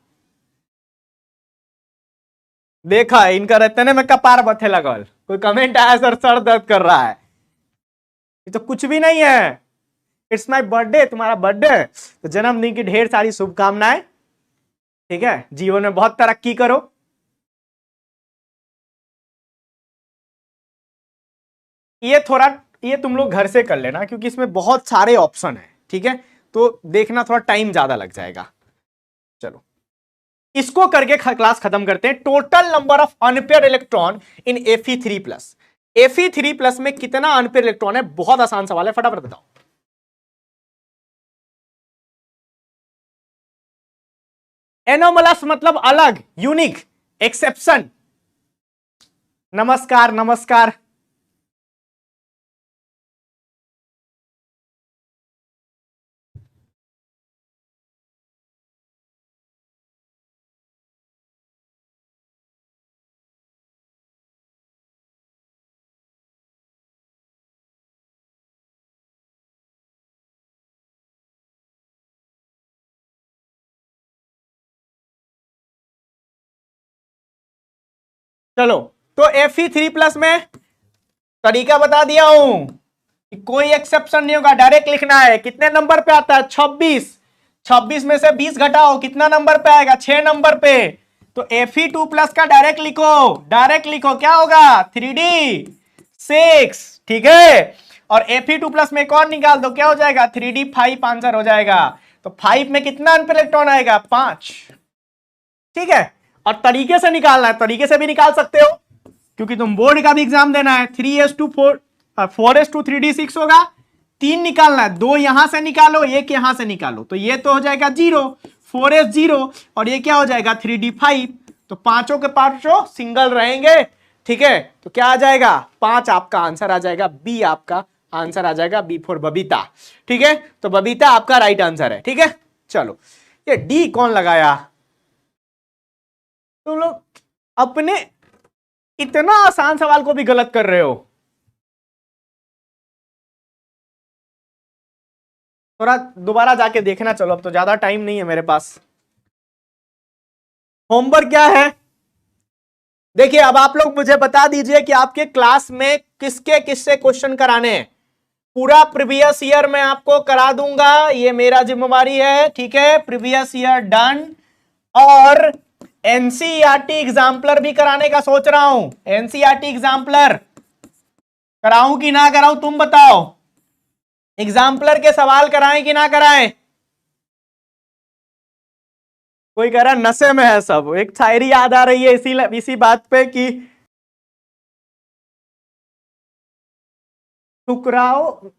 देखा इनका रहते ना, मैं कपार बथे लगल, कोई कमेंट आया सर सर दर्द कर रहा है, ये तो कुछ भी नहीं है। इट्स माय बर्थडे, तुम्हारा बर्थडे, तो जन्मदिन की ढेर सारी शुभकामनाएं, ठीक है, जीवन में बहुत तरक्की करो। ये थोड़ा, ये तुम लोग घर से कर लेना क्योंकि इसमें बहुत सारे ऑप्शन है, ठीक है, तो देखना थोड़ा टाइम ज्यादा लग जाएगा। चलो इसको करके क्लास खत्म करते हैं। Total number of unpaired electron in Fe3+, Fe3+ में कितना अनपेयर इलेक्ट्रॉन है, बहुत आसान सवाल है, फटाफट बताओ। एनोमलस मतलब अलग, यूनिक, एक्सेप्शन। नमस्कार नमस्कार, चलो तो Fe3+ में तरीका बता दिया हूं कि कोई एक्सेप्शन नहीं होगा, डायरेक्ट लिखना है। कितने नंबर पे आता है, 26, 26 में से 20 घटाओ, कितना नंबर पे आएगा, 6 नंबर पे। तो Fe2+ का डायरेक्ट लिखो, डायरेक्ट लिखो, क्या होगा 3D6, ठीक है। और Fe2+ में कौन निकाल दो, क्या हो जाएगा 3D5 आंसर हो जाएगा। तो 5 में कितना अनपेयर इलेक्ट्रॉन आएगा, 5, ठीक है। और तरीके से निकालना है, तरीके से भी निकाल सकते हो क्योंकि तुम बोर्ड का भी एग्जाम देना है। 4:3D6 होगा, 3 निकालना है, 2 यहां से निकालो, 1 यहां से निकालो, तो ये तो हो जाएगा 0, 4s 0, और ये क्या हो जाएगा 3D5, तो पांचों के पांचों सिंगल रहेंगे, ठीक है। तो क्या आ जाएगा 5 आपका आंसर आ जाएगा, बी आपका आंसर आ जाएगा, बी फॉर बबीता, ठीक है। तो बबीता आपका राइट आंसर है, ठीक है। चलो ये डी कौन लगाया, तुम लोग अपने इतना आसान सवाल को भी गलत कर रहे हो। थोड़ा दोबारा जाके देखना, चलो अब तो ज्यादा टाइम नहीं है मेरे पास। होमवर्क क्या है, देखिए अब आप लोग मुझे बता दीजिए कि आपके क्लास में किसके किससे क्वेश्चन कराने हैं। पूरा प्रीवियस ईयर मैं आपको करा दूंगा, ये मेरा जिम्मेवारी है, ठीक है। प्रीवियस ईयर डन, और एनसीईआरटी एग्जाम्पलर भी कराने का सोच रहा हूं। एनसीईआरटी एग्जाम्पलर कराऊं कि ना कराऊं, तुम बताओ। एग्जाम्पलर के सवाल कराएं कि ना कराएं। कोई कह रहा है नशे में है सब। एक शायरी याद आ रही है इसी बात पे कि ठुकराओ,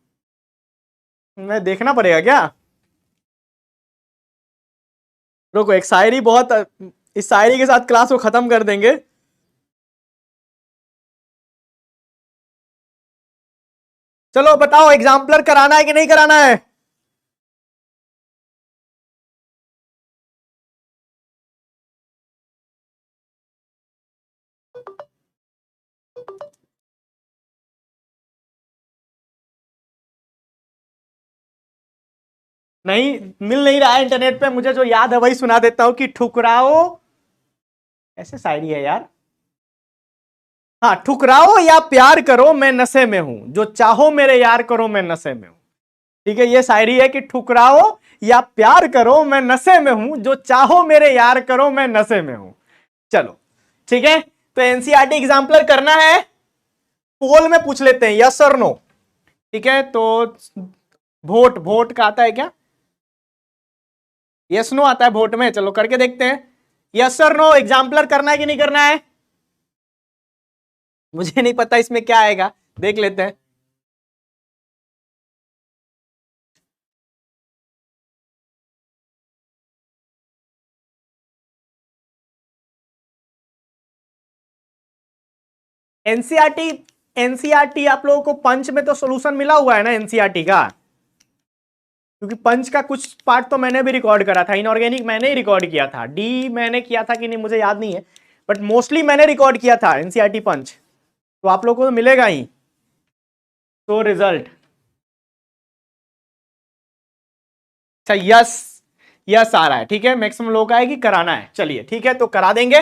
मैं देखना पड़ेगा क्या, रुको, एक शायरी बहुत, इस शायरी के साथ क्लास को खत्म कर देंगे। चलो बताओ, एग्जाम्पलर कराना है कि नहीं कराना है? नहीं, मिल नहीं रहा है इंटरनेट पे। मुझे जो याद है वही सुना देता हूं कि ठुकराओ, ऐसे शायरी है यार। हाँ, ठुकराओ या प्यार करो मैं नशे में हूं, जो चाहो मेरे यार करो मैं नशे में हूं। ठीक है, ये शायरी है कि ठुकराओ या प्यार करो मैं नशे में हूं, जो चाहो मेरे यार करो मैं नशे में हूं। चलो ठीक है, तो एनसीईआरटी एग्जाम्पलर करना है। पोल में पूछ लेते हैं, यस और नो। ठीक है, तो वोट, वोट का आता है क्या? यस नो आता है वोट में। चलो करके देखते हैं, यस और नो एग्जाम्पलर करना है कि नहीं करना है? मुझे नहीं पता इसमें क्या आएगा, देख लेते हैं। एनसीईआरटी, एनसीईआरटी आप लोगों को पंच में तो सॉल्यूशन मिला हुआ है ना एनसीईआरटी का, क्योंकि पंच का कुछ पार्ट तो मैंने भी रिकॉर्ड करा था। इनऑर्गेनिक मैंने ही रिकॉर्ड किया था, डी मैंने किया था कि नहीं मुझे याद नहीं है, बट मोस्टली मैंने रिकॉर्ड किया था एनसीईआरटी पंच, तो आप लोगों को तो मिलेगा ही। तो रिजल्ट, अच्छा यस, यस आ रहा है। ठीक है, मैक्सिमम लोग आए कि कराना है, चलिए ठीक है तो करा देंगे।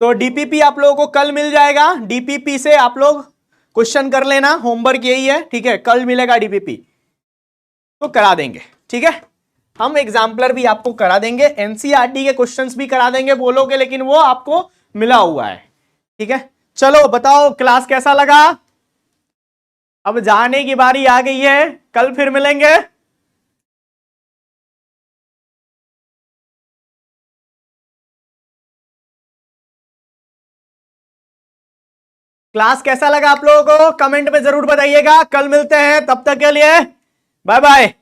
तो डीपीपी आप लोगों को कल मिल जाएगा, डीपीपी से आप लोग क्वेश्चन कर लेना, होमवर्क यही है। ठीक है, कल मिलेगा डीपीपी, तो करा देंगे। ठीक है, हम एग्जाम्पलर भी आपको करा देंगे, एनसीईआरटी के क्वेश्चंस भी करा देंगे, बोलोगे लेकिन वो आपको मिला हुआ है। ठीक है, चलो बताओ क्लास कैसा लगा? अब जाने की बारी आ गई है, कल फिर मिलेंगे। क्लास कैसा लगा आप लोगों को कमेंट में जरूर बताइएगा। कल मिलते हैं, तब तक के लिए बाय बाय।